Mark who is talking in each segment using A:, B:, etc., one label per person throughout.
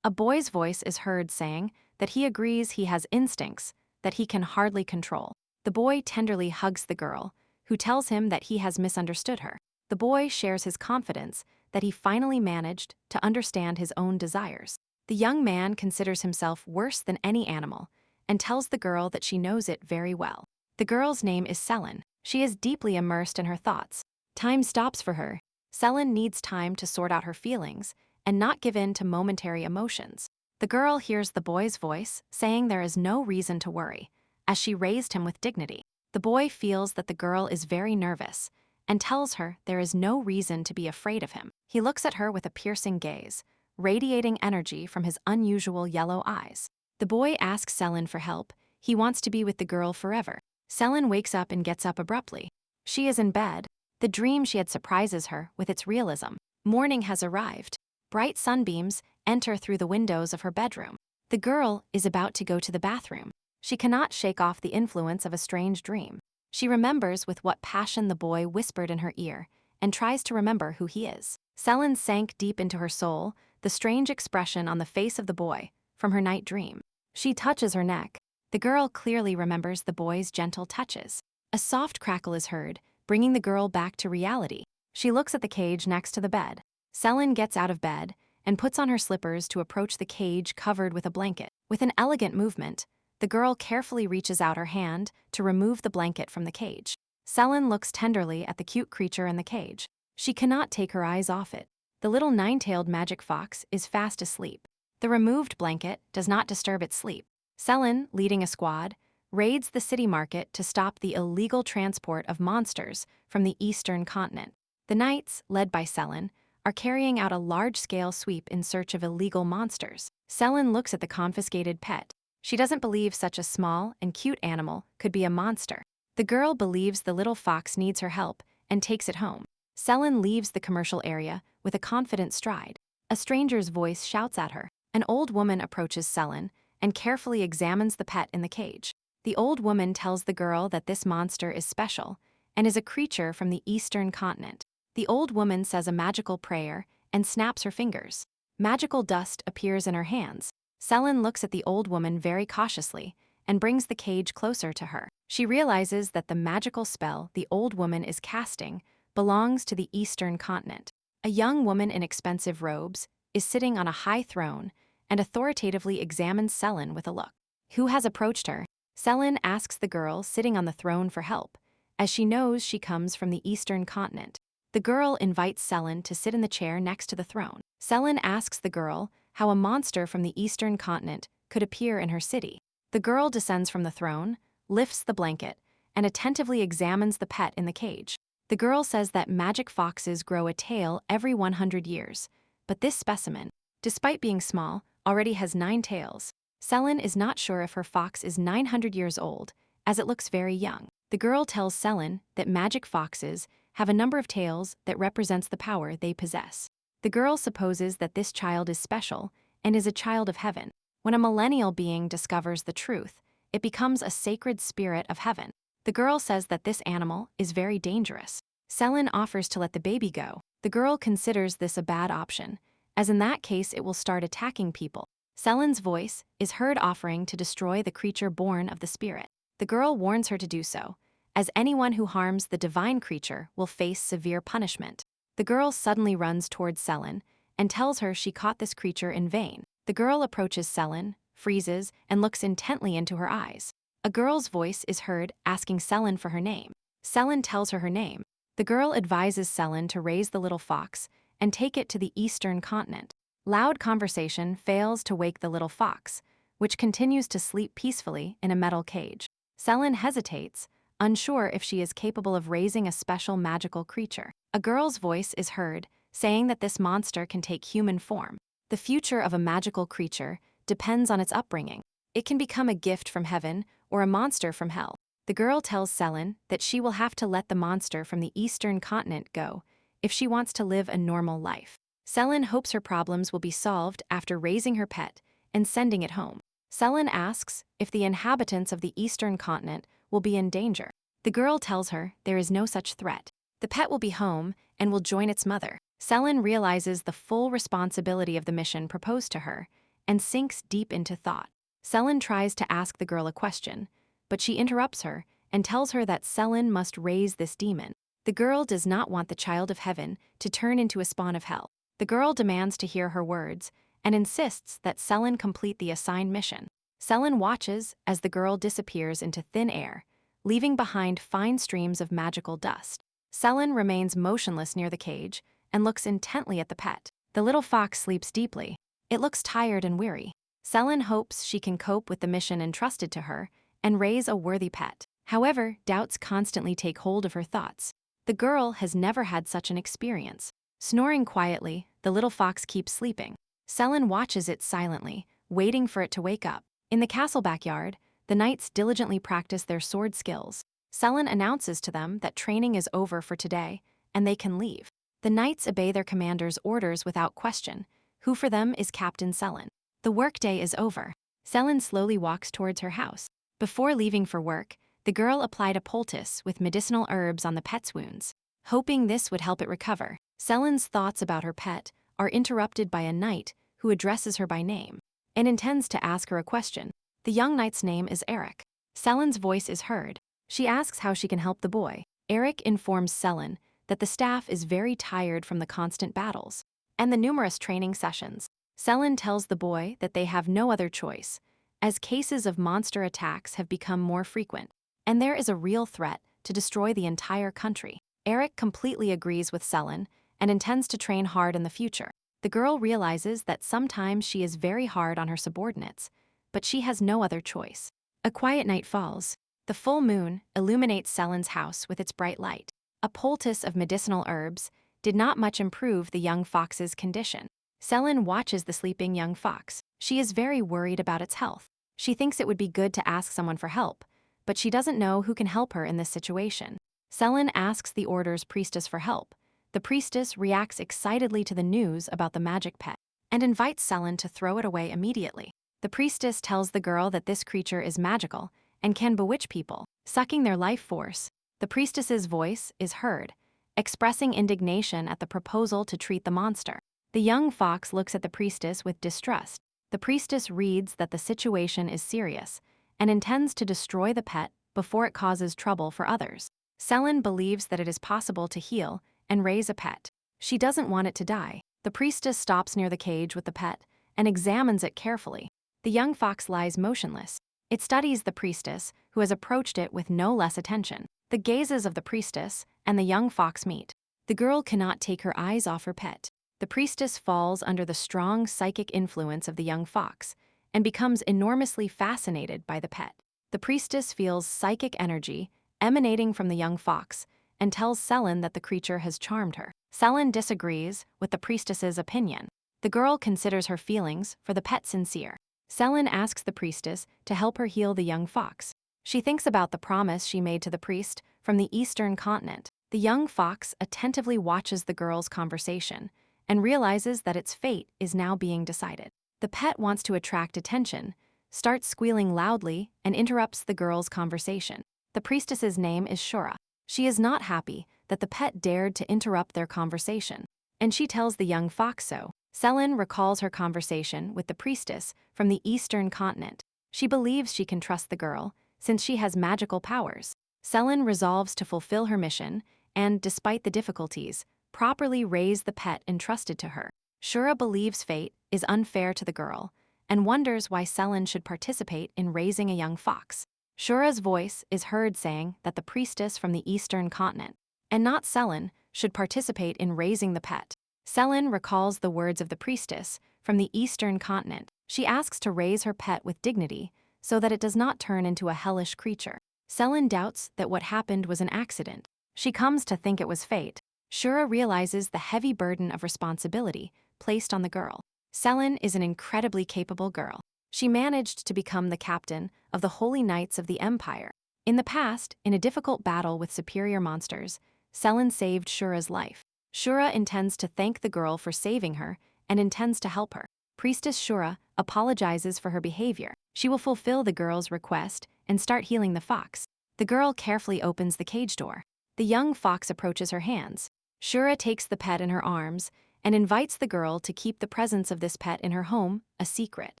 A: A boy's voice is heard saying that he agrees he has instincts that he can hardly control. The boy tenderly hugs the girl, who tells him that he has misunderstood her. The boy shares his confidence that he finally managed to understand his own desires. The young man considers himself worse than any animal and tells the girl that she knows it very well. The girl's name is Selin. She is deeply immersed in her thoughts. Time stops for her. Selin needs time to sort out her feelings and not give in to momentary emotions. The girl hears the boy's voice saying there is no reason to worry, as she raised him with dignity. The boy feels that the girl is very nervous and tells her there is no reason to be afraid of him. He looks at her with a piercing gaze, radiating energy from his unusual yellow eyes. The boy asks Selin for help. He wants to be with the girl forever. Selin wakes up and gets up abruptly. She is in bed. The dream she had surprises her with its realism. Morning has arrived. Bright sunbeams enter through the windows of her bedroom. The girl is about to go to the bathroom. She cannot shake off the influence of a strange dream. She remembers with what passion the boy whispered in her ear and tries to remember who he is. Selin sank deep into her soul, the strange expression on the face of the boy from her night dream. She touches her neck. The girl clearly remembers the boy's gentle touches. A soft crackle is heard, bringing the girl back to reality. She looks at the cage next to the bed. Selin gets out of bed and puts on her slippers to approach the cage covered with a blanket. With an elegant movement, the girl carefully reaches out her hand to remove the blanket from the cage. Selin looks tenderly at the cute creature in the cage. She cannot take her eyes off it. The little nine-tailed magic fox is fast asleep. The removed blanket does not disturb its sleep. Selin, leading a squad, raids the city market to stop the illegal transport of monsters from the eastern continent. The knights, led by Selin, are carrying out a large-scale sweep in search of illegal monsters. Selin looks at the confiscated pet. She doesn't believe such a small and cute animal could be a monster. The girl believes the little fox needs her help and takes it home. Selin leaves the commercial area with a confident stride. A stranger's voice shouts at her. An old woman approaches Selin and carefully examines the pet in the cage. The old woman tells the girl that this monster is special and is a creature from the eastern continent. The old woman says a magical prayer and snaps her fingers. Magical dust appears in her hands. Selin looks at the old woman very cautiously and brings the cage closer to her. She realizes that the magical spell the old woman is casting belongs to the eastern continent. A young woman in expensive robes is sitting on a high throne and authoritatively examines Selin with a look. Who has approached her? Selin asks the girl sitting on the throne for help, as she knows she comes from the eastern continent. The girl invites Selin to sit in the chair next to the throne. Selin asks the girl how a monster from the eastern continent could appear in her city. The girl descends from the throne, lifts the blanket, and attentively examines the pet in the cage. The girl says that magic foxes grow a tail every 100 years, but this specimen, despite being small, already has 9 tails. Selin is not sure if her fox is 900 years old, as it looks very young. The girl tells Selin that magic foxes have a number of tails that represents the power they possess. The girl supposes that this child is special and is a child of heaven. When a millennial being discovers the truth, it becomes a sacred spirit of heaven. The girl says that this animal is very dangerous. Selin offers to let the baby go. The girl considers this a bad option, as in that case it will start attacking people. Selin's voice is heard offering to destroy the creature born of the spirit. The girl warns her to do so, as anyone who harms the divine creature will face severe punishment. The girl suddenly runs towards Selin and tells her she caught this creature in vain. The girl approaches Selin, freezes, and looks intently into her eyes. A girl's voice is heard asking Selin for her name. Selin tells her name. The girl advises Selin to raise the little fox and take it to the eastern continent. Loud conversation fails to wake the little fox, which continues to sleep peacefully in a metal cage. Selin hesitates, unsure if she is capable of raising a special magical creature. A girl's voice is heard, saying that this monster can take human form. The future of a magical creature depends on its upbringing. It can become a gift from heaven or a monster from hell. The girl tells Selin that she will have to let the monster from the eastern continent go if she wants to live a normal life. Selin hopes her problems will be solved after raising her pet and sending it home. Selin asks if the inhabitants of the eastern continent will be in danger. The girl tells her there is no such threat. The pet will be home and will join its mother. Selin realizes the full responsibility of the mission proposed to her and sinks deep into thought. Selin tries to ask the girl a question, but she interrupts her and tells her that Selin must raise this demon. The girl does not want the child of heaven to turn into a spawn of hell. The girl demands to hear her words and insists that Selin complete the assigned mission. Selin watches as the girl disappears into thin air, leaving behind fine streams of magical dust. Selin remains motionless near the cage and looks intently at the pet. The little fox sleeps deeply. It looks tired and weary. Selin hopes she can cope with the mission entrusted to her and raise a worthy pet. However, doubts constantly take hold of her thoughts. The girl has never had such an experience. Snoring quietly, the little fox keeps sleeping. Selin watches it silently, waiting for it to wake up. In the castle backyard, the knights diligently practice their sword skills. Selin announces to them that training is over for today, and they can leave. The knights obey their commander's orders without question, who for them is Captain Selin. The workday is over. Selin slowly walks towards her house. Before leaving for work, the girl applied a poultice with medicinal herbs on the pet's wounds, hoping this would help it recover. Selin's thoughts about her pet are interrupted by a knight who addresses her by name and intends to ask her a question. The young knight's name is Eric. Selin's voice is heard. She asks how she can help the boy. Eric informs Selin that the staff is very tired from the constant battles and the numerous training sessions. Selin tells the boy that they have no other choice, as cases of monster attacks have become more frequent, and there is a real threat to destroy the entire country. Eric completely agrees with Selin and intends to train hard in the future. The girl realizes that sometimes she is very hard on her subordinates, but she has no other choice. A quiet night falls. The full moon illuminates Selin's house with its bright light. A poultice of medicinal herbs did not much improve the young fox's condition. Selin watches the sleeping young fox. She is very worried about its health. She thinks it would be good to ask someone for help, but she doesn't know who can help her in this situation. Selin asks the order's priestess for help. The priestess reacts excitedly to the news about the magic pet and invites Selin to throw it away immediately. The priestess tells the girl that this creature is magical and can bewitch people, sucking their life force. The priestess's voice is heard, expressing indignation at the proposal to treat the monster. The young fox looks at the priestess with distrust. The priestess reads that the situation is serious and intends to destroy the pet before it causes trouble for others. Selin believes that it is possible to heal and raise a pet. She doesn't want it to die. The priestess stops near the cage with the pet and examines it carefully. The young fox lies motionless. It studies the priestess, who has approached it with no less attention. The gazes of the priestess and the young fox meet. The girl cannot take her eyes off her pet. The priestess falls under the strong psychic influence of the young fox and becomes enormously fascinated by the pet. The priestess feels psychic energy emanating from the young fox and tells Selin that the creature has charmed her. Selin disagrees with the priestess's opinion. The girl considers her feelings for the pet sincere. Selin asks the priestess to help her heal the young fox. She thinks about the promise she made to the priest from the eastern continent. The young fox attentively watches the girl's conversation and realizes that its fate is now being decided. The pet wants to attract attention, starts squealing loudly, and interrupts the girl's conversation. The priestess's name is Shura. She is not happy that the pet dared to interrupt their conversation, and she tells the young fox so. Selin recalls her conversation with the priestess from the eastern continent. She believes she can trust the girl, since she has magical powers. Selin resolves to fulfill her mission and, despite the difficulties, properly raise the pet entrusted to her. Shura believes fate is unfair to the girl and wonders why Selin should participate in raising a young fox. Shura's voice is heard saying that the priestess from the eastern continent, and not Selin, should participate in raising the pet. Selin recalls the words of the priestess from the eastern continent. She asks to raise her pet with dignity so that it does not turn into a hellish creature. Selin doubts that what happened was an accident. She comes to think it was fate. Shura realizes the heavy burden of responsibility placed on the girl. Selin is an incredibly capable girl. She managed to become the captain of the Holy Knights of the Empire. In the past, in a difficult battle with superior monsters, Selin saved Shura's life. Shura intends to thank the girl for saving her and intends to help her. Priestess Shura apologizes for her behavior. She will fulfill the girl's request and start healing the fox. The girl carefully opens the cage door. The young fox approaches her hands. Shura takes the pet in her arms and invites the girl to keep the presence of this pet in her home a secret.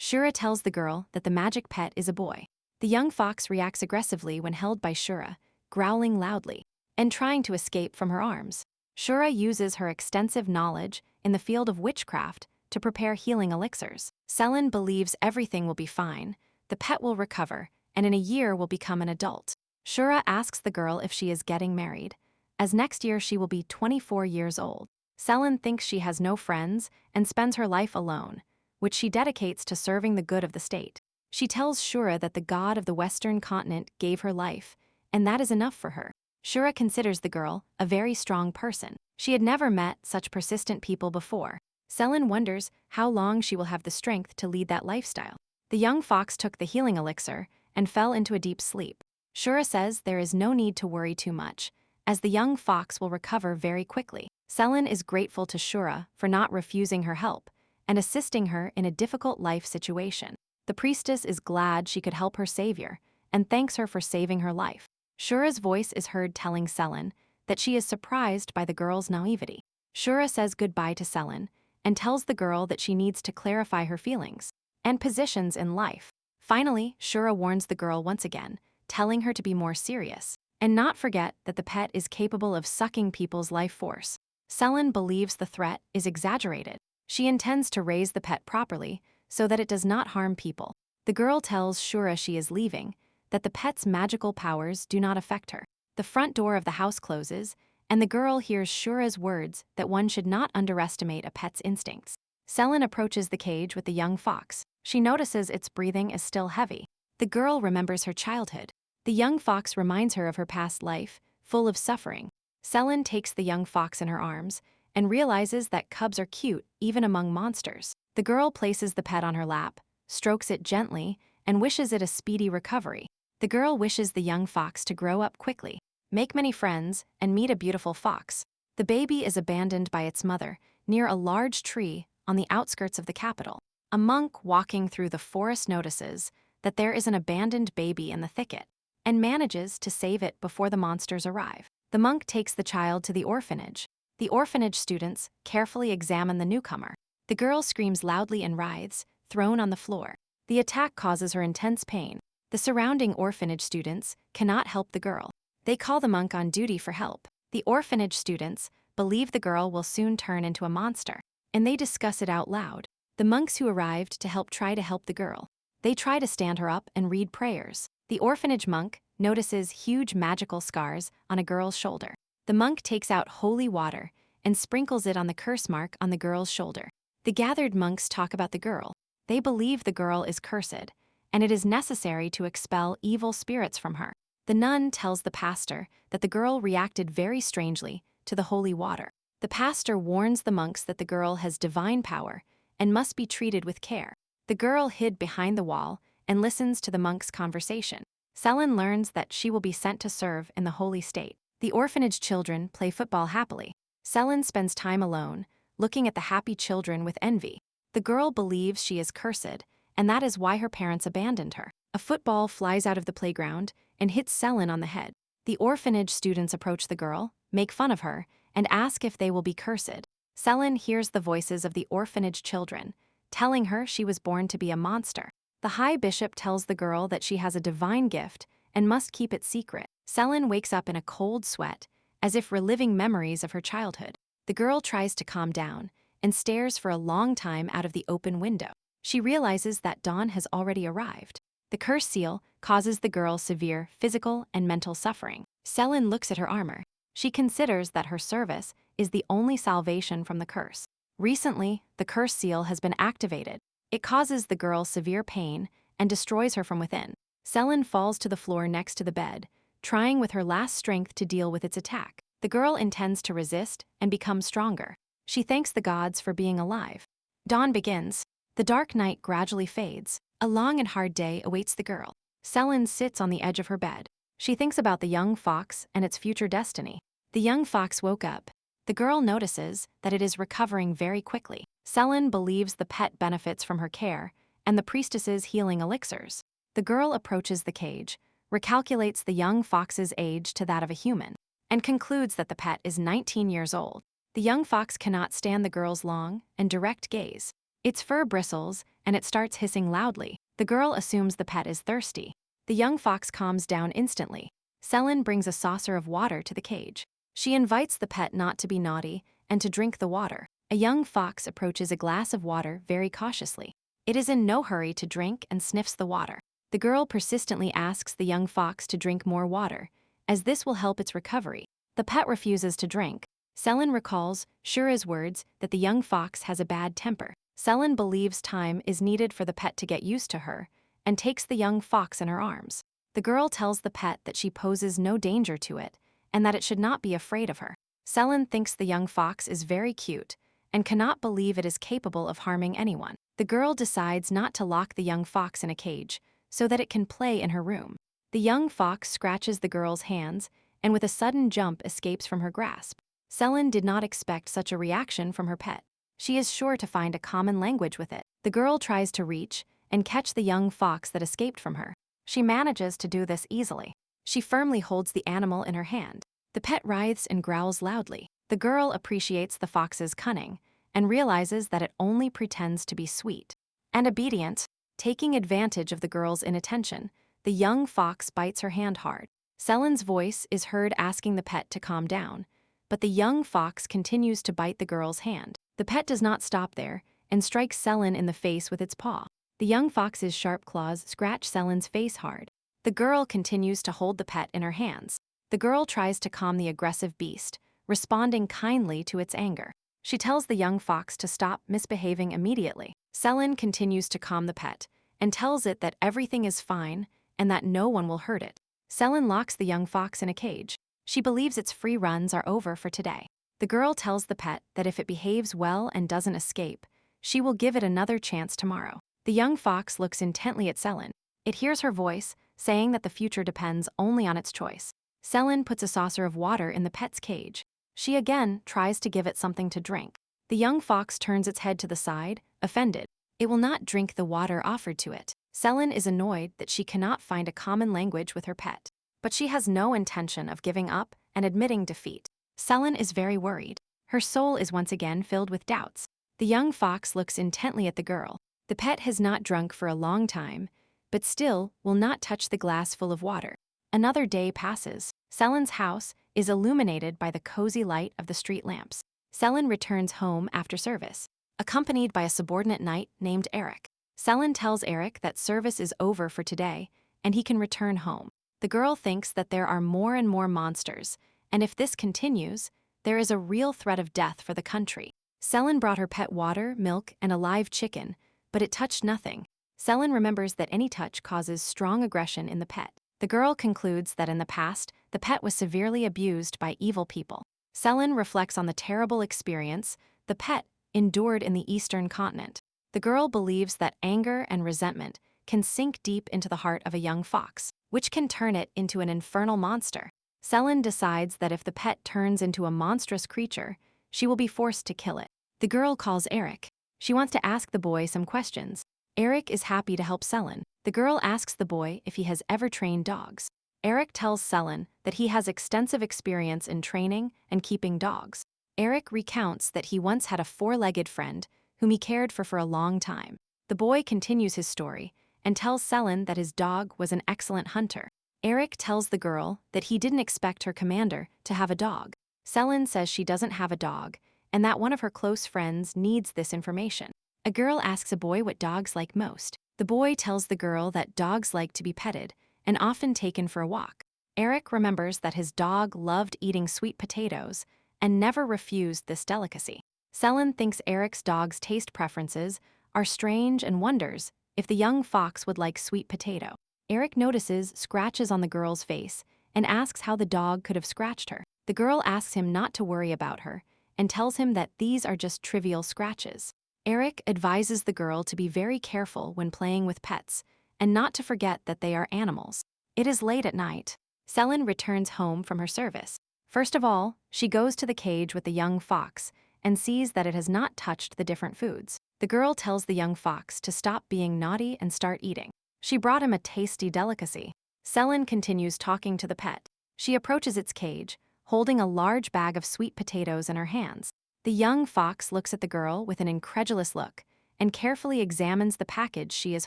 A: Shura tells the girl that the magic pet is a boy. The young fox reacts aggressively when held by Shura, growling loudly and trying to escape from her arms. Shura uses her extensive knowledge in the field of witchcraft to prepare healing elixirs. Selin believes everything will be fine, the pet will recover, and in a year will become an adult. Shura asks the girl if she is getting married, as next year she will be 24 years old. Selin thinks she has no friends and spends her life alone, which she dedicates to serving the good of the state. She tells Shura that the god of the Western continent gave her life, and that is enough for her. Shura considers the girl a very strong person. She had never met such persistent people before. Selin wonders how long she will have the strength to lead that lifestyle. The young fox took the healing elixir and fell into a deep sleep. Shura says there is no need to worry too much, as the young fox will recover very quickly. Selin is grateful to Shura for not refusing her help and assisting her in a difficult life situation. The priestess is glad she could help her savior and thanks her for saving her life. Shura's voice is heard telling Selin that she is surprised by the girl's naivety. Shura says goodbye to Selin and tells the girl that she needs to clarify her feelings and positions in life. Finally, Shura warns the girl once again, telling her to be more serious and not forget that the pet is capable of sucking people's life force. Selin believes the threat is exaggerated. She intends to raise the pet properly so that it does not harm people. The girl tells Shura she is leaving, that the pet's magical powers do not affect her. The front door of the house closes, and the girl hears Shura's words that one should not underestimate a pet's instincts. Selin approaches the cage with the young fox. She notices its breathing is still heavy. The girl remembers her childhood. The young fox reminds her of her past life, full of suffering. Selin takes the young fox in her arms and realizes that cubs are cute even among monsters. The girl places the pet on her lap, strokes it gently, and wishes it a speedy recovery. The girl wishes the young fox to grow up quickly, make many friends, and meet a beautiful fox. The baby is abandoned by its mother near a large tree on the outskirts of the capital. A monk walking through the forest notices that there is an abandoned baby in the thicket and manages to save it before the monsters arrive. The monk takes the child to the orphanage. The orphanage students carefully examine the newcomer. The girl screams loudly and writhes, thrown on the floor. The attack causes her intense pain. The surrounding orphanage students cannot help the girl. They call the monk on duty for help. The orphanage students believe the girl will soon turn into a monster, and they discuss it out loud. The monks who arrived to help try to help the girl. They try to stand her up and read prayers. The orphanage monk notices huge magical scars on a girl's shoulder. The monk takes out holy water and sprinkles it on the curse mark on the girl's shoulder. The gathered monks talk about the girl. They believe the girl is cursed, and it is necessary to expel evil spirits from her. The nun tells the pastor that the girl reacted very strangely to the holy water. The pastor warns the monks that the girl has divine power and must be treated with care. The girl hid behind the wall and listens to the monks' conversation. Selin learns that she will be sent to serve in the holy state. The orphanage children play football happily. Selin spends time alone, looking at the happy children with envy. The girl believes she is cursed, and that is why her parents abandoned her. A football flies out of the playground and hits Selin on the head. The orphanage students approach the girl, make fun of her, and ask if they will be cursed. Selin hears the voices of the orphanage children, telling her she was born to be a monster. The high bishop tells the girl that she has a divine gift and must keep it secret. Selin wakes up in a cold sweat, as if reliving memories of her childhood. The girl tries to calm down and stares for a long time out of the open window. She realizes that dawn has already arrived. The curse seal causes the girl severe physical and mental suffering. Selin looks at her armor. She considers that her service is the only salvation from the curse. Recently, the curse seal has been activated. It causes the girl severe pain and destroys her from within. Selin falls to the floor next to the bed, trying with her last strength to deal with its attack. The girl intends to resist and become stronger. She thanks the gods for being alive. Dawn begins. The dark night gradually fades. A long and hard day awaits the girl. Selin sits on the edge of her bed. She thinks about the young fox and its future destiny. The young fox woke up. The girl notices that it is recovering very quickly. Selin believes the pet benefits from her care and the priestess's healing elixirs. The girl approaches the cage, recalculates the young fox's age to that of a human, and concludes that the pet is 19 years old. The young fox cannot stand the girl's long and direct gaze. Its fur bristles, and it starts hissing loudly. The girl assumes the pet is thirsty. The young fox calms down instantly. Selin brings a saucer of water to the cage. She invites the pet not to be naughty and to drink the water. A young fox approaches a glass of water very cautiously. It is in no hurry to drink and sniffs the water. The girl persistently asks the young fox to drink more water, as this will help its recovery. The pet refuses to drink. Selin recalls Shura's words that the young fox has a bad temper. Selin believes time is needed for the pet to get used to her and takes the young fox in her arms. The girl tells the pet that she poses no danger to it and that it should not be afraid of her. Selin thinks the young fox is very cute and cannot believe it is capable of harming anyone. The girl decides not to lock the young fox in a cage so that it can play in her room. The young fox scratches the girl's hands and with a sudden jump escapes from her grasp. Selin did not expect such a reaction from her pet. She is sure to find a common language with it. The girl tries to reach and catch the young fox that escaped from her. She manages to do this easily. She firmly holds the animal in her hand. The pet writhes and growls loudly. The girl appreciates the fox's cunning and realizes that it only pretends to be sweet and obedient. Taking advantage of the girl's inattention, the young fox bites her hand hard. Selin's voice is heard asking the pet to calm down, but the young fox continues to bite the girl's hand. The pet does not stop there and strikes Selin in the face with its paw. The young fox's sharp claws scratch Selin's face hard. The girl continues to hold the pet in her hands. The girl tries to calm the aggressive beast, responding kindly to its anger. She tells the young fox to stop misbehaving immediately. Selin continues to calm the pet and tells it that everything is fine and that no one will hurt it. Selin locks the young fox in a cage. She believes its free runs are over for today. The girl tells the pet that if it behaves well and doesn't escape, she will give it another chance tomorrow. The young fox looks intently at Selin. It hears her voice, saying that the future depends only on its choice. Selin puts a saucer of water in the pet's cage. She again tries to give it something to drink. The young fox turns its head to the side, offended. It will not drink the water offered to it. Selin is annoyed that she cannot find a common language with her pet, but she has no intention of giving up and admitting defeat. Selin is very worried. Her soul is once again filled with doubts. The young fox looks intently at the girl. The pet has not drunk for a long time, but still will not touch the glass full of water. Another day passes. Selin's house is illuminated by the cozy light of the street lamps. Selin returns home after service, accompanied by a subordinate knight named Eric. Selin tells Eric that service is over for today and he can return home. The girl thinks that there are more and more monsters, and if this continues, there is a real threat of death for the country. Selin brought her pet water, milk, and a live chicken, but it touched nothing. Selin remembers that any touch causes strong aggression in the pet. The girl concludes that in the past, the pet was severely abused by evil people. Selin reflects on the terrible experience the pet endured in the Eastern continent. The girl believes that anger and resentment can sink deep into the heart of a young fox, which can turn it into an infernal monster. Selin decides that if the pet turns into a monstrous creature, she will be forced to kill it. The girl calls Eric. She wants to ask the boy some questions. Eric is happy to help Selin. The girl asks the boy if he has ever trained dogs. Eric tells Selin that he has extensive experience in training and keeping dogs. Eric recounts that he once had a four-legged friend whom he cared for a long time. The boy continues his story and tells Selin that his dog was an excellent hunter. Eric tells the girl that he didn't expect her commander to have a dog. Selin says she doesn't have a dog and that one of her close friends needs this information. A girl asks a boy what dogs like most. The boy tells the girl that dogs like to be petted and often taken for a walk. Eric remembers that his dog loved eating sweet potatoes and never refused this delicacy. Selin thinks Eric's dog's taste preferences are strange and wonders if the young fox would like sweet potato. Eric notices scratches on the girl's face and asks how the dog could have scratched her. The girl asks him not to worry about her and tells him that these are just trivial scratches. Eric advises the girl to be very careful when playing with pets and not to forget that they are animals. It is late at night. Selin returns home from her service. First of all, she goes to the cage with the young fox and sees that it has not touched the different foods. The girl tells the young fox to stop being naughty and start eating. She brought him a tasty delicacy. Selin continues talking to the pet. She approaches its cage, holding a large bag of sweet potatoes in her hands. The young fox looks at the girl with an incredulous look and carefully examines the package she is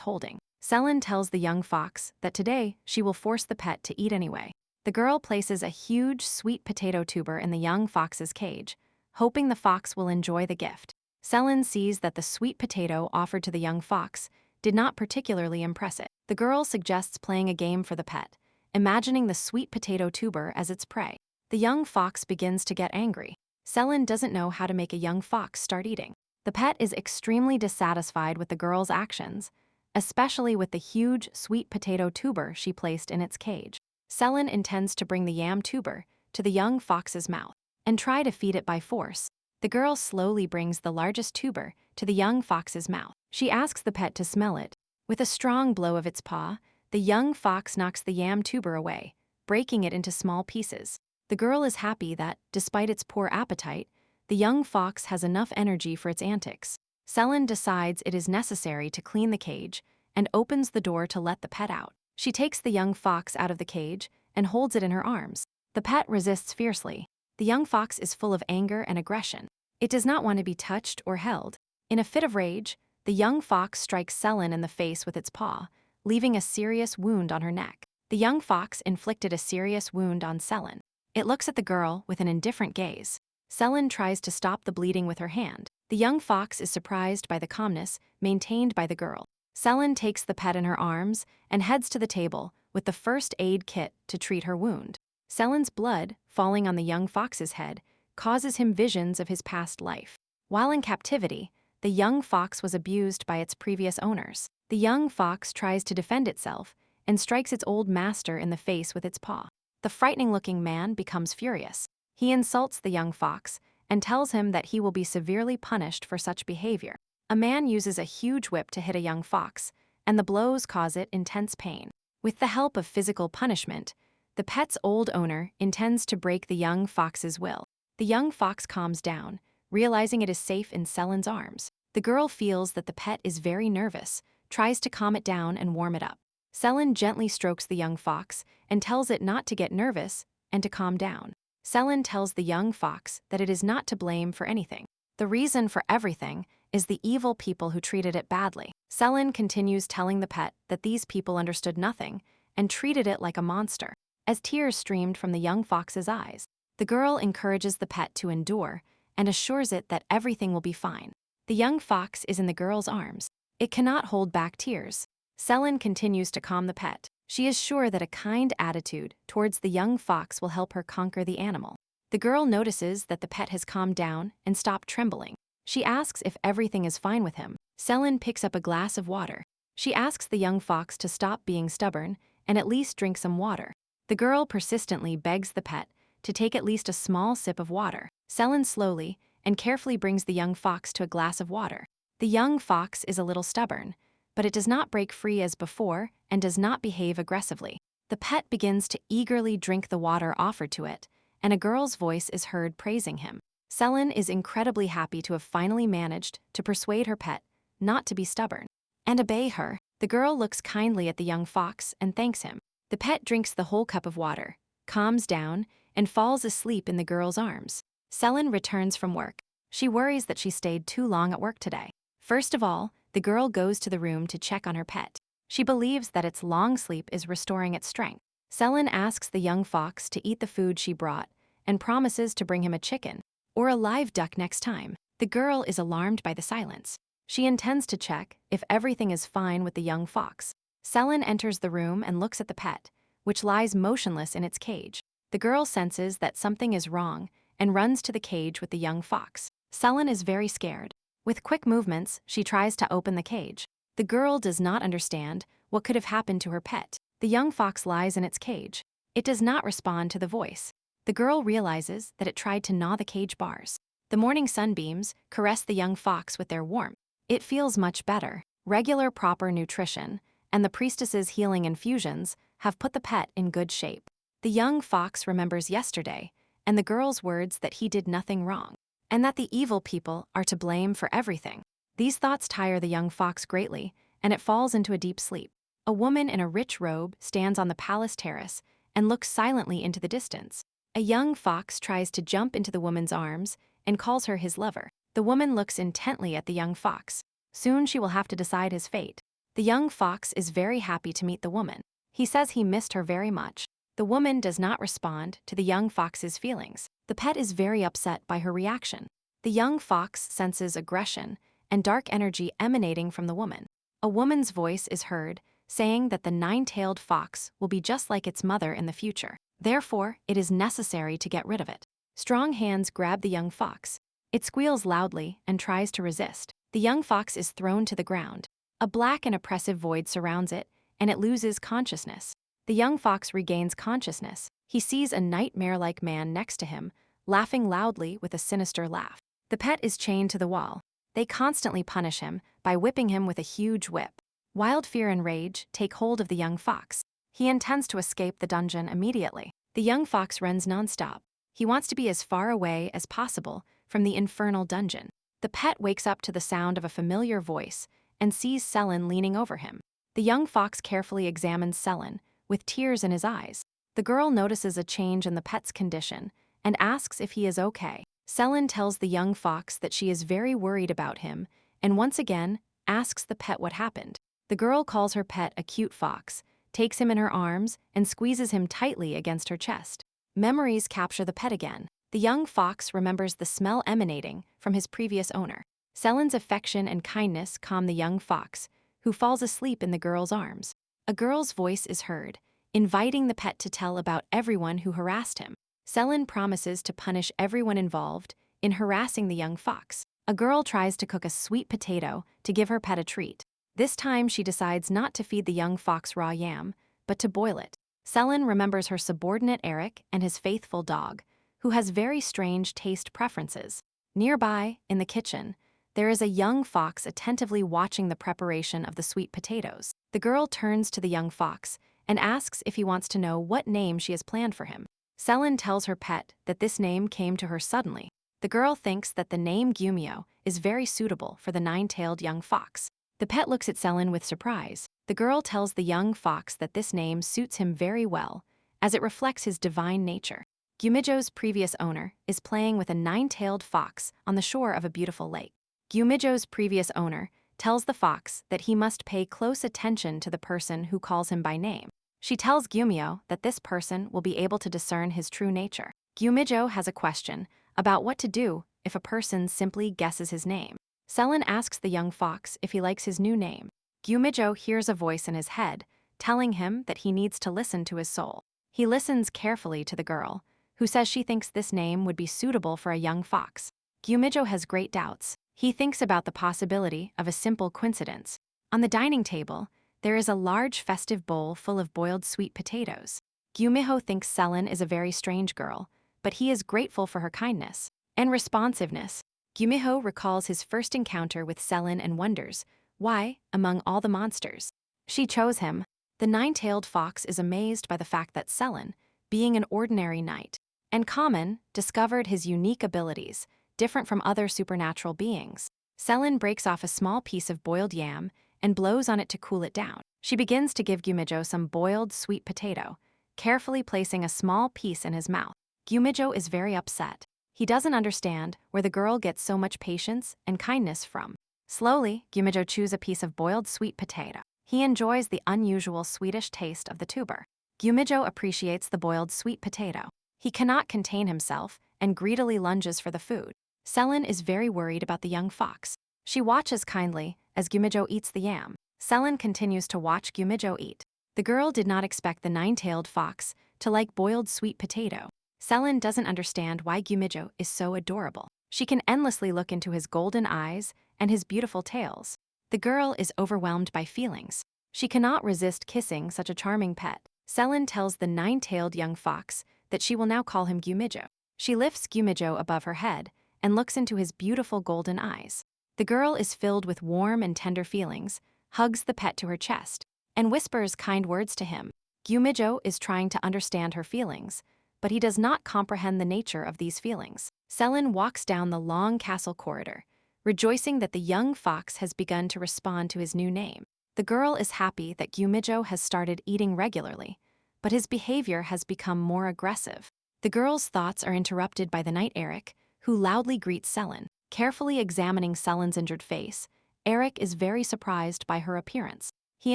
A: holding. Selin tells the young fox that today she will force the pet to eat anyway. The girl places a huge sweet potato tuber in the young fox's cage, hoping the fox will enjoy the gift. Selin sees that the sweet potato offered to the young fox did not particularly impress it. The girl suggests playing a game for the pet, imagining the sweet potato tuber as its prey. The young fox begins to get angry. Selin doesn't know how to make a young fox start eating. The pet is extremely dissatisfied with the girl's actions, especially with the huge sweet potato tuber she placed in its cage. Selin intends to bring the yam tuber to the young fox's mouth and try to feed it by force. The girl slowly brings the largest tuber to the young fox's mouth. She asks the pet to smell it. With a strong blow of its paw, the young fox knocks the yam tuber away, breaking it into small pieces. The girl is happy that, despite its poor appetite, the young fox has enough energy for its antics. Selin decides it is necessary to clean the cage and opens the door to let the pet out. She takes the young fox out of the cage and holds it in her arms. The pet resists fiercely. The young fox is full of anger and aggression. It does not want to be touched or held. In a fit of rage, the young fox strikes Selin in the face with its paw, leaving a serious wound on her neck. The young fox inflicted a serious wound on Selin. It looks at the girl with an indifferent gaze. Selin tries to stop the bleeding with her hand. The young fox is surprised by the calmness maintained by the girl. Selin takes the pet in her arms and heads to the table with the first aid kit to treat her wound. Selin's blood, falling on the young fox's head, causes him visions of his past life. While in captivity, the young fox was abused by its previous owners. The young fox tries to defend itself and strikes its old master in the face with its paw. The frightening-looking man becomes furious. He insults the young fox and tells him that he will be severely punished for such behavior. A man uses a huge whip to hit a young fox, and the blows cause it intense pain. With the help of physical punishment, the pet's old owner intends to break the young fox's will. The young fox calms down, realizing it is safe in Selin's arms. The girl feels that the pet is very nervous, tries to calm it down and warm it up. Selin gently strokes the young fox and tells it not to get nervous and to calm down. Selin tells the young fox that it is not to blame for anything. The reason for everything is the evil people who treated it badly. Selin continues telling the pet that these people understood nothing and treated it like a monster. As tears streamed from the young fox's eyes, the girl encourages the pet to endure and assures it that everything will be fine. The young fox is in the girl's arms. It cannot hold back tears. Selin continues to calm the pet. She is sure that a kind attitude towards the young fox will help her conquer the animal. The girl notices that the pet has calmed down and stopped trembling. She asks if everything is fine with him. Selin picks up a glass of water. She asks the young fox to stop being stubborn and at least drink some water. The girl persistently begs the pet to take at least a small sip of water. Selin slowly and carefully brings the young fox to a glass of water. The young fox is a little stubborn, but it does not break free as before and does not behave aggressively. The pet begins to eagerly drink the water offered to it, and a girl's voice is heard praising him. Selin is incredibly happy to have finally managed to persuade her pet not to be stubborn and obey her. The girl looks kindly at the young fox and thanks him. The pet drinks the whole cup of water, calms down, and falls asleep in the girl's arms. Selin returns from work. She worries that she stayed too long at work today. First of all, the girl goes to the room to check on her pet. She believes that its long sleep is restoring its strength. Selin asks the young fox to eat the food she brought and promises to bring him a chicken or a live duck next time. The girl is alarmed by the silence. She intends to check if everything is fine with the young fox. Selin enters the room and looks at the pet, which lies motionless in its cage. The girl senses that something is wrong and runs to the cage with the young fox. Selin is very scared. With quick movements, she tries to open the cage. The girl does not understand what could have happened to her pet. The young fox lies in its cage. It does not respond to the voice. The girl realizes that it tried to gnaw the cage bars. The morning sunbeams caress the young fox with their warmth. It feels much better. Regular proper nutrition and the priestess's healing infusions have put the pet in good shape. The young fox remembers yesterday and the girl's words that he did nothing wrong, and that the evil people are to blame for everything. These thoughts tire the young fox greatly, and it falls into a deep sleep. A woman in a rich robe stands on the palace terrace and looks silently into the distance. A young fox tries to jump into the woman's arms and calls her his lover. The woman looks intently at the young fox. Soon she will have to decide his fate. The young fox is very happy to meet the woman. He says he missed her very much. The woman does not respond to the young fox's feelings. The pet is very upset by her reaction. The young fox senses aggression and dark energy emanating from the woman. A woman's voice is heard, saying that the nine-tailed fox will be just like its mother in the future. Therefore, it is necessary to get rid of it. Strong hands grab the young fox. It squeals loudly and tries to resist. The young fox is thrown to the ground. A black and oppressive void surrounds it, and it loses consciousness. The young fox regains consciousness. He sees a nightmare-like man next to him, laughing loudly with a sinister laugh. The pet is chained to the wall. They constantly punish him by whipping him with a huge whip. Wild fear and rage take hold of the young fox. He intends to escape the dungeon immediately. The young fox runs nonstop. He wants to be as far away as possible from the infernal dungeon. The pet wakes up to the sound of a familiar voice and sees Selin leaning over him. The young fox carefully examines Selin, with tears in his eyes. The girl notices a change in the pet's condition and asks if he is okay. Selin tells the young fox that she is very worried about him and once again asks the pet what happened. The girl calls her pet a cute fox, takes him in her arms, and squeezes him tightly against her chest. Memories capture the pet again. The young fox remembers the smell emanating from his previous owner. Selin's affection and kindness calm the young fox, who falls asleep in the girl's arms. A girl's voice is heard, inviting the pet to tell about everyone who harassed him. Selin promises to punish everyone involved in harassing the young fox. A girl tries to cook a sweet potato to give her pet a treat. This time she decides not to feed the young fox raw yam, but to boil it. Selin remembers her subordinate Eric and his faithful dog, who has very strange taste preferences. Nearby, in the kitchen, there is a young fox attentively watching the preparation of the sweet potatoes. The girl turns to the young fox and asks if he wants to know what name she has planned for him. Selin tells her pet that this name came to her suddenly. The girl thinks that the name Gyumio is very suitable for the nine-tailed young fox. The pet looks at Selin with surprise. The girl tells the young fox that this name suits him very well, as it reflects his divine nature. Gyumijo's previous owner is playing with a nine-tailed fox on the shore of a beautiful lake. Gyumijo's previous owner tells the fox that he must pay close attention to the person who calls him by name. She tells Gyumio that this person will be able to discern his true nature. Gyumijo has a question about what to do if a person simply guesses his name. Selin asks the young fox if he likes his new name. Gyumijo hears a voice in his head, telling him that he needs to listen to his soul. He listens carefully to the girl, who says she thinks this name would be suitable for a young fox. Gyumijo has great doubts. He thinks about the possibility of a simple coincidence. On the dining table, there is a large festive bowl full of boiled sweet potatoes. Gyumijo thinks Selin is a very strange girl, but he is grateful for her kindness and responsiveness. Gyumijo recalls his first encounter with Selin and wonders why, among all the monsters, she chose him. The nine-tailed fox is amazed by the fact that Selin, being an ordinary knight and common, discovered his unique abilities, different from other supernatural beings. Selin breaks off a small piece of boiled yam and blows on it to cool it down. She begins to give Gyumijo some boiled sweet potato, carefully placing a small piece in his mouth. Gyumijo is very upset. He doesn't understand where the girl gets so much patience and kindness from. Slowly, Gyumijo chews a piece of boiled sweet potato. He enjoys the unusual sweetish taste of the tuber. Gyumijo appreciates the boiled sweet potato. He cannot contain himself and greedily lunges for the food. Selin is very worried about the young fox. She watches kindly as Gyumijo eats the yam. Selin continues to watch Gyumijo eat. The girl did not expect the nine-tailed fox to like boiled sweet potato. Selin doesn't understand why Gyumijo is so adorable. She can endlessly look into his golden eyes and his beautiful tails. The girl is overwhelmed by feelings. She cannot resist kissing such a charming pet. Selin tells the nine-tailed young fox that she will now call him Gyumijo. She lifts Gyumijo above her head and looks into his beautiful golden eyes. The girl is filled with warm and tender feelings, hugs the pet to her chest, and whispers kind words to him. Gyumijo is trying to understand her feelings, but he does not comprehend the nature of these feelings. Selin walks down the long castle corridor, rejoicing that the young fox has begun to respond to his new name. The girl is happy that Gyumijo has started eating regularly, but his behavior has become more aggressive. The girl's thoughts are interrupted by the knight Eric, who loudly greets Selin. Carefully examining Selin's injured face, Eric is very surprised by her appearance. He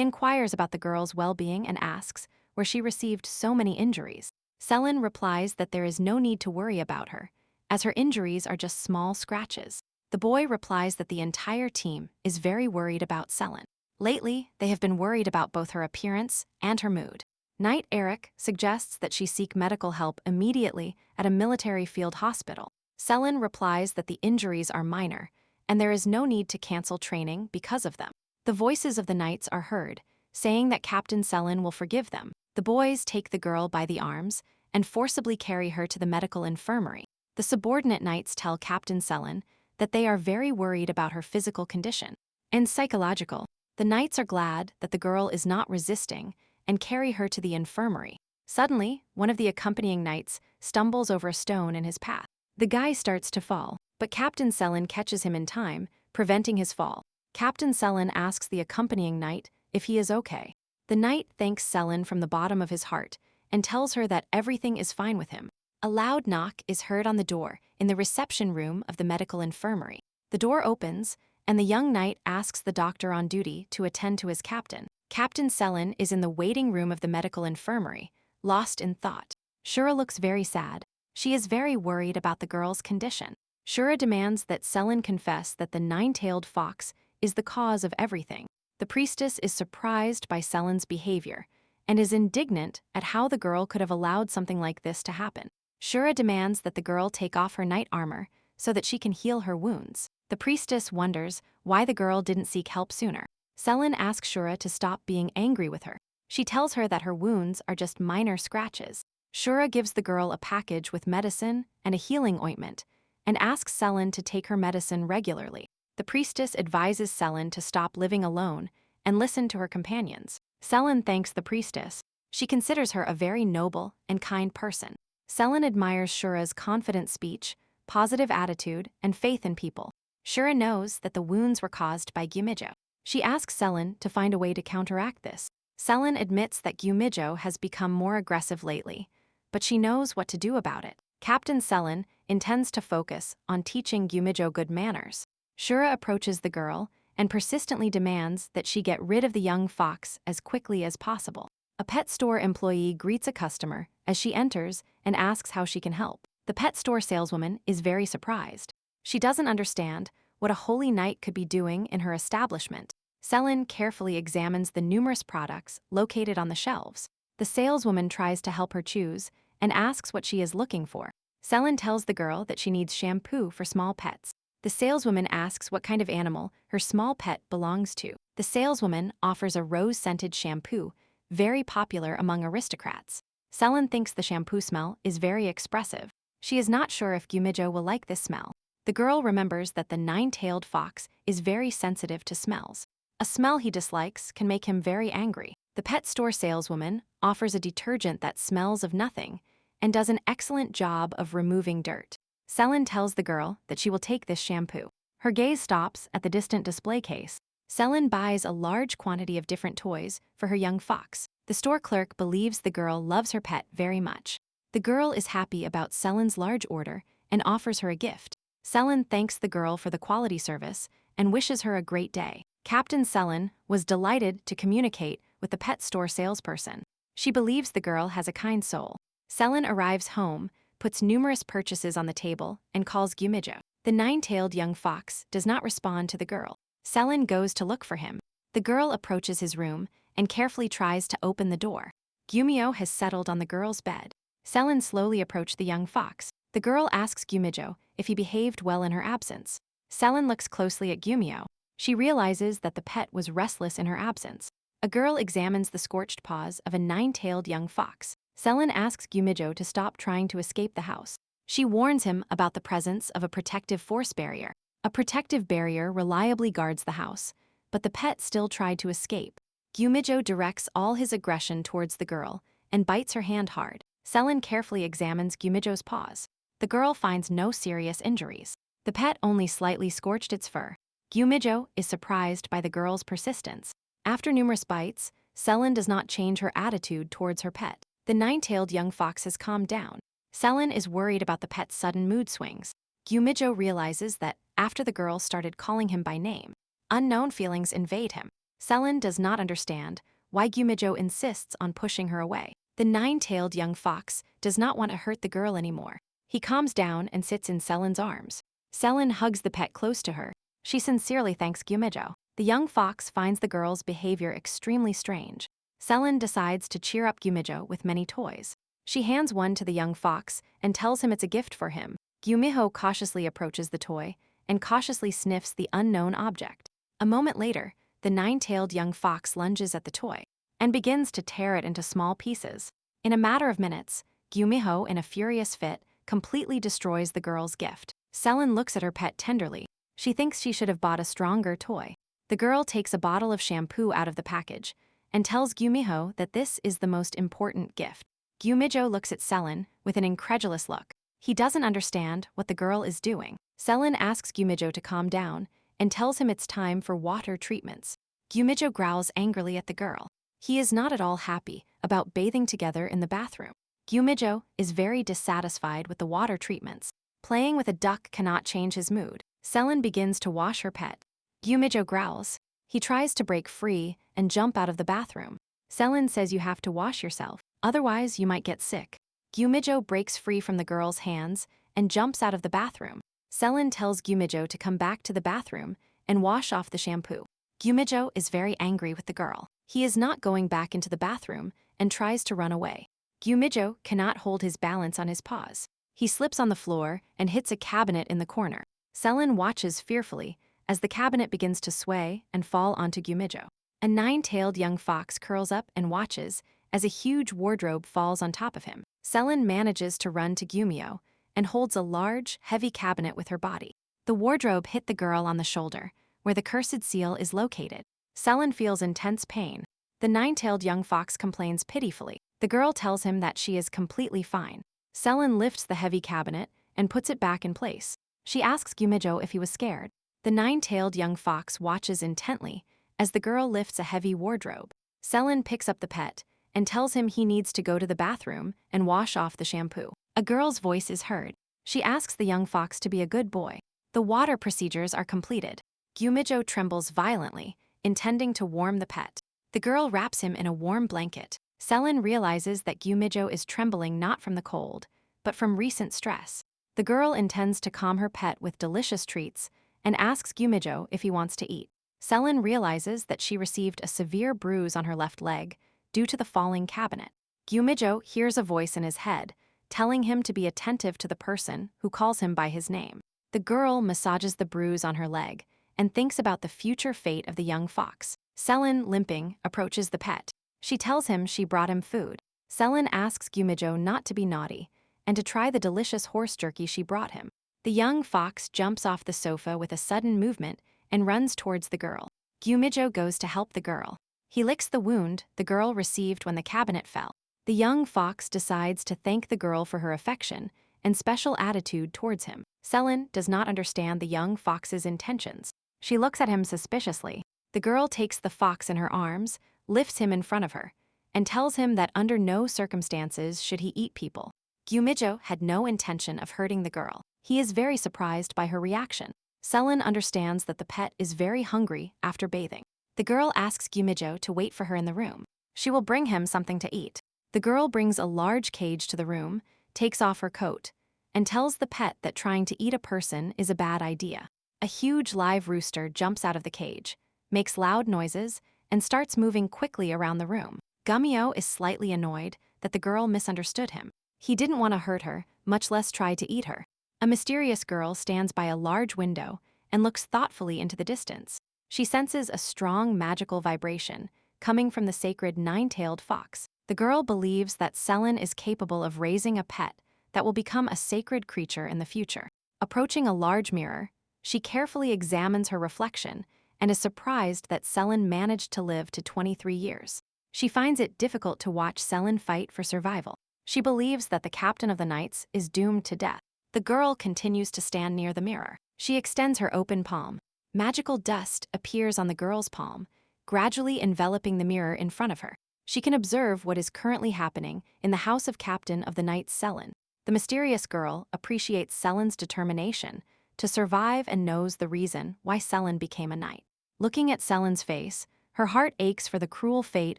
A: inquires about the girl's well-being and asks where she received so many injuries. Selin replies that there is no need to worry about her, as her injuries are just small scratches. The boy replies that the entire team is very worried about Selin. Lately, they have been worried about both her appearance and her mood. Knight Eric suggests that she seek medical help immediately at a military field hospital. Selin replies that the injuries are minor, and there is no need to cancel training because of them. The voices of the knights are heard, saying that Captain Selin will forgive them. The boys take the girl by the arms and forcibly carry her to the medical infirmary. The subordinate knights tell Captain Selin that they are very worried about her physical condition and psychological. The knights are glad that the girl is not resisting and carry her to the infirmary. Suddenly, one of the accompanying knights stumbles over a stone in his path. The guy starts to fall, but Captain Selin catches him in time, preventing his fall. Captain Selin asks the accompanying knight if he is okay. The knight thanks Selin from the bottom of his heart and tells her that everything is fine with him. A loud knock is heard on the door in the reception room of the medical infirmary. The door opens, and the young knight asks the doctor on duty to attend to his captain. Captain Selin is in the waiting room of the medical infirmary, lost in thought. Shura looks very sad. She is very worried about the girl's condition. Shura demands that Selin confess that the nine-tailed fox is the cause of everything. The priestess is surprised by Selin's behavior and is indignant at how the girl could have allowed something like this to happen. Shura demands that the girl take off her knight armor so that she can heal her wounds. The priestess wonders why the girl didn't seek help sooner. Selin asks Shura to stop being angry with her. She tells her that her wounds are just minor scratches. Shura gives the girl a package with medicine and a healing ointment and asks Selin to take her medicine regularly. The priestess advises Selin to stop living alone and listen to her companions. Selin thanks the priestess. She considers her a very noble and kind person. Selin admires Shura's confident speech, positive attitude, and faith in people. Shura knows that the wounds were caused by Gyumijo. She asks Selin to find a way to counteract this. Selin admits that Gyumijo has become more aggressive lately, but she knows what to do about it. Captain Selin intends to focus on teaching Gyumijo good manners. Shura approaches the girl and persistently demands that she get rid of the young fox as quickly as possible. A pet store employee greets a customer as she enters and asks how she can help. The pet store saleswoman is very surprised. She doesn't understand what a holy knight could be doing in her establishment. Selin carefully examines the numerous products located on the shelves. The saleswoman tries to help her choose and asks what she is looking for. Selin tells the girl that she needs shampoo for small pets. The saleswoman asks what kind of animal her small pet belongs to. The saleswoman offers a rose-scented shampoo, very popular among aristocrats. Selin thinks the shampoo smell is very expressive. She is not sure if Gyumijo will like this smell. The girl remembers that the nine-tailed fox is very sensitive to smells. A smell he dislikes can make him very angry. The pet store saleswoman offers a detergent that smells of nothing and does an excellent job of removing dirt. Selin tells the girl that she will take this shampoo. Her gaze stops at the distant display case. Selin buys a large quantity of different toys for her young fox. The store clerk believes the girl loves her pet very much. The girl is happy about Selin's large order and offers her a gift. Selin thanks the girl for the quality service and wishes her a great day. Captain Selin was delighted to communicate with the pet store salesperson. She believes the girl has a kind soul. Selin arrives home, puts numerous purchases on the table, and calls Gyumijo. The nine-tailed young fox does not respond to the girl. Selin goes to look for him. The girl approaches his room and carefully tries to open the door. Gyumio has settled on the girl's bed. Selin slowly approached the young fox. The girl asks Gyumijo if he behaved well in her absence. Selin looks closely at Gyumio. She realizes that the pet was restless in her absence. A girl examines the scorched paws of a nine-tailed young fox. Selin asks Gyumijo to stop trying to escape the house. She warns him about the presence of a protective force barrier. A protective barrier reliably guards the house, but the pet still tried to escape. Gyumijo directs all his aggression towards the girl and bites her hand hard. Selin carefully examines Gyumijo's paws. The girl finds no serious injuries. The pet only slightly scorched its fur. Gyumijo is surprised by the girl's persistence. After numerous bites, Selin does not change her attitude towards her pet. The nine-tailed young fox has calmed down. Selin is worried about the pet's sudden mood swings. Gyumijo realizes that after the girl started calling him by name, unknown feelings invade him. Selin does not understand why Gyumijo insists on pushing her away. The nine-tailed young fox does not want to hurt the girl anymore. He calms down and sits in Selin's arms. Selin hugs the pet close to her. She sincerely thanks Gyumijo. The young fox finds the girl's behavior extremely strange. Selin decides to cheer up Gyumijo with many toys. She hands one to the young fox and tells him it's a gift for him. Gyumijo cautiously approaches the toy and cautiously sniffs the unknown object. A moment later, the nine-tailed young fox lunges at the toy and begins to tear it into small pieces. In a matter of minutes, Gyumijo, in a furious fit, completely destroys the girl's gift. Selin looks at her pet tenderly. She thinks she should have bought a stronger toy. The girl takes a bottle of shampoo out of the package and tells Gyumijo that this is the most important gift. Gyumijo looks at Selin with an incredulous look. He doesn't understand what the girl is doing. Selin asks Gyumijo to calm down and tells him it's time for water treatments. Gyumijo growls angrily at the girl. He is not at all happy about bathing together in the bathroom. Gyumijo is very dissatisfied with the water treatments. Playing with a duck cannot change his mood. Selin begins to wash her pet. Gyumijo growls. He tries to break free and jump out of the bathroom. Selin says you have to wash yourself, otherwise you might get sick. Gyumijo breaks free from the girl's hands and jumps out of the bathroom. Selin tells Gyumijo to come back to the bathroom and wash off the shampoo. Gyumijo is very angry with the girl. He is not going back into the bathroom and tries to run away. Gyumijo cannot hold his balance on his paws. He slips on the floor and hits a cabinet in the corner. Selin watches fearfully as the cabinet begins to sway and fall onto Gyumijo. A nine-tailed young fox curls up and watches as a huge wardrobe falls on top of him. Selin manages to run to Gyumijo and holds a large, heavy cabinet with her body. The wardrobe hit the girl on the shoulder, where the cursed seal is located. Selin feels intense pain. The nine-tailed young fox complains pitifully. The girl tells him that she is completely fine. Selin lifts the heavy cabinet and puts it back in place. She asks Gyumijo if he was scared. The nine-tailed young fox watches intently as the girl lifts a heavy wardrobe. Selin picks up the pet and tells him he needs to go to the bathroom and wash off the shampoo. A girl's voice is heard. She asks the young fox to be a good boy. The water procedures are completed. Gyumijo trembles violently, intending to warm the pet. The girl wraps him in a warm blanket. Selin realizes that Gyumijo is trembling not from the cold, but from recent stress. The girl intends to calm her pet with delicious treats and asks Gyumijo if he wants to eat. Selin realizes that she received a severe bruise on her left leg due to the falling cabinet. Gyumijo hears a voice in his head, telling him to be attentive to the person who calls him by his name. The girl massages the bruise on her leg and thinks about the future fate of the young fox. Selin, limping, approaches the pet. She tells him she brought him food. Selin asks Gyumijo not to be naughty and to try the delicious horse jerky she brought him. The young fox jumps off the sofa with a sudden movement and runs towards the girl. Gyumijo goes to help the girl. He licks the wound the girl received when the cabinet fell. The young fox decides to thank the girl for her affection and special attitude towards him. Selin does not understand the young fox's intentions. She looks at him suspiciously. The girl takes the fox in her arms, lifts him in front of her, and tells him that under no circumstances should he eat people. Gyumijo had no intention of hurting the girl. He is very surprised by her reaction. Selin understands that the pet is very hungry after bathing. The girl asks Gyumijo to wait for her in the room. She will bring him something to eat. The girl brings a large cage to the room, takes off her coat, and tells the pet that trying to eat a person is a bad idea. A huge live rooster jumps out of the cage, makes loud noises, and starts moving quickly around the room. Gyumijo is slightly annoyed that the girl misunderstood him. He didn't want to hurt her, much less try to eat her. A mysterious girl stands by a large window and looks thoughtfully into the distance. She senses a strong magical vibration coming from the sacred nine-tailed fox. The girl believes that Selin is capable of raising a pet that will become a sacred creature in the future. Approaching a large mirror, she carefully examines her reflection and is surprised that Selin managed to live to 23 years. She finds it difficult to watch Selin fight for survival. She believes that the captain of the knights is doomed to death. The girl continues to stand near the mirror. She extends her open palm. Magical dust appears on the girl's palm, gradually enveloping the mirror in front of her. She can observe what is currently happening in the house of captain of the knights Selin. The mysterious girl appreciates Selen's determination to survive and knows the reason why Selen became a knight. Looking at Selen's face, her heart aches for the cruel fate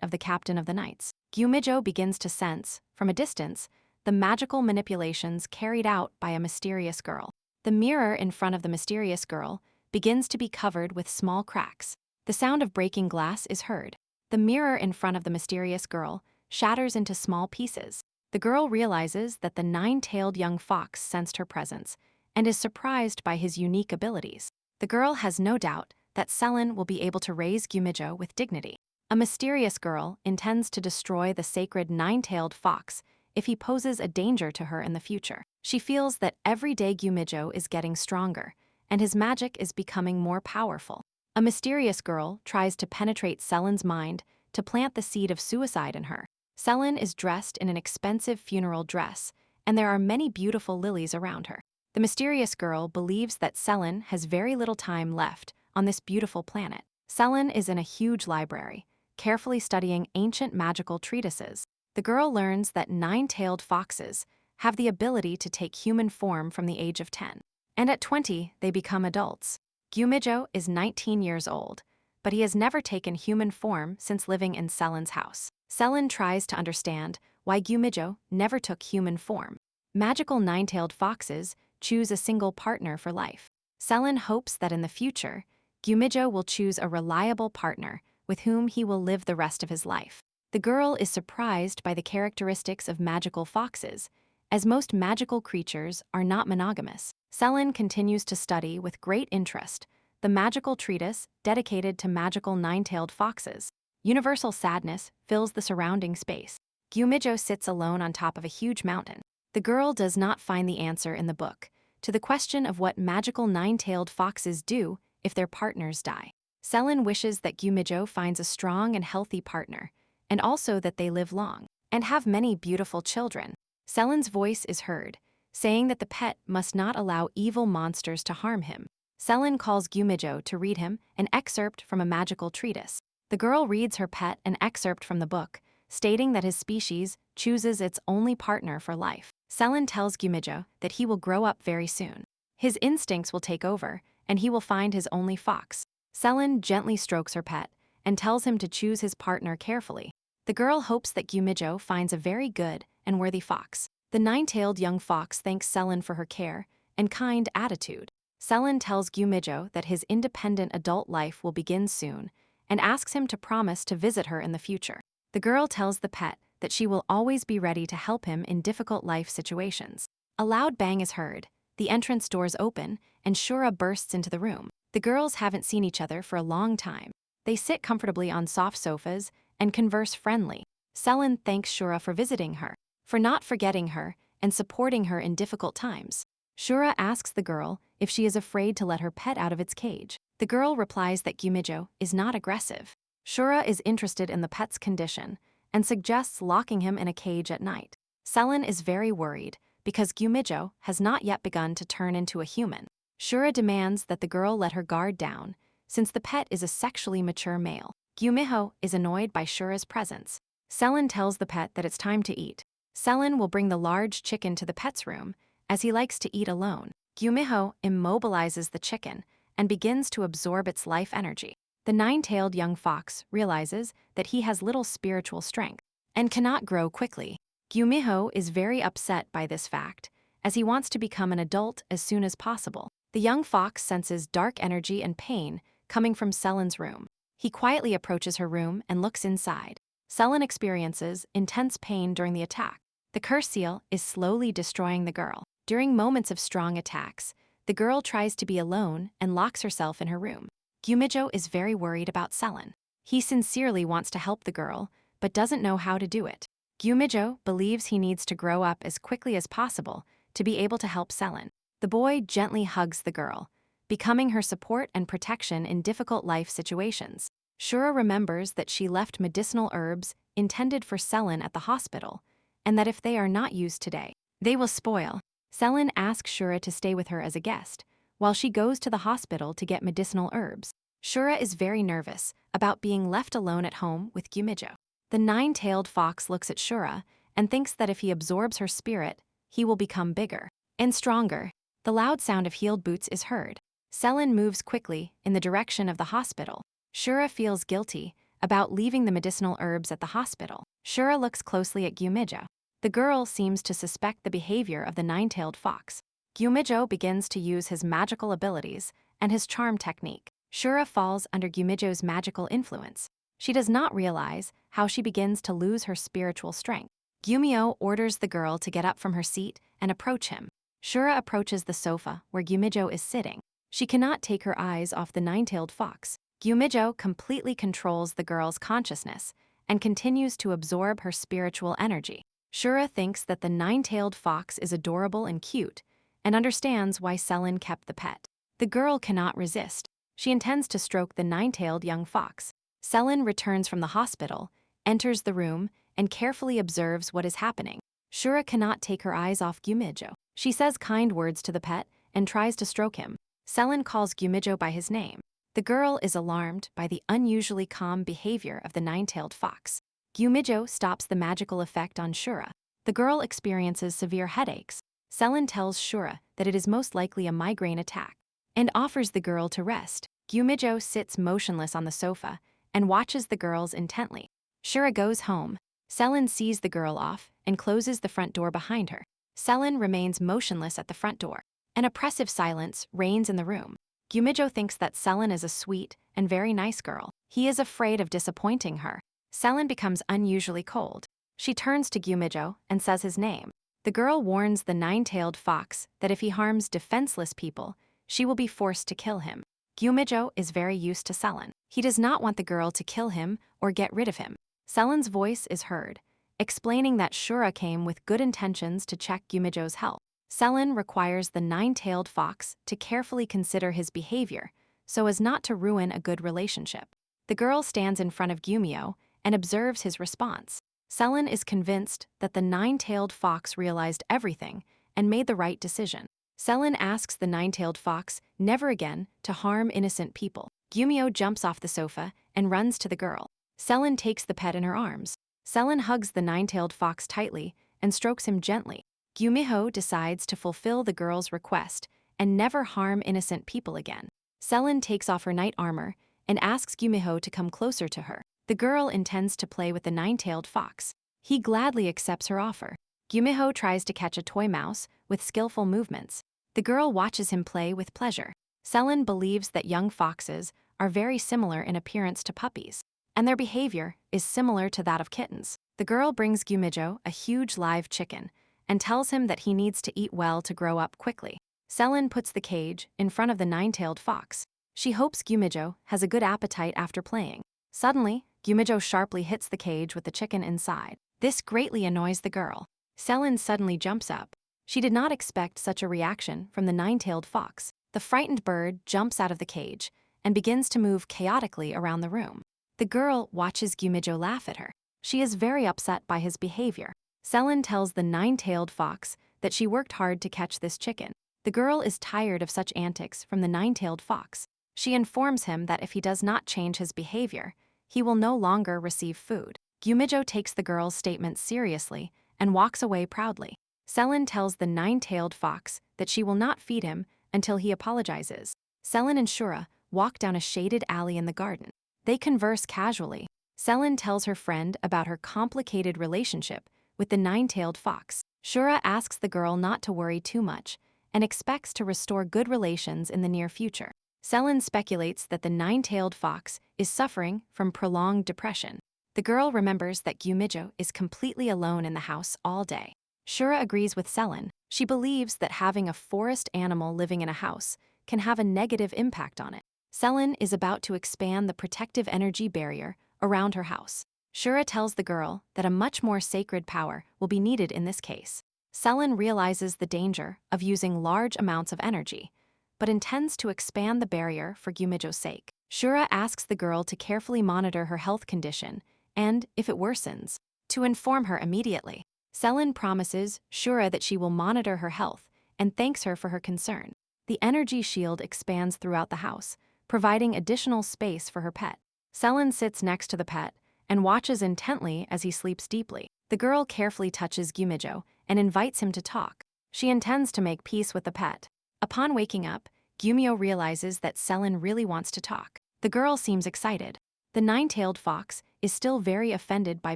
A: of the captain of the knights. Gyumijo begins to sense, from a distance, the magical manipulations carried out by a mysterious girl. The mirror in front of the mysterious girl begins to be covered with small cracks. The sound of breaking glass is heard. The mirror in front of the mysterious girl shatters into small pieces. The girl realizes that the nine-tailed young fox sensed her presence and is surprised by his unique abilities. The girl has no doubt that Selen will be able to raise Gyumijo with dignity. A mysterious girl intends to destroy the sacred nine-tailed fox if he poses a danger to her in the future. She feels that every day Gyumijo is getting stronger, and his magic is becoming more powerful. A mysterious girl tries to penetrate Selen's mind to plant the seed of suicide in her. Selen is dressed in an expensive funeral dress, and there are many beautiful lilies around her. The mysterious girl believes that Selen has very little time left on this beautiful planet. Selen is in a huge library, carefully studying ancient magical treatises. The girl learns that nine-tailed foxes have the ability to take human form from the age of 10. And at 20, they become adults. Gyumijo is 19 years old, but he has never taken human form since living in Selen's house. Selen tries to understand why Gyumijo never took human form. Magical nine-tailed foxes choose a single partner for life. Selen hopes that in the future, Gyumijo will choose a reliable partner with whom he will live the rest of his life. The girl is surprised by the characteristics of magical foxes, as most magical creatures are not monogamous. Selen continues to study with great interest the magical treatise dedicated to magical nine-tailed foxes. Universal sadness fills the surrounding space. Gyumijo sits alone on top of a huge mountain. The girl does not find the answer in the book to the question of what magical nine-tailed foxes do if their partners die. Selen wishes that Gyumijo finds a strong and healthy partner, and also that they live long and have many beautiful children. Selen's voice is heard, saying that the pet must not allow evil monsters to harm him. Selen calls Gyumijo to read him an excerpt from a magical treatise. The girl reads her pet an excerpt from the book, stating that his species chooses its only partner for life. Selen tells Gyumijo that he will grow up very soon. His instincts will take over, and he will find his only fox. Selen gently strokes her pet and tells him to choose his partner carefully. The girl hopes that Gyumijo finds a very good and worthy fox. The nine-tailed young fox thanks Selen for her care and kind attitude. Selen tells Gyumijo that his independent adult life will begin soon and asks him to promise to visit her in the future. The girl tells the pet that she will always be ready to help him in difficult life situations. A loud bang is heard, the entrance doors open, and Shura bursts into the room. The girls haven't seen each other for a long time. They sit comfortably on soft sofas and converse friendly. Selen thanks Shura for visiting her, for not forgetting her and supporting her in difficult times. Shura asks the girl if she is afraid to let her pet out of its cage. The girl replies that Gyumijo is not aggressive. Shura is interested in the pet's condition and suggests locking him in a cage at night. Selen is very worried because Gyumijo has not yet begun to turn into a human. Shura demands that the girl let her guard down, since the pet is a sexually mature male. Gyumijo is annoyed by Shura's presence. Selen tells the pet that it's time to eat. Selen will bring the large chicken to the pet's room, as he likes to eat alone. Gyumijo immobilizes the chicken and begins to absorb its life energy. The nine-tailed young fox realizes that he has little spiritual strength and cannot grow quickly. Gyumijo is very upset by this fact, as he wants to become an adult as soon as possible. The young fox senses dark energy and pain coming from Selen's room. He quietly approaches her room and looks inside. Selen experiences intense pain during the attack. The curse seal is slowly destroying the girl. During moments of strong attacks, the girl tries to be alone and locks herself in her room. Gyumijo is very worried about Selen. He sincerely wants to help the girl, but doesn't know how to do it. Gyumijo believes he needs to grow up as quickly as possible to be able to help Selen. The boy gently hugs the girl, becoming her support and protection in difficult life situations. Shura remembers that she left medicinal herbs intended for Selen at the hospital, and that if they are not used today, they will spoil. Selen asks Shura to stay with her as a guest, while she goes to the hospital to get medicinal herbs. Shura is very nervous about being left alone at home with Gyumijo. The nine-tailed fox looks at Shura and thinks that if he absorbs her spirit, he will become bigger and stronger. The loud sound of heeled boots is heard. Selin moves quickly in the direction of the hospital. Shura feels guilty about leaving the medicinal herbs at the hospital. Shura looks closely at Gyumijo. The girl seems to suspect the behavior of the nine-tailed fox. Gyumijo begins to use his magical abilities and his charm technique. Shura falls under Gyumijo's magical influence. She does not realize how she begins to lose her spiritual strength. Gyumio orders the girl to get up from her seat and approach him. Shura approaches the sofa where Gyumijo is sitting. She cannot take her eyes off the nine-tailed fox. Gyumijo completely controls the girl's consciousness and continues to absorb her spiritual energy. Shura thinks that the nine-tailed fox is adorable and cute and understands why Selin kept the pet. The girl cannot resist. She intends to stroke the nine-tailed young fox. Selin returns from the hospital, enters the room, and carefully observes what is happening. Shura cannot take her eyes off Gyumijo. She says kind words to the pet and tries to stroke him. Selin calls Gyumijo by his name. The girl is alarmed by the unusually calm behavior of the nine-tailed fox. Gyumijo stops the magical effect on Shura. The girl experiences severe headaches. Selin tells Shura that it is most likely a migraine attack and offers the girl to rest. Gyumijo sits motionless on the sofa and watches the girls intently. Shura goes home. Selin sees the girl off and closes the front door behind her. Selin remains motionless at the front door. An oppressive silence reigns in the room. Gyumijo thinks that Selin is a sweet and very nice girl. He is afraid of disappointing her. Selin becomes unusually cold. She turns to Gyumijo and says his name. The girl warns the nine-tailed fox that if he harms defenseless people, she will be forced to kill him. Gyumijo is very used to Selin. He does not want the girl to kill him or get rid of him. Selin's voice is heard, explaining that Shura came with good intentions to check Gyumijo's health. Selin requires the nine-tailed fox to carefully consider his behavior so as not to ruin a good relationship. The girl stands in front of Gyumio and observes his response. Selin is convinced that the nine-tailed fox realized everything and made the right decision. Selin asks the nine-tailed fox never again to harm innocent people. Gyumio jumps off the sofa and runs to the girl. Selin takes the pet in her arms. Selin hugs the nine-tailed fox tightly and strokes him gently. Gyumiho decides to fulfill the girl's request and never harm innocent people again. Selin takes off her knight armor and asks Gyumiho to come closer to her. The girl intends to play with the nine-tailed fox. He gladly accepts her offer. Gyumiho tries to catch a toy mouse with skillful movements. The girl watches him play with pleasure. Selin believes that young foxes are very similar in appearance to puppies, and their behavior is similar to that of kittens. The girl brings Gyumijo a huge live chicken and tells him that he needs to eat well to grow up quickly. Selin puts the cage in front of the nine-tailed fox. She hopes Gyumijo has a good appetite after playing. Suddenly, Gyumijo sharply hits the cage with the chicken inside. This greatly annoys the girl. Selin suddenly jumps up. She did not expect such a reaction from the nine-tailed fox. The frightened bird jumps out of the cage and begins to move chaotically around the room. The girl watches Gyumijo laugh at her. She is very upset by his behavior. Selin tells the nine-tailed fox that she worked hard to catch this chicken. The girl is tired of such antics from the nine-tailed fox. She informs him that if he does not change his behavior, he will no longer receive food. Gyumijo takes the girl's statement seriously and walks away proudly. Selin tells the nine-tailed fox that she will not feed him until he apologizes. Selin and Shura walk down a shaded alley in the garden. They converse casually. Selin tells her friend about her complicated relationship with the nine-tailed fox. Shura asks the girl not to worry too much and expects to restore good relations in the near future. Selin speculates that the nine-tailed fox is suffering from prolonged depression. The girl remembers that Gyumijo is completely alone in the house all day. Shura agrees with Selin. She believes that having a forest animal living in a house can have a negative impact on it. Selin is about to expand the protective energy barrier around her house. Shura tells the girl that a much more sacred power will be needed in this case. Selin realizes the danger of using large amounts of energy, but intends to expand the barrier for Gyumijo's sake. Shura asks the girl to carefully monitor her health condition and, if it worsens, to inform her immediately. Selin promises Shura that she will monitor her health and thanks her for her concern. The energy shield expands throughout the house, providing additional space for her pet. Selin sits next to the pet and watches intently as he sleeps deeply. The girl carefully touches Gyumijo and invites him to talk. She intends to make peace with the pet. Upon waking up, Gyumyo realizes that Selin really wants to talk. The girl seems excited. The nine-tailed fox is still very offended by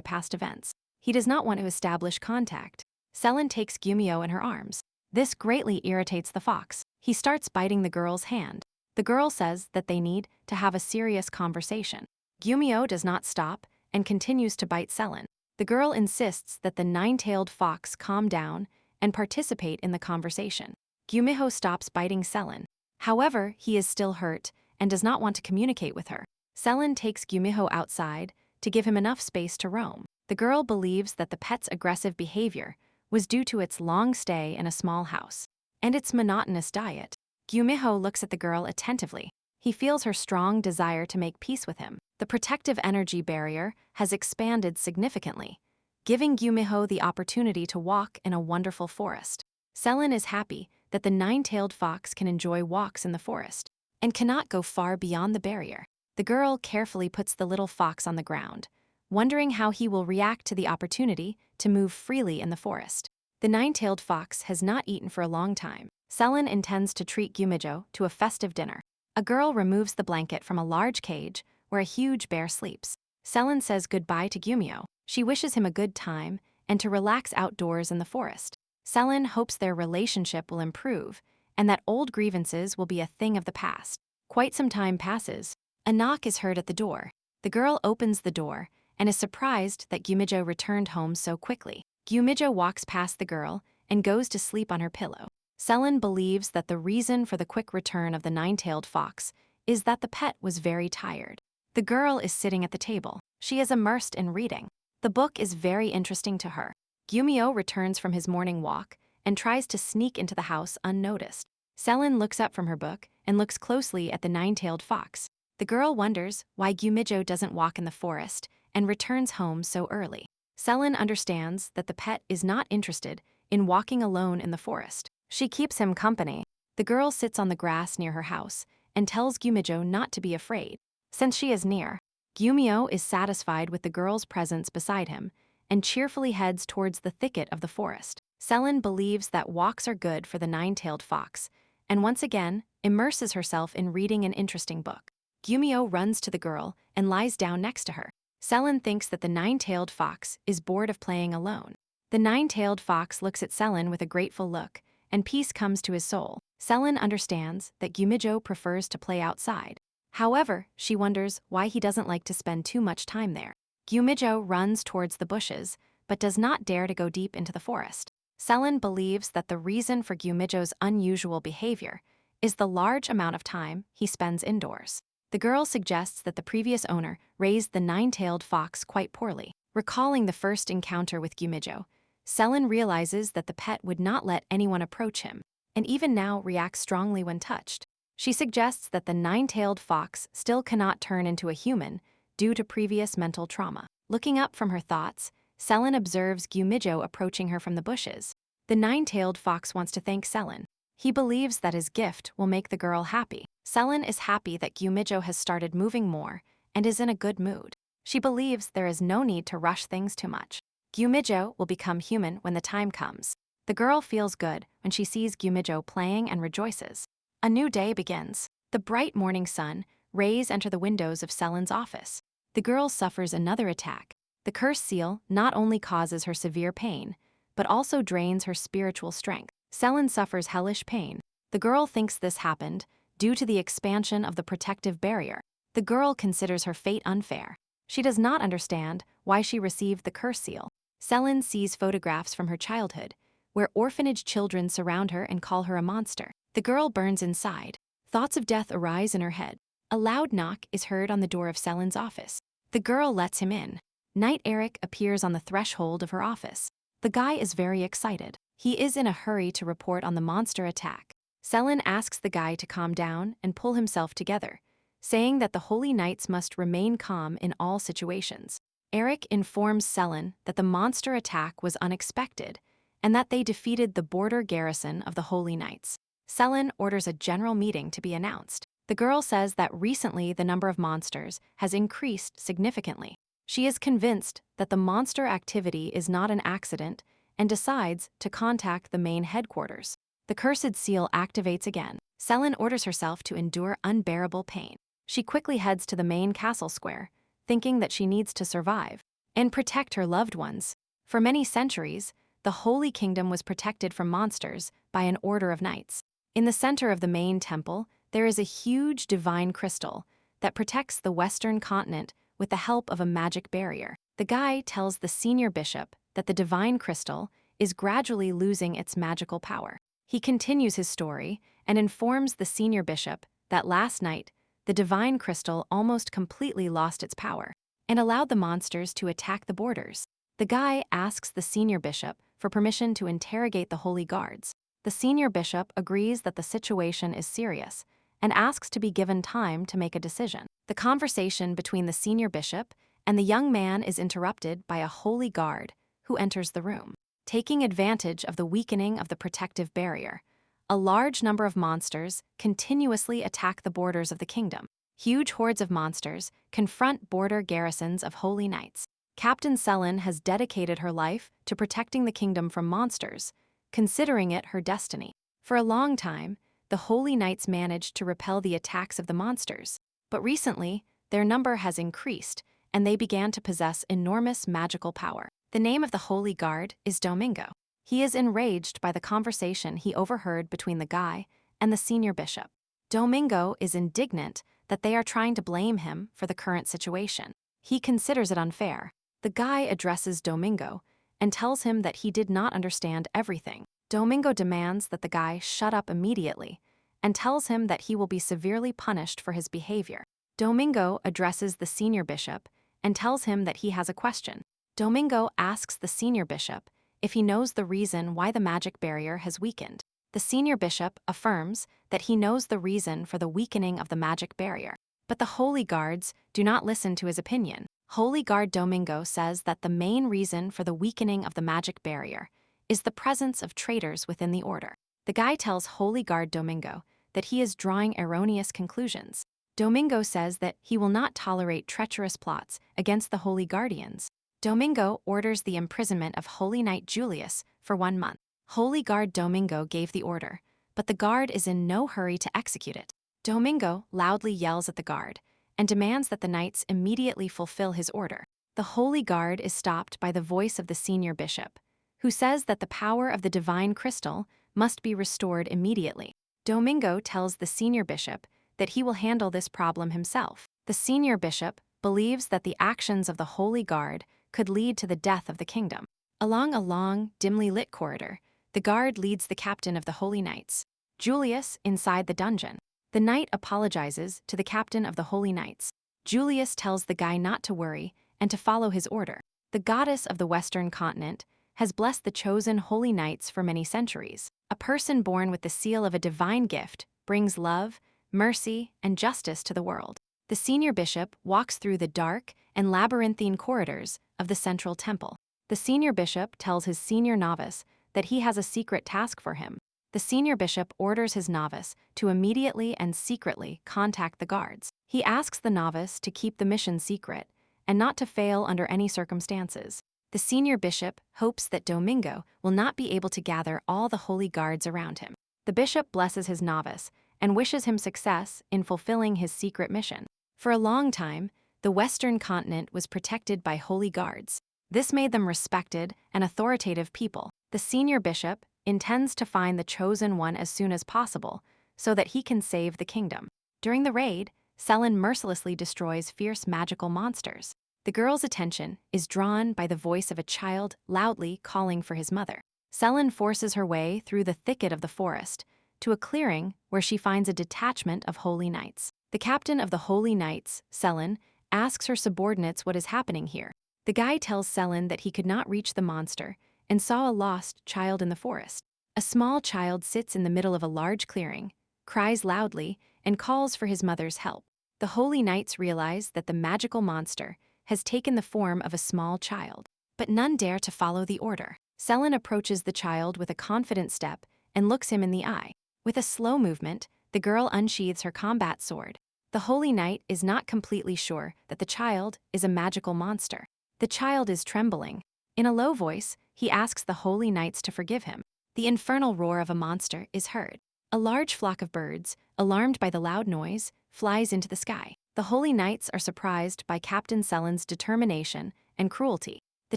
A: past events. He does not want to establish contact. Selin takes Gyumyo in her arms. This greatly irritates the fox. He starts biting the girl's hand. The girl says that they need to have a serious conversation. Gyumyo does not stop and continues to bite Selin. The girl insists that the nine-tailed fox calm down and participate in the conversation. Gyumyo stops biting Selin. However, he is still hurt and does not want to communicate with her. Selin takes Gyumyo outside to give him enough space to roam. The girl believes that the pet's aggressive behavior was due to its long stay in a small house and its monotonous diet. Gyumyo looks at the girl attentively. He feels her strong desire to make peace with him. The protective energy barrier has expanded significantly, giving Gyumyo the opportunity to walk in a wonderful forest. Selin is happy that the nine-tailed fox can enjoy walks in the forest and cannot go far beyond the barrier. The girl carefully puts the little fox on the ground, wondering how he will react to the opportunity to move freely in the forest. The nine-tailed fox has not eaten for a long time. Selin intends to treat Gyumyo to a festive dinner. A girl removes the blanket from a large cage where a huge bear sleeps. Selin says goodbye to Gyumyo. She wishes him a good time and to relax outdoors in the forest. Selin hopes their relationship will improve and that old grievances will be a thing of the past. Quite some time passes. A knock is heard at the door. The girl opens the door and is surprised that Gyumyo returned home so quickly. Gyumyo walks past the girl and goes to sleep on her pillow. Selin believes that the reason for the quick return of the nine-tailed fox is that the pet was very tired. The girl is sitting at the table. She is immersed in reading. The book is very interesting to her. Gyumyo returns from his morning walk and tries to sneak into the house unnoticed. Selin looks up from her book and looks closely at the nine-tailed fox. The girl wonders why Gyumyo doesn't walk in the forest and returns home so early. Selin understands that the pet is not interested in walking alone in the forest. She keeps him company. The girl sits on the grass near her house and tells Gyumyo not to be afraid. Since she is near, Gyumyo is satisfied with the girl's presence beside him and cheerfully heads towards the thicket of the forest. Selin believes that walks are good for the nine-tailed fox and once again immerses herself in reading an interesting book. Gyumyo runs to the girl and lies down next to her. Selin thinks that the nine-tailed fox is bored of playing alone. The nine-tailed fox looks at Selin with a grateful look, and peace comes to his soul. Selin understands that Gyumyo prefers to play outside. However, she wonders why he doesn't like to spend too much time there. Gyumyo runs towards the bushes, but does not dare to go deep into the forest. Selin believes that the reason for Gyumyo's unusual behavior is the large amount of time he spends indoors. The girl suggests that the previous owner raised the nine-tailed fox quite poorly. Recalling the first encounter with Gyumyo, Selin realizes that the pet would not let anyone approach him, and even now reacts strongly when touched. She suggests that the nine-tailed fox still cannot turn into a human due to previous mental trauma. Looking up from her thoughts, Selin observes Gyumyo approaching her from the bushes. The nine-tailed fox wants to thank Selin. He believes that his gift will make the girl happy. Selin is happy that Gyumyo has started moving more and is in a good mood. She believes there is no need to rush things too much. Gyumyo will become human when the time comes. The girl feels good when she sees Gyumyo playing and rejoices. A new day begins. The bright morning sun rays enter the windows of Selin's office. The girl suffers another attack. The curse seal not only causes her severe pain, but also drains her spiritual strength. Selin suffers hellish pain. The girl thinks this happened due to the expansion of the protective barrier. The girl considers her fate unfair. She does not understand why she received the curse seal. Selin sees photographs from her childhood, where orphanage children surround her and call her a monster. The girl burns inside. Thoughts of death arise in her head. A loud knock is heard on the door of Selin's office. The girl lets him in. Knight Eric appears on the threshold of her office. The guy is very excited. He is in a hurry to report on the monster attack. Selin asks the guy to calm down and pull himself together, saying that the Holy Knights must remain calm in all situations. Eric informs Selin that the monster attack was unexpected and that they defeated the border garrison of the Holy Knights. Selin orders a general meeting to be announced. The girl says that recently the number of monsters has increased significantly. She is convinced that the monster activity is not an accident and decides to contact the main headquarters. The cursed seal activates again. Selin orders herself to endure unbearable pain. She quickly heads to the main castle square, thinking that she needs to survive and protect her loved ones. For many centuries, the Holy Kingdom was protected from monsters by an order of knights. In the center of the main temple, there is a huge divine crystal that protects the Western continent with the help of a magic barrier. The guy tells the senior bishop that the divine crystal is gradually losing its magical power. He continues his story and informs the senior bishop that last night, the divine crystal almost completely lost its power and allowed the monsters to attack the borders. The guy asks the senior bishop for permission to interrogate the holy guards. The senior bishop agrees that the situation is serious and asks to be given time to make a decision. The conversation between the senior bishop and the young man is interrupted by a holy guard who enters the room. Taking advantage of the weakening of the protective barrier, a large number of monsters continuously attack the borders of the kingdom. Huge hordes of monsters confront border garrisons of holy knights. Captain Selin has dedicated her life to protecting the kingdom from monsters, considering it her destiny. For a long time, the holy knights managed to repel the attacks of the monsters, but recently, their number has increased, and they began to possess enormous magical power. The name of the holy guard is Domingo. He is enraged by the conversation he overheard between the guy and the senior bishop. Domingo is indignant that they are trying to blame him for the current situation. He considers it unfair. The guy addresses Domingo and tells him that he did not understand everything. Domingo demands that the guy shut up immediately and tells him that he will be severely punished for his behavior. Domingo addresses the senior bishop and tells him that he has a question. Domingo asks the senior bishop if he knows the reason why the magic barrier has weakened. The senior bishop affirms that he knows the reason for the weakening of the magic barrier. But the holy guards do not listen to his opinion. Holy Guard Domingo says that the main reason for the weakening of the magic barrier is the presence of traitors within the order. The guy tells Holy Guard Domingo that he is drawing erroneous conclusions. Domingo says that he will not tolerate treacherous plots against the Holy Guardians. Domingo orders the imprisonment of Holy Knight Julius for 1 month. Holy Guard Domingo gave the order, but the guard is in no hurry to execute it. Domingo loudly yells at the guard and demands that the knights immediately fulfill his order. The Holy Guard is stopped by the voice of the senior bishop, who says that the power of the divine crystal must be restored immediately. Domingo tells the senior bishop that he will handle this problem himself. The senior bishop believes that the actions of the Holy Guard could lead to the death of the kingdom. Along a long, dimly lit corridor, the guard leads the captain of the Holy Knights, Julius, inside the dungeon. The knight apologizes to the captain of the Holy Knights. Julius tells the guy not to worry and to follow his order. The goddess of the Western continent has blessed the chosen Holy Knights for many centuries. A person born with the seal of a divine gift brings love, mercy, and justice to the world. The senior bishop walks through the dark and labyrinthine corridors of the central temple. The senior bishop tells his senior novice that he has a secret task for him. The senior bishop orders his novice to immediately and secretly contact the guards. He asks the novice to keep the mission secret and not to fail under any circumstances. The senior bishop hopes that Domingo will not be able to gather all the holy guards around him. The bishop blesses his novice and wishes him success in fulfilling his secret mission. For a long time, the Western continent was protected by holy guards. This made them respected and authoritative people. The senior bishop intends to find the chosen one as soon as possible so that he can save the kingdom. During the raid, Selin mercilessly destroys fierce magical monsters. The girl's attention is drawn by the voice of a child loudly calling for his mother. Selin forces her way through the thicket of the forest to a clearing where she finds a detachment of holy knights. The captain of the Holy Knights, Selin, asks her subordinates what is happening here. The guy tells Selin that he could not reach the monster and saw a lost child in the forest. A small child sits in the middle of a large clearing, cries loudly, and calls for his mother's help. The Holy Knights realize that the magical monster has taken the form of a small child, but none dare to follow the order. Selin approaches the child with a confident step and looks him in the eye. With a slow movement, the girl unsheathes her combat sword. The Holy Knight is not completely sure that the child is a magical monster. The child is trembling. In a low voice, he asks the holy knights to forgive him. The infernal roar of a monster is heard. A large flock of birds, alarmed by the loud noise, flies into the sky. The holy knights are surprised by Captain Selen's determination and cruelty. The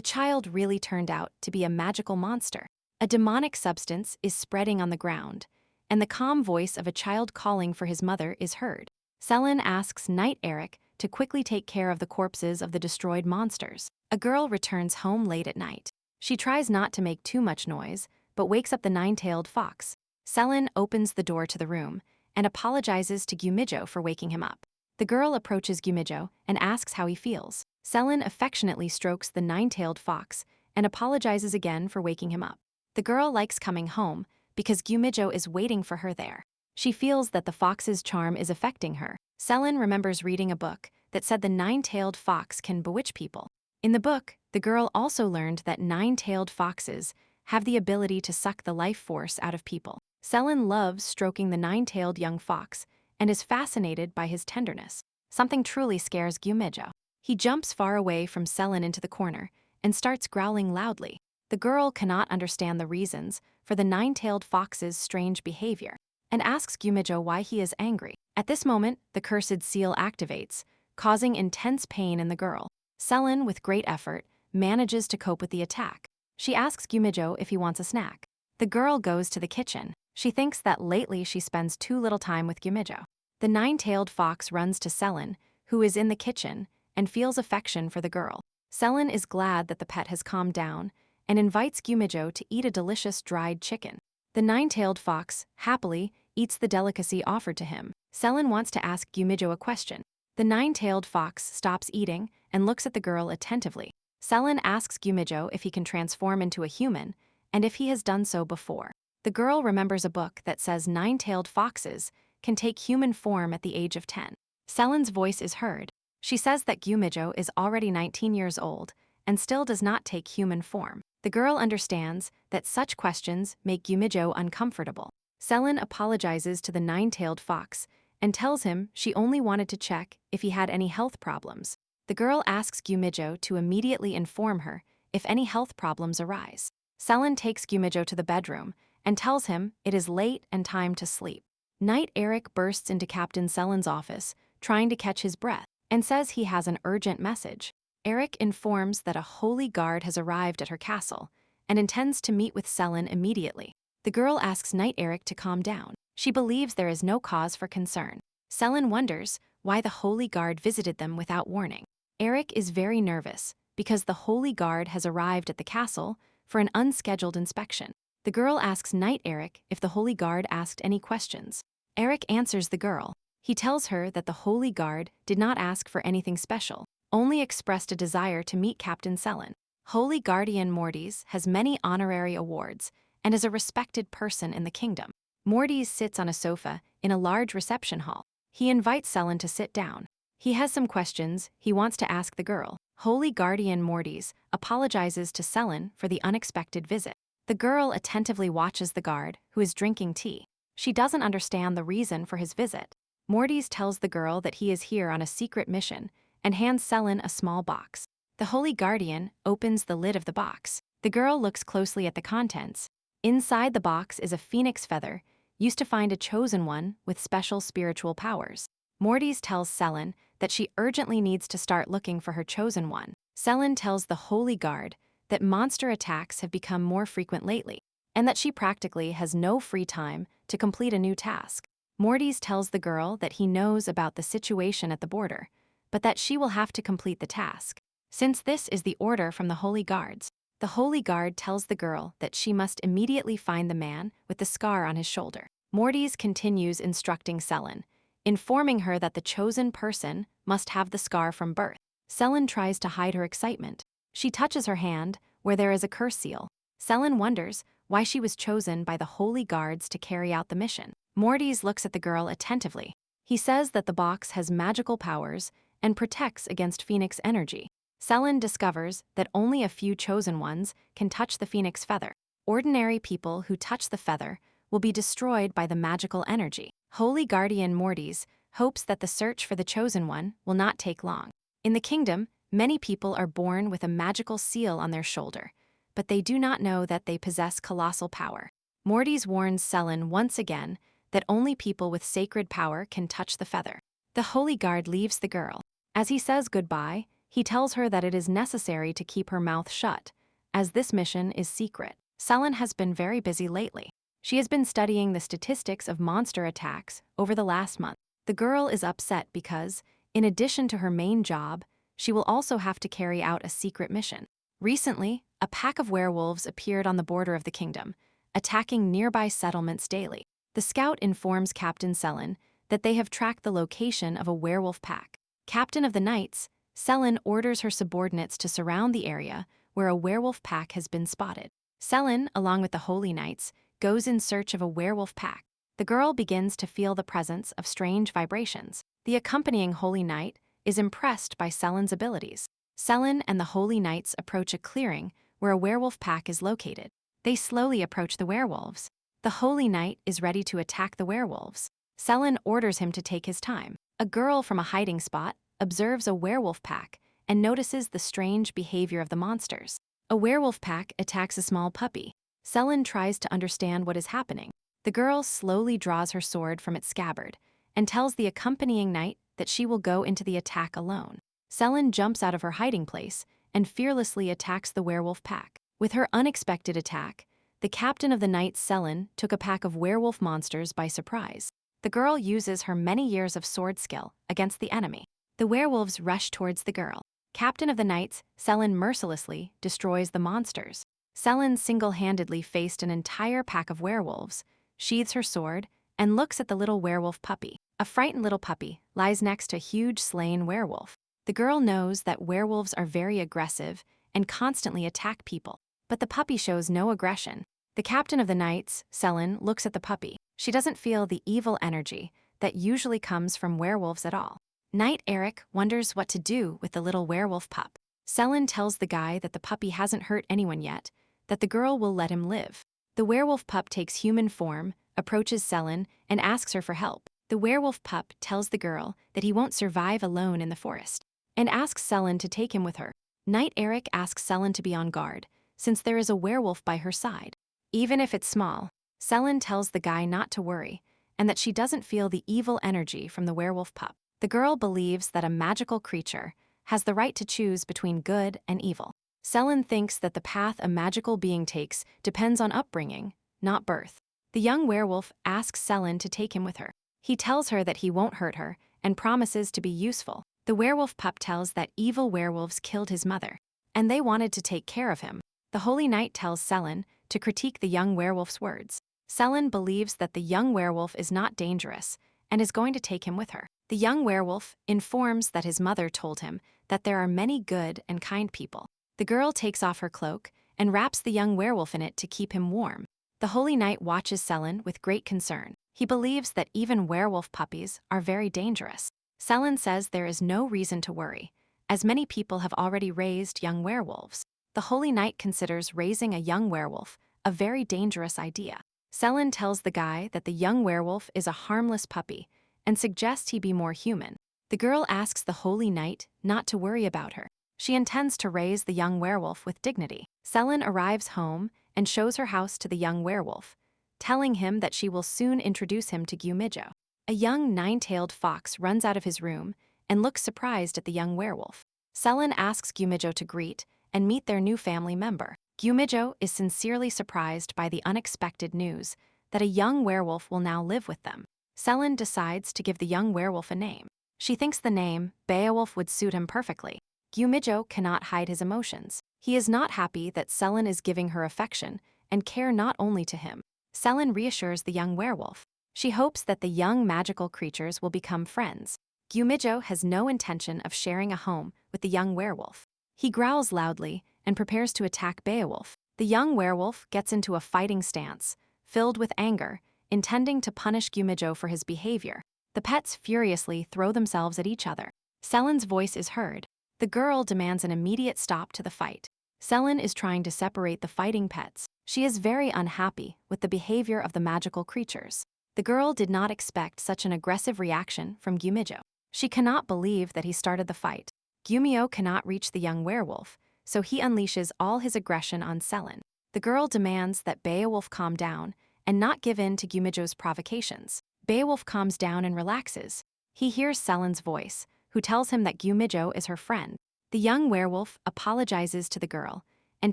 A: child really turned out to be a magical monster. A demonic substance is spreading on the ground, and the calm voice of a child calling for his mother is heard. Selen asks Knight Eric to quickly take care of the corpses of the destroyed monsters. A girl returns home late at night. She tries not to make too much noise, but wakes up the nine-tailed fox. Selen opens the door to the room and apologizes to Gumijo for waking him up. The girl approaches Gumijo and asks how he feels. Selen affectionately strokes the nine-tailed fox and apologizes again for waking him up. The girl likes coming home because Gumijo is waiting for her there. She feels that the fox's charm is affecting her. Selen remembers reading a book that said the nine-tailed fox can bewitch people. In the book, the girl also learned that nine-tailed foxes have the ability to suck the life force out of people. Selen loves stroking the nine-tailed young fox and is fascinated by his tenderness. Something truly scares Gumijo. He jumps far away from Selen into the corner and starts growling loudly. The girl cannot understand the reasons for the nine-tailed fox's strange behavior and asks Gumijo why he is angry. At this moment, the cursed seal activates, causing intense pain in the girl. Selen, with great effort, manages to cope with the attack. She asks Gumijo if he wants a snack. The girl goes to the kitchen. She thinks that lately she spends too little time with Gumijo. The nine-tailed fox runs to Selen, who is in the kitchen, and feels affection for the girl. Selen is glad that the pet has calmed down and invites Gumijo to eat a delicious dried chicken. The nine-tailed fox, happily, eats the delicacy offered to him. Selen wants to ask Gumijo a question. The nine-tailed fox stops eating and looks at the girl attentively. Selen asks Gumijo if he can transform into a human and if he has done so before. The girl remembers a book that says nine-tailed foxes can take human form at the age of 10. Selen's voice is heard. She says that Gumijo is already 19 years old and still does not take human form. The girl understands that such questions make Gumijo uncomfortable. Selen apologizes to the nine-tailed fox and tells him she only wanted to check if he had any health problems. The girl asks Gumijo to immediately inform her if any health problems arise. Selen takes Gumijo to the bedroom and tells him it is late and time to sleep. Knight Eric bursts into Captain Selen's office, trying to catch his breath, and says he has an urgent message. Eric informs that a holy guard has arrived at her castle and intends to meet with Selen immediately. The girl asks Knight Eric to calm down. She believes there is no cause for concern. Selen wonders why the holy guard visited them without warning. Eric is very nervous because the holy guard has arrived at the castle for an unscheduled inspection. The girl asks Knight Eric if the holy guard asked any questions. Eric answers the girl. He tells her that the holy guard did not ask for anything special, only expressed a desire to meet Captain Selen. Holy Guardian Mortis has many honorary awards and is a respected person in the kingdom. Mortis sits on a sofa in a large reception hall. He invites Selen to sit down. He has some questions he wants to ask the girl. Holy Guardian Mortis apologizes to Selen for the unexpected visit. The girl attentively watches the guard, who is drinking tea. She doesn't understand the reason for his visit. Mortis tells the girl that he is here on a secret mission and hands Selen a small box. The Holy Guardian opens the lid of the box. The girl looks closely at the contents. Inside the box is a phoenix feather, used to find a chosen one with special spiritual powers. Mortis tells Selen that she urgently needs to start looking for her chosen one. Selen tells the Holy Guard that monster attacks have become more frequent lately, and that she practically has no free time to complete a new task. Mortis tells the girl that he knows about the situation at the border, but that she will have to complete the task, since this is the order from the Holy Guards. The Holy Guard tells the girl that she must immediately find the man with the scar on his shoulder. Mortis continues instructing Selen, informing her that the chosen person must have the scar from birth. Selen tries to hide her excitement. She touches her hand, where there is a curse seal. Selen wonders why she was chosen by the Holy Guards to carry out the mission. Mortis looks at the girl attentively. He says that the box has magical powers and protects against phoenix energy. Selen discovers that only a few chosen ones can touch the phoenix feather. Ordinary people who touch the feather will be destroyed by the magical energy. Holy Guardian Mortis hopes that the search for the chosen one will not take long. In the kingdom, many people are born with a magical seal on their shoulder, but they do not know that they possess colossal power. Morty's warns Selin once again that only people with sacred power can touch the feather. The Holy Guard leaves the girl. As he says goodbye, he tells her that it is necessary to keep her mouth shut, as this mission is secret. Selin has been very busy lately. She has been studying the statistics of monster attacks over the last month. The girl is upset because, in addition to her main job, she will also have to carry out a secret mission. Recently, a pack of werewolves appeared on the border of the kingdom, attacking nearby settlements daily. The scout informs Captain Selin that they have tracked the location of a werewolf pack. Captain of the Knights, Selin orders her subordinates to surround the area where a werewolf pack has been spotted. Selin, along with the Holy Knights, goes in search of a werewolf pack. The girl begins to feel the presence of strange vibrations. The accompanying Holy Knight is impressed by Selin's abilities. Selin and the Holy Knights approach a clearing where a werewolf pack is located. They slowly approach the werewolves. The Holy Knight is ready to attack the werewolves. Selin orders him to take his time. A girl from a hiding spot observes a werewolf pack and notices the strange behavior of the monsters. A werewolf pack attacks a small puppy. Selin tries to understand what is happening. The girl slowly draws her sword from its scabbard and tells the accompanying knight that she will go into the attack alone. Selin jumps out of her hiding place and fearlessly attacks the werewolf pack. With her unexpected attack, the captain of the Knights, Selin, took a pack of werewolf monsters by surprise. The girl uses her many years of sword skill against the enemy. The werewolves rush towards the girl. Captain of the Knights, Selin mercilessly destroys the monsters. Selin single-handedly faced an entire pack of werewolves, sheathes her sword, and looks at the little werewolf puppy. A frightened little puppy lies next to a huge slain werewolf. The girl knows that werewolves are very aggressive and constantly attack people, but the puppy shows no aggression. The captain of the Knights, Selin, looks at the puppy. She doesn't feel the evil energy that usually comes from werewolves at all. Knight Eric wonders what to do with the little werewolf pup. Selin tells the guy that the puppy hasn't hurt anyone yet, that the girl will let him live. The werewolf pup takes human form, approaches Selin, and asks her for help. The werewolf pup tells the girl that he won't survive alone in the forest, and asks Selin to take him with her. Knight Eric asks Selin to be on guard, since there is a werewolf by her side. Even if it's small, Selin tells the guy not to worry, and that she doesn't feel the evil energy from the werewolf pup. The girl believes that a magical creature has the right to choose between good and evil. Selin thinks that the path a magical being takes depends on upbringing, not birth. The young werewolf asks Selin to take him with her. He tells her that he won't hurt her and promises to be useful. The werewolf pup tells that evil werewolves killed his mother, and they wanted to take care of him. The Holy Knight tells Selin to critique the young werewolf's words. Selin believes that the young werewolf is not dangerous and is going to take him with her. The young werewolf informs that his mother told him that there are many good and kind people. The girl takes off her cloak and wraps the young werewolf in it to keep him warm. The Holy Knight watches Selin with great concern. He believes that even werewolf puppies are very dangerous. Selin says there is no reason to worry, as many people have already raised young werewolves. The Holy Knight considers raising a young werewolf a very dangerous idea. Selin tells the guy that the young werewolf is a harmless puppy and suggests he be more human. The girl asks the Holy Knight not to worry about her. She intends to raise the young werewolf with dignity. Selin arrives home and shows her house to the young werewolf, telling him that she will soon introduce him to Gumijo. A young nine-tailed fox runs out of his room and looks surprised at the young werewolf. Selin asks Gumijo to greet and meet their new family member. Gumijo is sincerely surprised by the unexpected news that a young werewolf will now live with them. Selin decides to give the young werewolf a name. She thinks the name Beowulf would suit him perfectly. Gumijo cannot hide his emotions. He is not happy that Selin is giving her affection and care not only to him. Selin reassures the young werewolf. She hopes that the young magical creatures will become friends. Gumijo has no intention of sharing a home with the young werewolf. He growls loudly and prepares to attack Beowulf. The young werewolf gets into a fighting stance, filled with anger, intending to punish Gumijo for his behavior. The pets furiously throw themselves at each other. Selin's voice is heard. The girl demands an immediate stop to the fight. Selin is trying to separate the fighting pets. She is very unhappy with the behavior of the magical creatures. The girl did not expect such an aggressive reaction from Gumijo. She cannot believe that he started the fight. Gumio cannot reach the young werewolf, so he unleashes all his aggression on Selin. The girl demands that Beowulf calm down and not give in to Gumijo's provocations. Beowulf calms down and relaxes. He hears Selin's voice, who tells him that Gumijo is her friend. The young werewolf apologizes to the girl and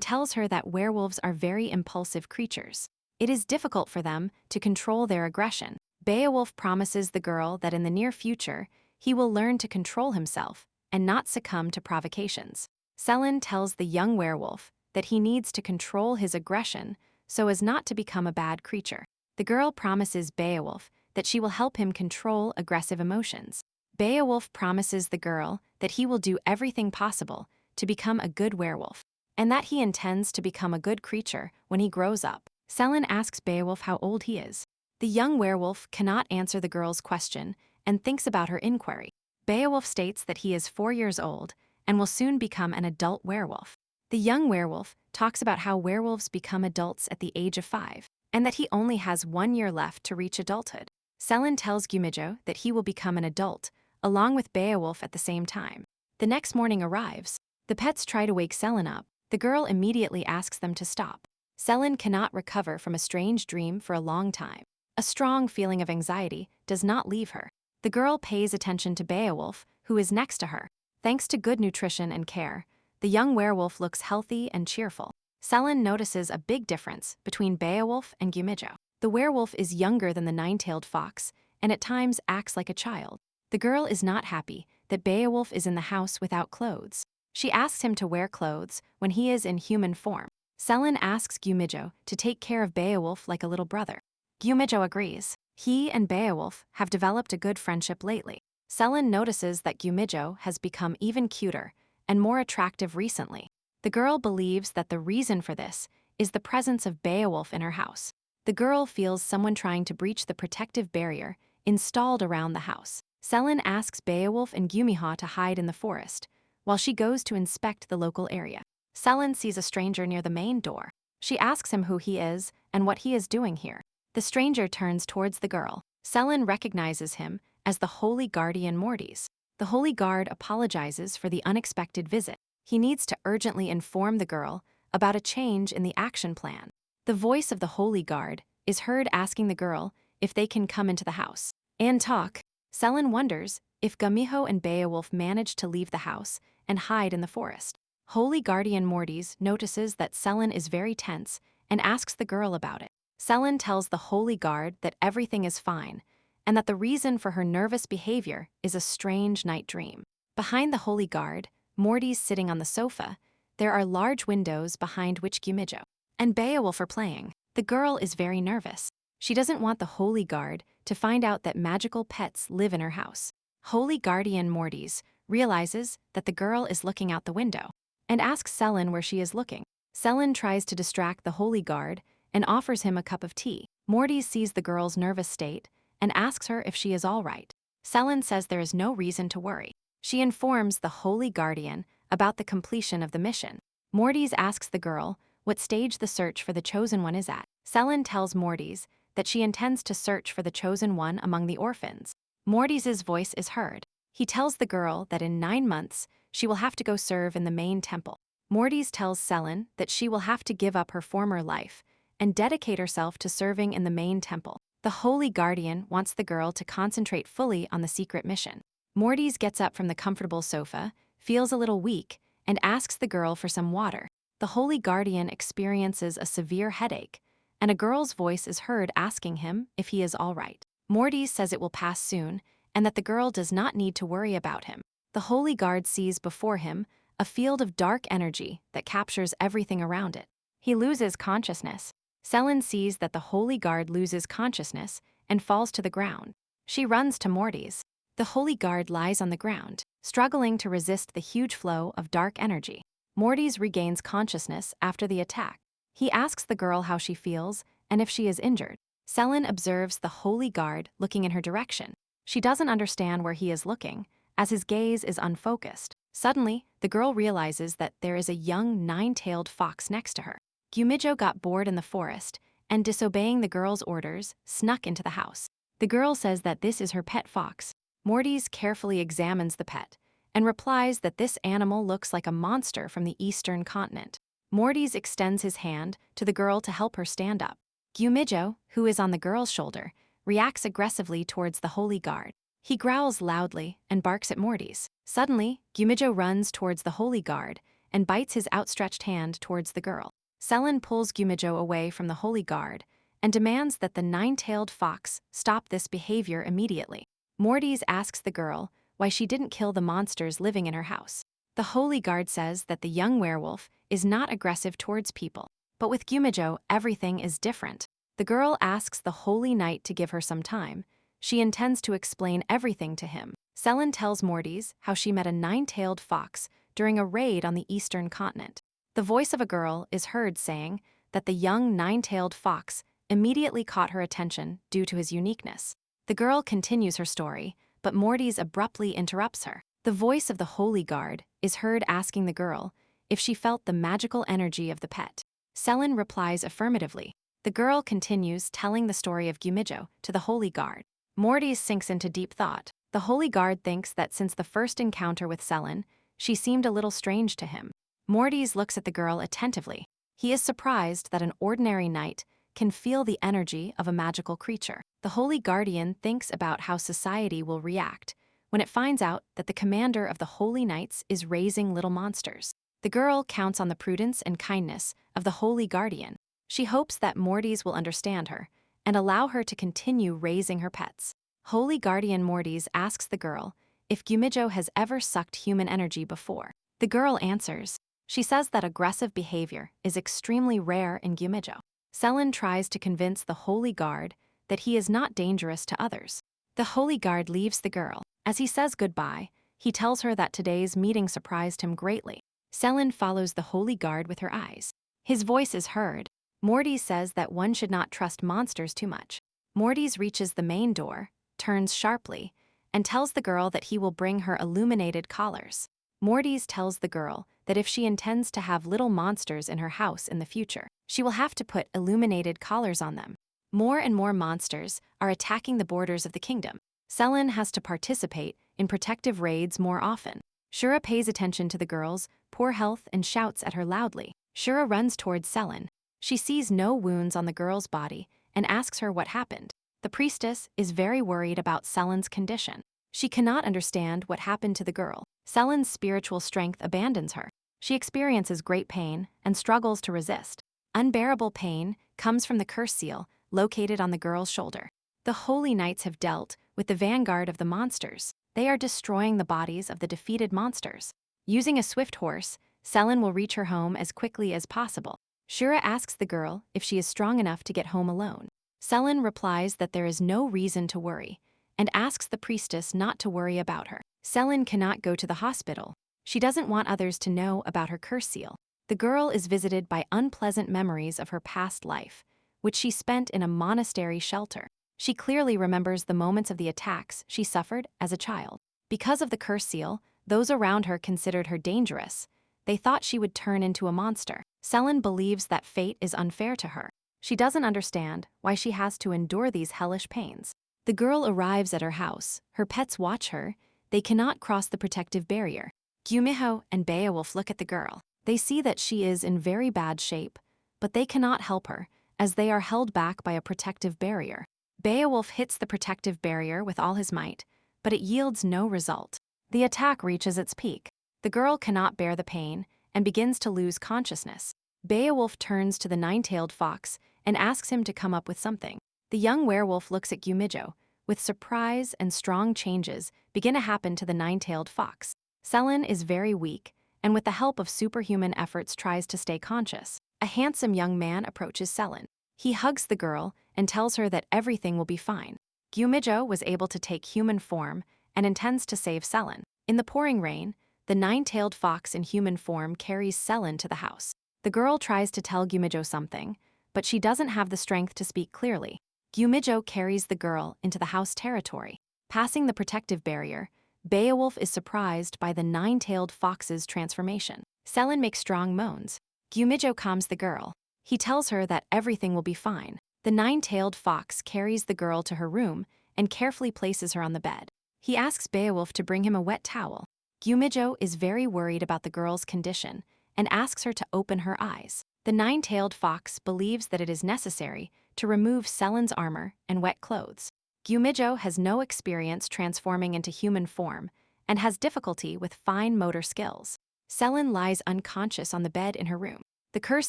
A: tells her that werewolves are very impulsive creatures. It is difficult for them to control their aggression. Beowulf promises the girl that in the near future, he will learn to control himself and not succumb to provocations. Selin tells the young werewolf that he needs to control his aggression so as not to become a bad creature. The girl promises Beowulf that she will help him control aggressive emotions. Beowulf promises the girl that he will do everything possible to become a good werewolf, and that he intends to become a good creature when he grows up. Selin asks Beowulf how old he is. The young werewolf cannot answer the girl's question and thinks about her inquiry. Beowulf states that he is 4 years old and will soon become an adult werewolf. The young werewolf talks about how werewolves become adults at the age of 5, and that he only has 1 year left to reach adulthood. Selin tells Gumijo that he will become an adult, along with Beowulf at the same time. The next morning arrives. The pets try to wake Selin up. The girl immediately asks them to stop. Selin cannot recover from a strange dream for a long time. A strong feeling of anxiety does not leave her. The girl pays attention to Beowulf, who is next to her. Thanks to good nutrition and care, the young werewolf looks healthy and cheerful. Selin notices a big difference between Beowulf and Gumijo. The werewolf is younger than the nine-tailed fox and at times acts like a child. The girl is not happy that Beowulf is in the house without clothes. She asks him to wear clothes when he is in human form. Selin asks Gumijo to take care of Beowulf like a little brother. Gumijo agrees. He and Beowulf have developed a good friendship lately. Selin notices that Gumijo has become even cuter and more attractive recently. The girl believes that the reason for this is the presence of Beowulf in her house. The girl feels someone trying to breach the protective barrier installed around the house. Selin asks Beowulf and Gumijo to hide in the forest, while she goes to inspect the local area. Selin sees a stranger near the main door. She asks him who he is and what he is doing here. The stranger turns towards the girl. Selin recognizes him as the Holy Guardian Mortis. The Holy Guard apologizes for the unexpected visit. He needs to urgently inform the girl about a change in the action plan. The voice of the Holy Guard is heard asking the girl if they can come into the house and talk. Selin wonders if Gumijo and Beowulf manage to leave the house and hide in the forest. Holy Guardian Mortis notices that Selin is very tense and asks the girl about it. Selin tells the Holy Guard that everything is fine and that the reason for her nervous behavior is a strange night dream. Behind the Holy Guard, Morty's sitting on the sofa. There are large windows behind which Gumijo and Beowulf are playing. The girl is very nervous. She doesn't want the Holy Guard to find out that magical pets live in her house. Holy Guardian Mortis realizes that the girl is looking out the window and asks Selin where she is looking. Selin tries to distract the Holy Guard and offers him a cup of tea. Mortis sees the girl's nervous state and asks her if she is all right. Selin says there is no reason to worry. She informs the Holy Guardian about the completion of the mission. Mortis asks the girl what stage the search for the Chosen One is at. Selin tells Mortis that she intends to search for the Chosen One among the orphans. Mortis's voice is heard. He tells the girl that in 9 months, she will have to go serve in the main temple. Mortis tells Selin that she will have to give up her former life and dedicate herself to serving in the main temple. The Holy Guardian wants the girl to concentrate fully on the secret mission. Mortis gets up from the comfortable sofa, feels a little weak, and asks the girl for some water. The Holy Guardian experiences a severe headache, and a girl's voice is heard asking him if he is all right. Mortis says it will pass soon, and that the girl does not need to worry about him. The Holy Guard sees before him a field of dark energy that captures everything around it. He loses consciousness. Selin sees that the Holy Guard loses consciousness and falls to the ground. She runs to Mortis. The Holy Guard lies on the ground, struggling to resist the huge flow of dark energy. Mortis regains consciousness after the attack. He asks the girl how she feels and if she is injured. Selin observes the Holy Guard looking in her direction. She doesn't understand where he is looking, as his gaze is unfocused. Suddenly, the girl realizes that there is a young 9-tailed fox next to her. Gumijo got bored in the forest and, disobeying the girl's orders, snuck into the house. The girl says that this is her pet fox. Mortis carefully examines the pet and replies that this animal looks like a monster from the eastern continent. Morty's extends his hand to the girl to help her stand up. Gyumijo, who is on the girl's shoulder, reacts aggressively towards the holy guard. He growls loudly and barks at Morty's. Suddenly, Gyumijo runs towards the holy guard and bites his outstretched hand towards the girl. Selen pulls Gyumijo away from the holy guard and demands that the nine-tailed fox stop this behavior immediately. Morty's asks the girl why she didn't kill the monsters living in her house. The holy guard says that the young werewolf is not aggressive towards people, but with Gyumijo, everything is different. The girl asks the holy knight to give her some time. She intends to explain everything to him. Selen tells Morty's how she met a nine-tailed fox during a raid on the eastern continent. The voice of a girl is heard saying that the young nine-tailed fox immediately caught her attention due to his uniqueness. The girl continues her story, but Morty's abruptly interrupts her. The voice of the holy guard is heard asking the girl if she felt the magical energy of the pet. Selen replies affirmatively. The girl continues telling the story of Gyumijo to the holy guard. Morty's sinks into deep thought. The holy guard thinks that since the first encounter with Selen, she seemed a little strange to him. Morty's looks at the girl attentively. He is surprised that an ordinary knight can feel the energy of a magical creature. The holy guardian thinks about how society will react when it finds out that the commander of the holy knights is raising little monsters. The girl counts on the prudence and kindness of the holy guardian. She hopes that Morty's will understand her and allow her to continue raising her pets. Holy guardian Morty's asks the girl if Gyumijo has ever sucked human energy before. The girl answers. She says that aggressive behavior is extremely rare in Gyumijo. Selen tries to convince the holy guard that he is not dangerous to others. The holy guard leaves the girl. As he says goodbye, he tells her that today's meeting surprised him greatly. Selen follows the holy guard with her eyes. His voice is heard. Morty says that one should not trust monsters too much. Morty's reaches the main door, turns sharply, and tells the girl that he will bring her illuminated collars. Morty's tells the girl that if she intends to have little monsters in her house in the future, she will have to put illuminated collars on them. More and more monsters are attacking the borders of the kingdom. Selen has to participate in protective raids more often. Shura pays attention to the girl's poor health and shouts at her loudly. Shura runs towards Selen. She sees no wounds on the girl's body and asks her what happened. The priestess is very worried about Selen's condition. She cannot understand what happened to the girl. Selen's spiritual strength abandons her. She experiences great pain and struggles to resist. Unbearable pain comes from the curse seal located on the girl's shoulder. The holy knights have dealt with the vanguard of the monsters. They are destroying the bodies of the defeated monsters. Using a swift horse, Selen will reach her home as quickly as possible. Shura asks the girl if she is strong enough to get home alone. Selen replies that there is no reason to worry and asks the priestess not to worry about her. Selen cannot go to the hospital. She doesn't want others to know about her curse seal. The girl is visited by unpleasant memories of her past life, which she spent in a monastery shelter. She clearly remembers the moments of the attacks she suffered as a child. Because of the curse seal, those around her considered her dangerous. They thought she would turn into a monster. Selen believes that fate is unfair to her. She doesn't understand why she has to endure these hellish pains. The girl arrives at her house. Her pets watch her. They cannot cross the protective barrier. Gyumijo and Beowulf look at the girl. They see that she is in very bad shape, but they cannot help her, as they are held back by a protective barrier. Beowulf hits the protective barrier with all his might, but it yields no result. The attack reaches its peak. The girl cannot bear the pain and begins to lose consciousness. Beowulf turns to the nine-tailed fox and asks him to come up with something. The young werewolf looks at Gyumijo. With surprise and strong changes begin to happen to the nine-tailed fox. Selen is very weak, and with the help of superhuman efforts tries to stay conscious. A handsome young man approaches Selen. He hugs the girl and tells her that everything will be fine. Gyumijo was able to take human form and intends to save Selen. In the pouring rain, the nine-tailed fox in human form carries Selen to the house. The girl tries to tell Gyumijo something, but she doesn't have the strength to speak clearly. Gyumijo carries the girl into the house territory. Passing the protective barrier, Beowulf is surprised by the nine-tailed fox's transformation. Selen makes strong moans. Gyumijo calms the girl. He tells her that everything will be fine. The nine-tailed fox carries the girl to her room and carefully places her on the bed. He asks Beowulf to bring him a wet towel. Gyumijo is very worried about the girl's condition and asks her to open her eyes. The nine-tailed fox believes that it is necessary to remove Selen's armor and wet clothes. Gyumijo has no experience transforming into human form and has difficulty with fine motor skills. Selen lies unconscious on the bed in her room. The curse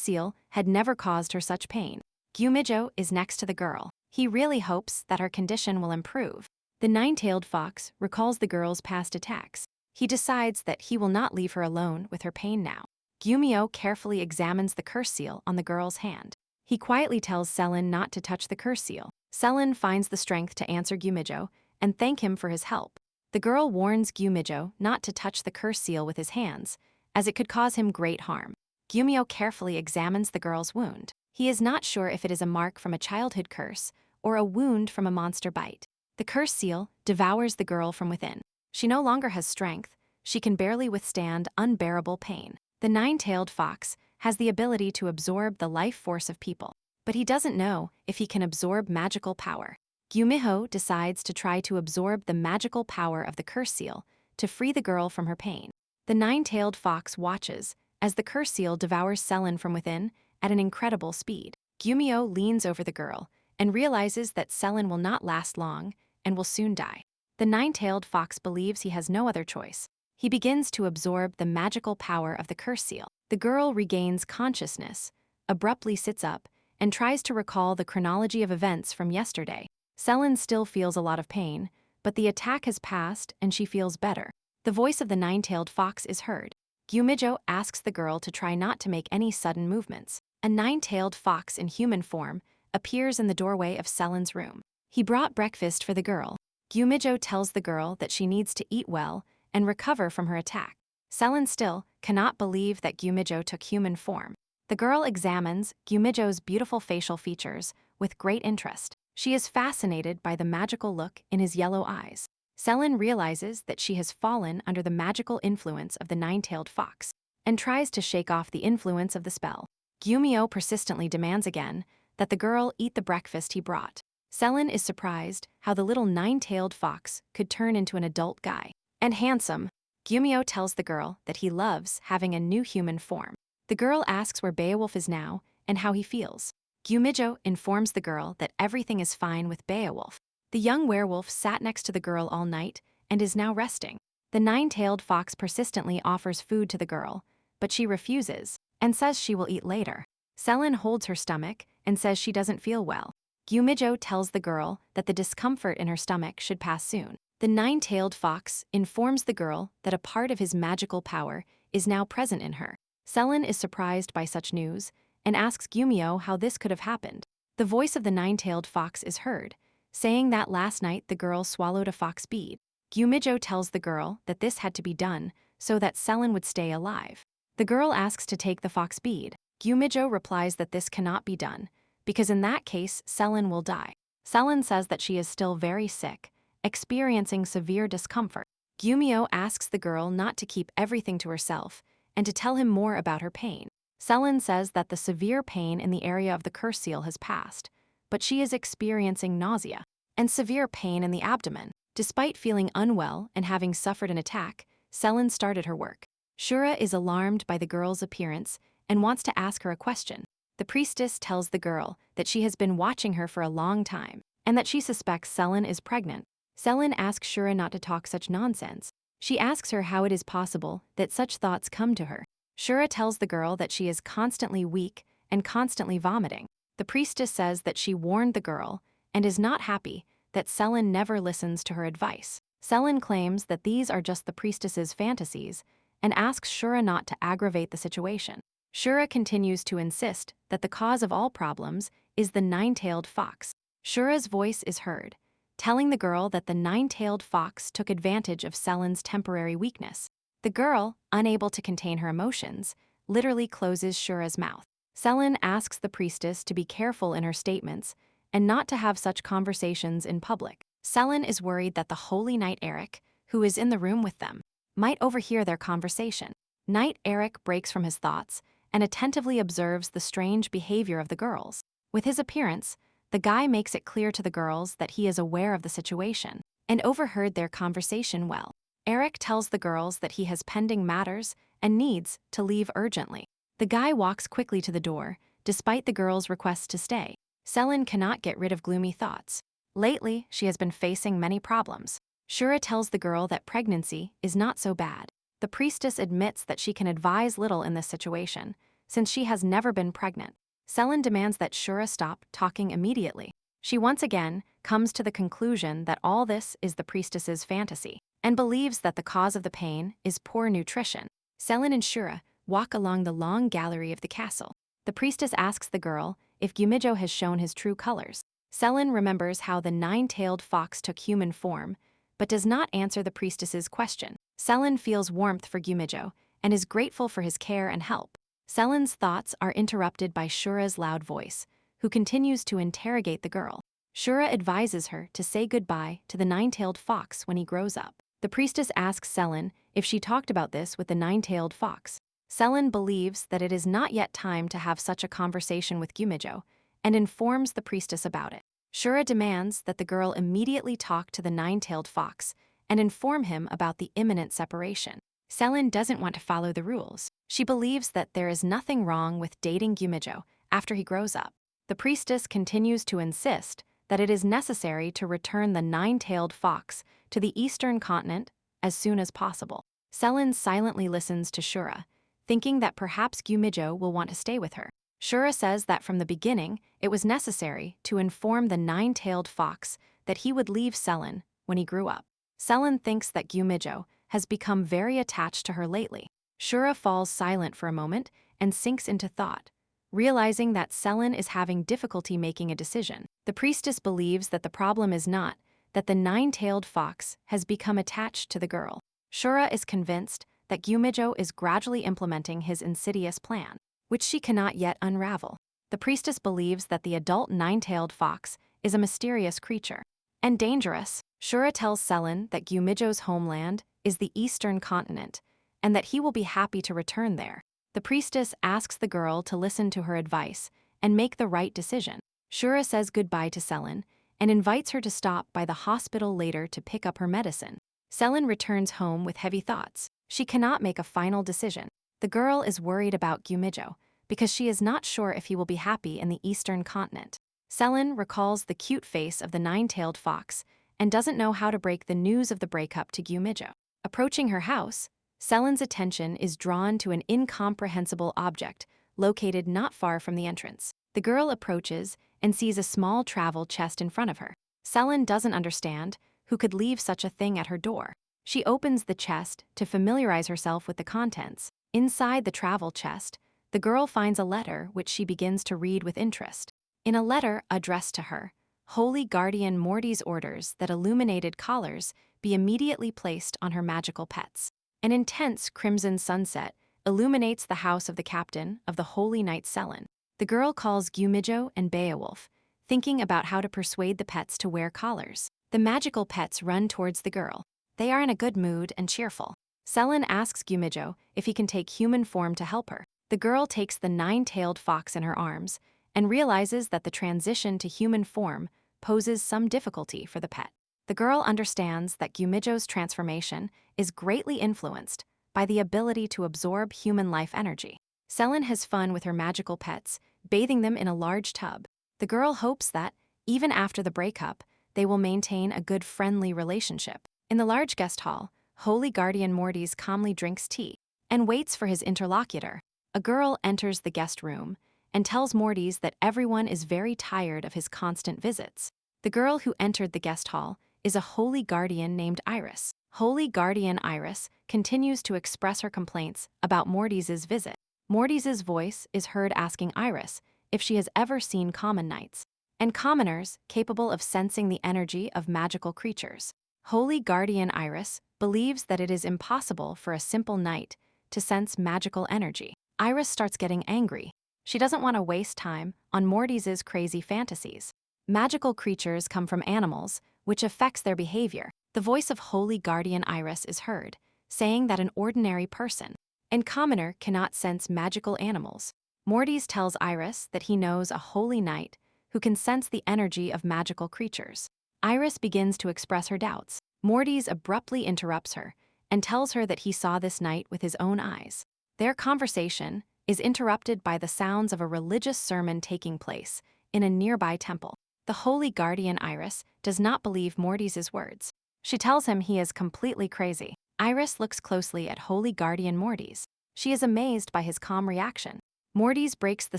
A: seal had never caused her such pain. Gyumijo is next to the girl. He really hopes that her condition will improve. The nine-tailed fox recalls the girl's past attacks. He decides that he will not leave her alone with her pain now. Gyumio carefully examines the curse seal on the girl's hand. He quietly tells Selen not to touch the curse seal. Selen finds the strength to answer Gyumijo and thank him for his help. The girl warns Gyumijo not to touch the curse seal with his hands, as it could cause him great harm. Gyumio carefully examines the girl's wound. He is not sure if it is a mark from a childhood curse or a wound from a monster bite. The curse seal devours the girl from within. She no longer has strength. She can barely withstand unbearable pain. The nine-tailed fox has the ability to absorb the life force of people, but he doesn't know if he can absorb magical power. Gyumiho decides to try to absorb the magical power of the curse seal to free the girl from her pain. The nine-tailed fox watches as the curse seal devours Selen from within at an incredible speed. Gyumio leans over the girl and realizes that Selen will not last long and will soon die. The nine-tailed fox believes he has no other choice. He begins to absorb the magical power of the curse seal. The girl regains consciousness, abruptly sits up, and tries to recall the chronology of events from yesterday. Selen still feels a lot of pain, but the attack has passed and she feels better. The voice of the nine-tailed fox is heard. Gyumijo asks the girl to try not to make any sudden movements. A nine-tailed fox in human form appears in the doorway of Selen's room. He brought breakfast for the girl. Gyumijo tells the girl that she needs to eat well and recover from her attack. Selen still cannot believe that Gyumijo took human form. The girl examines Gyumijo's beautiful facial features with great interest. She is fascinated by the magical look in his yellow eyes. Selen realizes that she has fallen under the magical influence of the nine-tailed fox and tries to shake off the influence of the spell. Gyumio persistently demands again that the girl eat the breakfast he brought. Selen is surprised how the little nine-tailed fox could turn into an adult guy. And handsome, Gyumio tells the girl that he loves having a new human form. The girl asks where Beowulf is now and how he feels. Gyumijo informs the girl that everything is fine with Beowulf. The young werewolf sat next to the girl all night and is now resting. The nine-tailed fox persistently offers food to the girl, but she refuses and says she will eat later. Selen holds her stomach and says she doesn't feel well. Gyumijo tells the girl that the discomfort in her stomach should pass soon. The nine-tailed fox informs the girl that a part of his magical power is now present in her. Selen is surprised by such news and asks Gyumio how this could have happened. The voice of the nine-tailed fox is heard, saying that last night the girl swallowed a fox bead. Gyumijo tells the girl that this had to be done so that Selen would stay alive. The girl asks to take the fox bead. Gyumijo replies that this cannot be done, because in that case Selen will die. Selen says that she is still very sick, experiencing severe discomfort. Gyumio asks the girl not to keep everything to herself and to tell him more about her pain. Selen says that the severe pain in the area of the curse seal has passed, but she is experiencing nausea and severe pain in the abdomen. Despite feeling unwell and having suffered an attack, Selen started her work. Shura is alarmed by the girl's appearance and wants to ask her a question. The priestess tells the girl that she has been watching her for a long time and that she suspects Selen is pregnant. Selen asks Shura not to talk such nonsense. She asks her how it is possible that such thoughts come to her. Shura tells the girl that she is constantly weak and constantly vomiting. The priestess says that she warned the girl and is not happy that Selen never listens to her advice. Selen claims that these are just the priestess's fantasies and asks Shura not to aggravate the situation. Shura continues to insist that the cause of all problems is the nine-tailed fox. Shura's voice is heard, telling the girl that the nine-tailed fox took advantage of Selen's temporary weakness. The girl, unable to contain her emotions, literally closes Shura's mouth. Selen asks the priestess to be careful in her statements and not to have such conversations in public. Selen is worried that the holy knight Eric, who is in the room with them, might overhear their conversation. Knight Eric breaks from his thoughts and attentively observes the strange behavior of the girls. With his appearance, the guy makes it clear to the girls that he is aware of the situation and overheard their conversation well. Eric tells the girls that he has pending matters and needs to leave urgently. The guy walks quickly to the door, despite the girls' requests to stay. Selin cannot get rid of gloomy thoughts. Lately, she has been facing many problems. Shura tells the girl that pregnancy is not so bad. The priestess admits that she can advise little in this situation, since she has never been pregnant. Selin demands that Shura stop talking immediately. She once again comes to the conclusion that all this is the priestess's fantasy, and believes that the cause of the pain is poor nutrition. Selin and Shura walk along the long gallery of the castle. The priestess asks the girl if Gumijo has shown his true colors. Selin remembers how the nine-tailed fox took human form, but does not answer the priestess's question. Selin feels warmth for Gumijo and is grateful for his care and help. Selin's thoughts are interrupted by Shura's loud voice, who continues to interrogate the girl. Shura advises her to say goodbye to the nine-tailed fox when he grows up. The priestess asks Selin if she talked about this with the nine-tailed fox. Selin believes that it is not yet time to have such a conversation with Gumijo, and informs the priestess about it. Shura demands that the girl immediately talk to the nine-tailed fox and inform him about the imminent separation. Selin doesn't want to follow the rules. She believes that there is nothing wrong with dating Gumijo after he grows up. The priestess continues to insist that it is necessary to return the nine-tailed fox to the eastern continent as soon as possible. Selin silently listens to Shura, thinking that perhaps Gumijo will want to stay with her. Shura says that from the beginning, it was necessary to inform the nine-tailed fox that he would leave Selin when he grew up. Selin thinks that Gumijo has become very attached to her lately. Shura falls silent for a moment and sinks into thought, realizing that Selin is having difficulty making a decision. The priestess believes that the problem is not that the nine-tailed fox has become attached to the girl. Shura is convinced that Gumijo is gradually implementing his insidious plan, which she cannot yet unravel. The priestess believes that the adult nine-tailed fox is a mysterious creature and dangerous. Shura tells Selin that Gumijo's homeland is the eastern continent, and that he will be happy to return there. The priestess asks the girl to listen to her advice and make the right decision. Shura says goodbye to Selin and invites her to stop by the hospital later to pick up her medicine. Selin returns home with heavy thoughts. She cannot make a final decision. The girl is worried about Gumijo because she is not sure if he will be happy in the eastern continent. Selin recalls the cute face of the nine-tailed fox and doesn't know how to break the news of the breakup to Gumijo. Approaching her house, Selin's attention is drawn to an incomprehensible object located not far from the entrance. The girl approaches and sees a small travel chest in front of her. Selin doesn't understand who could leave such a thing at her door. She opens the chest to familiarize herself with the contents. Inside the travel chest, the girl finds a letter which she begins to read with interest. In a letter addressed to her, Holy Guardian Morty's orders that illuminated collars be immediately placed on her magical pets. An intense crimson sunset illuminates the house of the captain of the Holy Knight Selin. The girl calls Gumijo and Beowulf, thinking about how to persuade the pets to wear collars. The magical pets run towards the girl. They are in a good mood and cheerful. Selin asks Gumijo if he can take human form to help her. The girl takes the nine-tailed fox in her arms and realizes that the transition to human form poses some difficulty for the pet. The girl understands that Gumijo's transformation is greatly influenced by the ability to absorb human life energy. Selin has fun with her magical pets, bathing them in a large tub. The girl hopes that, even after the breakup, they will maintain a good friendly relationship. In the large guest hall, Holy Guardian Mortys calmly drinks tea and waits for his interlocutor. A girl enters the guest room and tells Mortys that everyone is very tired of his constant visits. The girl who entered the guest hall is a holy guardian named Iris. Holy Guardian Iris continues to express her complaints about Mortys' visit. Mortys' voice is heard asking Iris if she has ever seen common knights and commoners capable of sensing the energy of magical creatures. Holy Guardian Iris believes that it is impossible for a simple knight to sense magical energy. Iris starts getting angry. She doesn't want to waste time on Mortys' crazy fantasies. Magical creatures come from animals, which affects their behavior. The voice of Holy Guardian Iris is heard, saying that an ordinary person and commoner cannot sense magical animals. Mortys tells Iris that he knows a holy knight who can sense the energy of magical creatures. Iris begins to express her doubts. Mortys abruptly interrupts her and tells her that he saw this night with his own eyes. Their conversation is interrupted by the sounds of a religious sermon taking place in a nearby temple. The holy guardian Iris does not believe Morty's words. She tells him he is completely crazy. Iris looks closely at holy guardian Morty's. She is amazed by his calm reaction. Morty's breaks the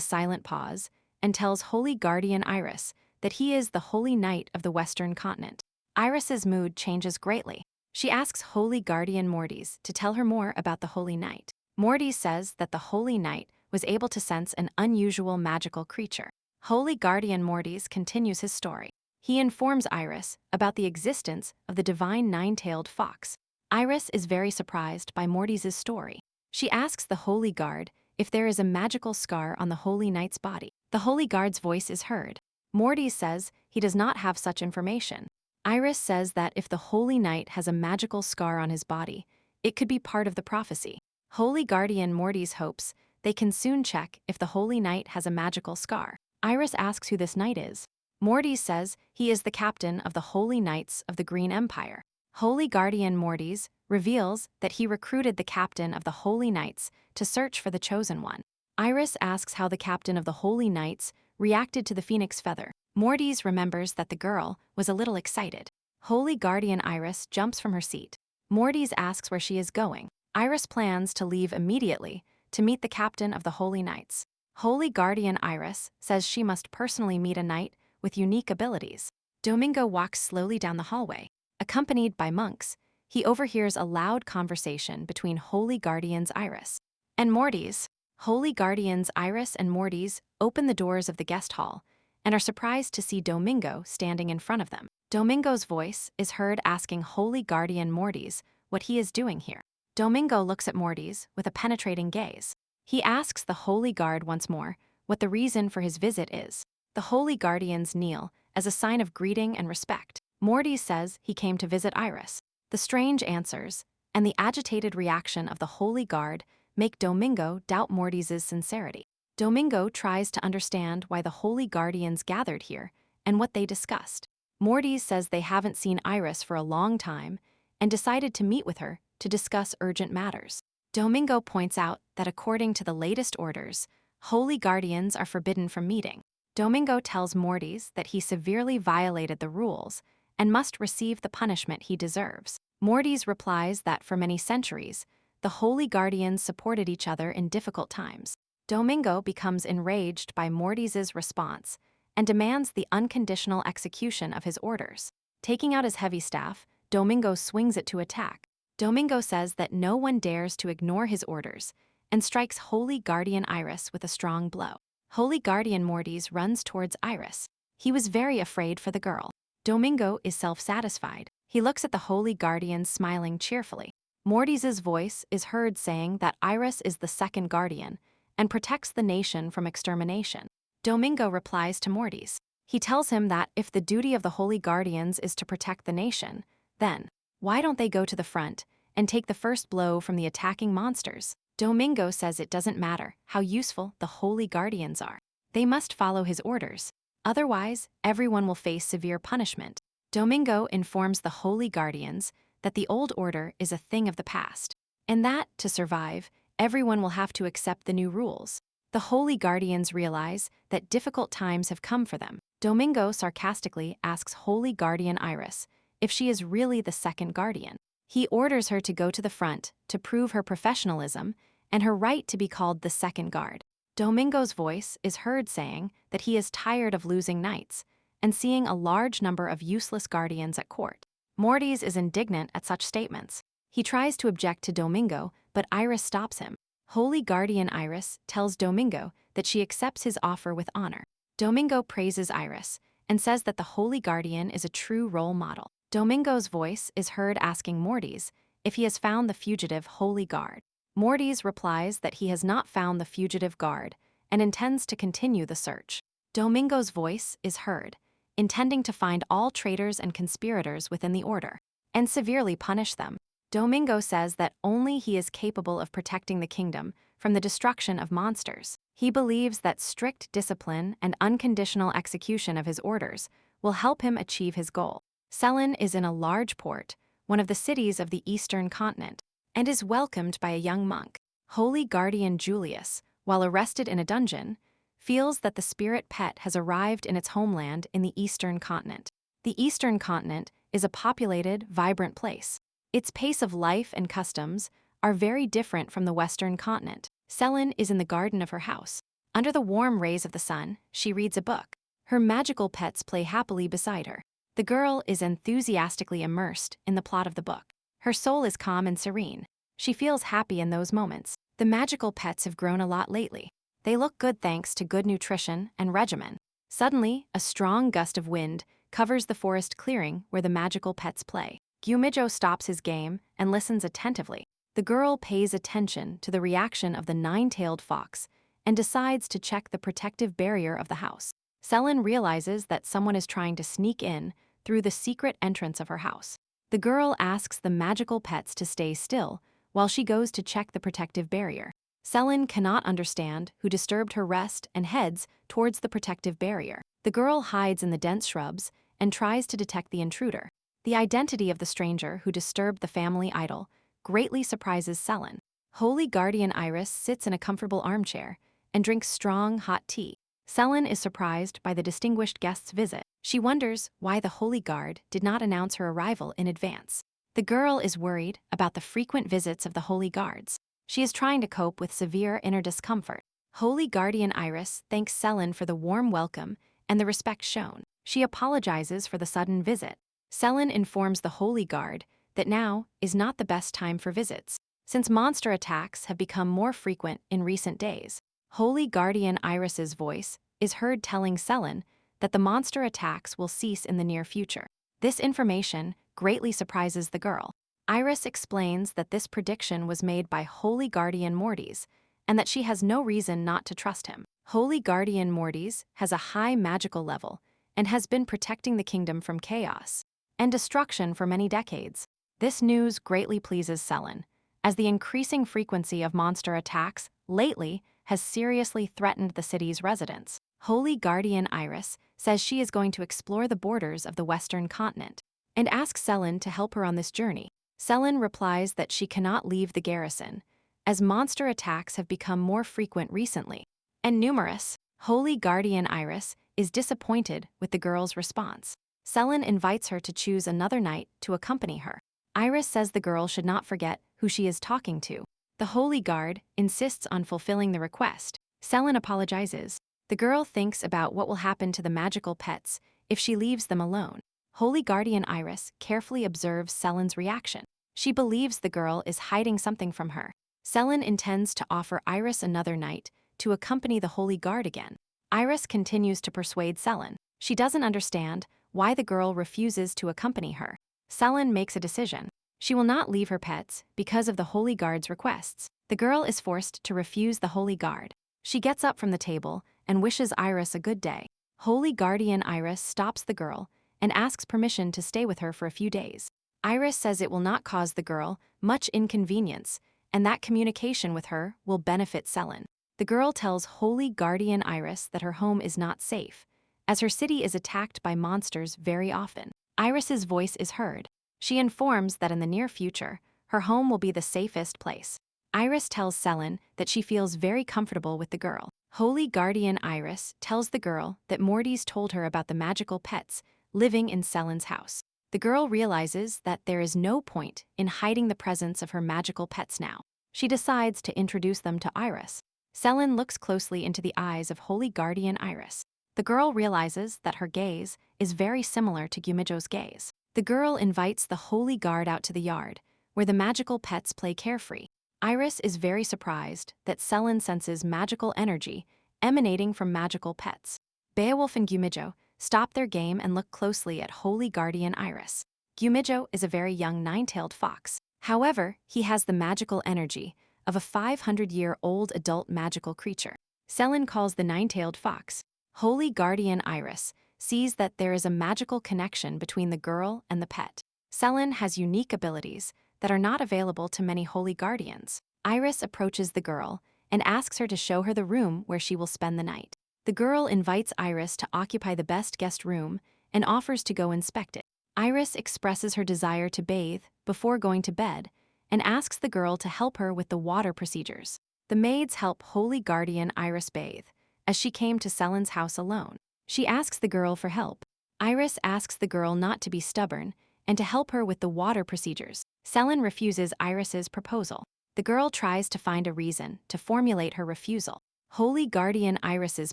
A: silent pause and tells holy guardian Iris that he is the holy knight of the Western continent. Iris's mood changes greatly. She asks holy guardian Morty's to tell her more about the holy knight. Morty says that the holy knight was able to sense an unusual magical creature. Holy guardian Morty's continues his story. He informs Iris about the existence of the divine nine-tailed fox. Iris is very surprised by Morty's story. She asks the holy guard if there is a magical scar on the holy knight's body. The holy guard's voice is heard. Morty says he does not have such information. Iris says that if the holy knight has a magical scar on his body, it could be part of the prophecy. Holy guardian Morty's hopes they can soon check if the holy knight has a magical scar. Iris asks who this knight is. Morty says he is the captain of the Holy Knights of the Green Empire. Holy guardian Morty's reveals that he recruited the captain of the Holy Knights to search for the chosen one. Iris asks how the captain of the Holy Knights reacted to the phoenix feather. Morty's remembers that the girl was a little excited. Holy guardian Iris jumps from her seat. Morty's asks where she is going. Iris plans to leave immediately to meet the captain of the Holy Knights. Holy guardian Iris says she must personally meet a knight with unique abilities. Domingo walks slowly down the hallway. Accompanied by monks, he overhears a loud conversation between holy guardians Iris and Morty's. Holy guardians Iris and Morty's open the doors of the guest hall and are surprised to see Domingo standing in front of them. Domingo's voice is heard asking holy guardian Morty's what he is doing here. Domingo looks at Morty's with a penetrating gaze. He asks the holy guard once more what the reason for his visit is. The holy guardians kneel as a sign of greeting and respect. Morty says he came to visit Iris. The strange answers and the agitated reaction of the holy guard make Domingo doubt Morty's sincerity. Domingo tries to understand why the holy guardians gathered here and what they discussed. Morty says they haven't seen Iris for a long time and decided to meet with her to discuss urgent matters. Domingo points out that according to the latest orders, holy guardians are forbidden from meeting. Domingo tells Morty's that he severely violated the rules and must receive the punishment he deserves. Morty's replies that for many centuries, the holy guardians supported each other in difficult times. Domingo becomes enraged by Morty's response and demands the unconditional execution of his orders. Taking out his heavy staff, Domingo swings it to attack. Domingo says that no one dares to ignore his orders and strikes holy guardian Iris with a strong blow. Holy guardian Morty's runs towards Iris. He was very afraid for the girl. Domingo is self-satisfied. He looks at the holy guardian smiling cheerfully. Morty's voice is heard saying that Iris is the second guardian and protects the nation from extermination. Domingo replies to Morty's. He tells him that if the duty of the holy guardians is to protect the nation, then why don't they go to the front and take the first blow from the attacking monsters? Domingo says it doesn't matter how useful the holy guardians are. They must follow his orders. Otherwise, everyone will face severe punishment. Domingo informs the holy guardians that the old order is a thing of the past, and that, to survive, everyone will have to accept the new rules. The holy guardians realize that difficult times have come for them. Domingo sarcastically asks holy guardian Iris if she is really the second guardian. He orders her to go to the front to prove her professionalism and her right to be called the second guard. Domingo's voice is heard saying that he is tired of losing knights and seeing a large number of useless guardians at court. Morty's is indignant at such statements. He tries to object to Domingo, but Iris stops him. Holy guardian Iris tells Domingo that she accepts his offer with honor. Domingo praises Iris and says that the holy guardian is a true role model. Domingo's voice is heard asking Morty's if he has found the fugitive holy guard. Morty's replies that he has not found the fugitive guard and intends to continue the search. Domingo's voice is heard, intending to find all traitors and conspirators within the order and severely punish them. Domingo says that only he is capable of protecting the kingdom from the destruction of monsters. He believes that strict discipline and unconditional execution of his orders will help him achieve his goal. Selen is in a large port, one of the cities of the eastern continent. and is welcomed by a young monk. Holy guardian Julius, while arrested in a dungeon, feels that the spirit pet has arrived in its homeland in the Eastern continent. The Eastern continent is a populated, vibrant place. Its pace of life and customs are very different from the Western continent. Selin is in the garden of her house. Under the warm rays of the sun, she reads a book. Her magical pets play happily beside her. The girl is enthusiastically immersed in the plot of the book. Her soul is calm and serene. She feels happy in those moments. The magical pets have grown a lot lately. They look good thanks to good nutrition and regimen. Suddenly, a strong gust of wind covers the forest clearing where the magical pets play. Gyumijo stops his game and listens attentively. The girl pays attention to the reaction of the nine-tailed fox and decides to check the protective barrier of the house. Selin realizes that someone is trying to sneak in through the secret entrance of her house. The girl asks the magical pets to stay still while she goes to check the protective barrier. Selin cannot understand who disturbed her rest and heads towards the protective barrier. The girl hides in the dense shrubs and tries to detect the intruder. The identity of the stranger who disturbed the family idol greatly surprises Selin. Holy guardian Iris sits in a comfortable armchair and drinks strong, hot tea. Selin is surprised by the distinguished guest's visit. She wonders why the Holy Guard did not announce her arrival in advance. The girl is worried about the frequent visits of the Holy Guards. She is trying to cope with severe inner discomfort. Holy guardian Iris thanks Selin for the warm welcome and the respect shown. She apologizes for the sudden visit. Selin informs the Holy Guard that now is not the best time for visits, since monster attacks have become more frequent in recent days. Holy guardian Iris's voice is heard telling Selin that the monster attacks will cease in the near future. This information greatly surprises the girl. Iris explains that this prediction was made by Holy Guardian Mortis and that she has no reason not to trust him. Holy Guardian Mortis has a high magical level and has been protecting the kingdom from chaos and destruction for many decades. This news greatly pleases Selin, as the increasing frequency of monster attacks lately has seriously threatened the city's residents. Holy Guardian Iris says she is going to explore the borders of the Western continent and asks Selin to help her on this journey. Selin replies that she cannot leave the garrison, as monster attacks have become more frequent recently and numerous. Holy Guardian Iris is disappointed with the girl's response. Selin invites her to choose another knight to accompany her. Iris says the girl should not forget who she is talking to. The Holy Guard insists on fulfilling the request. Selin apologizes. The girl thinks about what will happen to the magical pets if she leaves them alone. Holy Guardian Iris carefully observes Selin's reaction. She believes the girl is hiding something from her. Selin intends to offer Iris another knight to accompany the Holy Guard again. Iris continues to persuade Selin. She doesn't understand why the girl refuses to accompany her. Selin makes a decision. She will not leave her pets because of the Holy Guard's requests. The girl is forced to refuse the Holy Guard. She gets up from the table and wishes Iris a good day. Holy Guardian Iris stops the girl and asks permission to stay with her for a few days. Iris says it will not cause the girl much inconvenience and that communication with her will benefit Selin. The girl tells Holy Guardian Iris that her home is not safe, as her city is attacked by monsters very often. Iris's voice is heard. She informs that in the near future, her home will be the safest place. Iris tells Selin that she feels very comfortable with the girl. Holy Guardian Iris tells the girl that Mortis told her about the magical pets living in Selin's house. The girl realizes that there is no point in hiding the presence of her magical pets now. She decides to introduce them to Iris. Selin looks closely into the eyes of Holy Guardian Iris. The girl realizes that her gaze is very similar to Gumijo's gaze. The girl invites the Holy Guard out to the yard, where the magical pets play carefree. Iris is very surprised that Selin senses magical energy emanating from magical pets. Beowulf and Gumijo stop their game and look closely at Holy Guardian Iris. Gumijo is a very young nine-tailed fox. However, he has the magical energy of a 500-year-old adult magical creature. Selin calls the nine-tailed fox. Holy Guardian Iris sees that there is a magical connection between the girl and the pet. Selin has unique abilities that are not available to many Holy Guardians. Iris approaches the girl and asks her to show her the room where she will spend the night. The girl invites Iris to occupy the best guest room and offers to go inspect it. Iris expresses her desire to bathe before going to bed and asks the girl to help her with the water procedures. The maids help Holy Guardian Iris bathe, as she came to Selen's house alone. She asks the girl for help. Iris asks the girl not to be stubborn and to help her with the water procedures. Selen refuses Iris's proposal. The girl tries to find a reason to formulate her refusal. Holy Guardian Iris's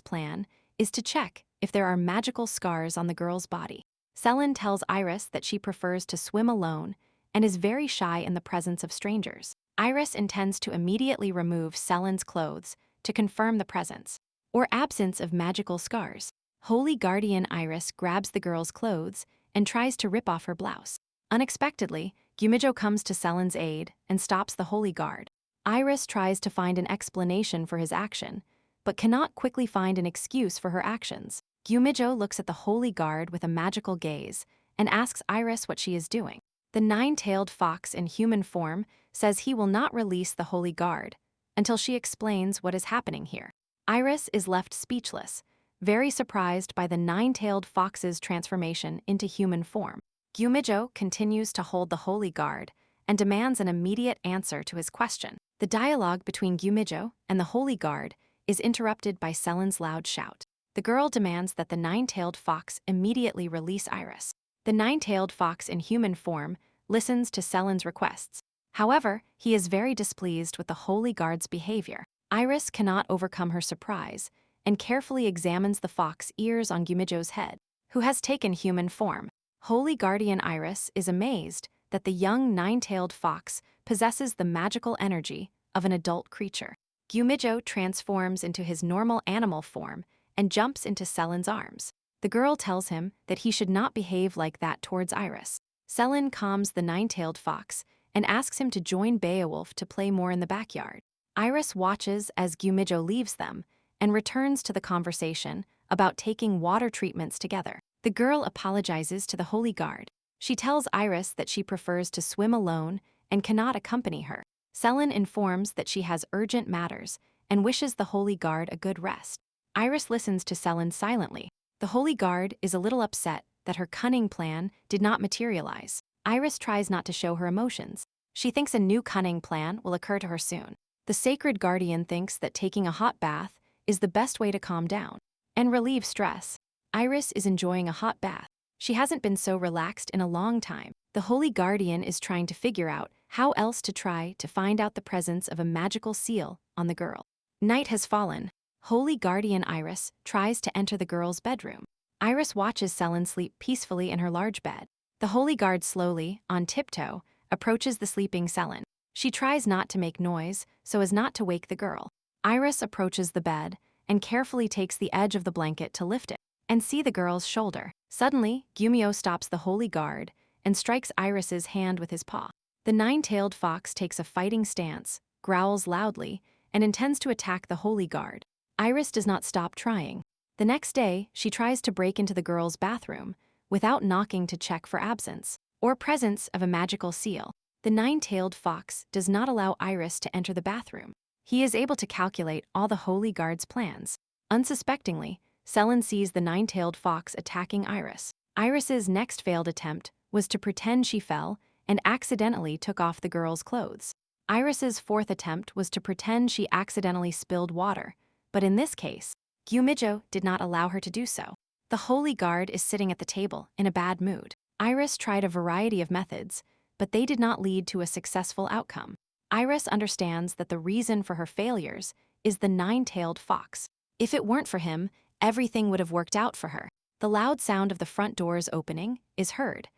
A: plan is to check if there are magical scars on the girl's body. Selen tells Iris that she prefers to swim alone and is very shy in the presence of strangers. Iris intends to immediately remove Selen's clothes to confirm the presence or absence of magical scars. Holy Guardian Iris grabs the girl's clothes and tries to rip off her blouse. Unexpectedly, Gumijo comes to Selen's aid and stops the Holy Guard. Iris tries to find an explanation for his action, but cannot quickly find an excuse for her actions. Gumijo looks at the Holy Guard with a magical gaze and asks Iris what she is doing. The nine-tailed fox in human form says he will not release the Holy Guard until she explains what is happening here. Iris is left speechless, very surprised by the nine-tailed fox's transformation into human form. Gumijo continues to hold the Holy Guard and demands an immediate answer to his question. The dialogue between Gumijo and the Holy Guard is interrupted by Selen's loud shout. The girl demands that the nine-tailed fox immediately release Iris. The nine-tailed fox in human form listens to Selen's requests. However, he is very displeased with the Holy Guard's behavior. Iris cannot overcome her surprise and carefully examines the fox ears on Gumijo's head, who has taken human form. Holy Guardian Iris is amazed that the young nine-tailed fox possesses the magical energy of an adult creature. Gumijo transforms into his normal animal form and jumps into Selen's arms. The girl tells him that he should not behave like that towards Iris. Selen calms the nine-tailed fox and asks him to join Beowulf to play more in the backyard. Iris watches as Gumijo leaves them and returns to the conversation about taking water treatments together. The girl apologizes to the Holy Guard. She tells Iris that she prefers to swim alone and cannot accompany her. Selen informs that she has urgent matters and wishes the Holy Guard a good rest. Iris listens to Selen silently. The Holy Guard is a little upset that her cunning plan did not materialize. Iris tries not to show her emotions. She thinks a new cunning plan will occur to her soon. The Sacred Guardian thinks that taking a hot bath is the best way to calm down and relieve stress. Iris is enjoying a hot bath. She hasn't been so relaxed in a long time. The Holy Guardian is trying to figure out how else to try to find out the presence of a magical seal on the girl. Night has fallen. Holy Guardian Iris tries to enter the girl's bedroom. Iris watches Selen sleep peacefully in her large bed. The Holy Guard slowly, on tiptoe, approaches the sleeping Selen. She tries not to make noise so as not to wake the girl. Iris approaches the bed and carefully takes the edge of the blanket to lift it and see the girl's shoulder. Suddenly, Gumijo stops the Holy Guard and strikes Iris's hand with his paw. The nine-tailed fox takes a fighting stance, growls loudly, and intends to attack the Holy Guard. Iris does not stop trying. The next day, she tries to break into the girl's bathroom without knocking to check for absence or presence of a magical seal. The nine-tailed fox does not allow Iris to enter the bathroom. He is able to calculate all the Holy Guard's plans. Unsuspectingly, Selen sees the nine-tailed fox attacking Iris. Iris's next failed attempt was to pretend she fell and accidentally took off the girl's clothes. Iris's fourth attempt was to pretend she accidentally spilled water, but in this case, Gumijo did not allow her to do so. The Holy Guard is sitting at the table in a bad mood. Iris tried a variety of methods, but they did not lead to a successful outcome. Iris understands that the reason for her failures is the nine-tailed fox. If it weren't for him, everything would have worked out for her. The loud sound of the front doors opening is heard.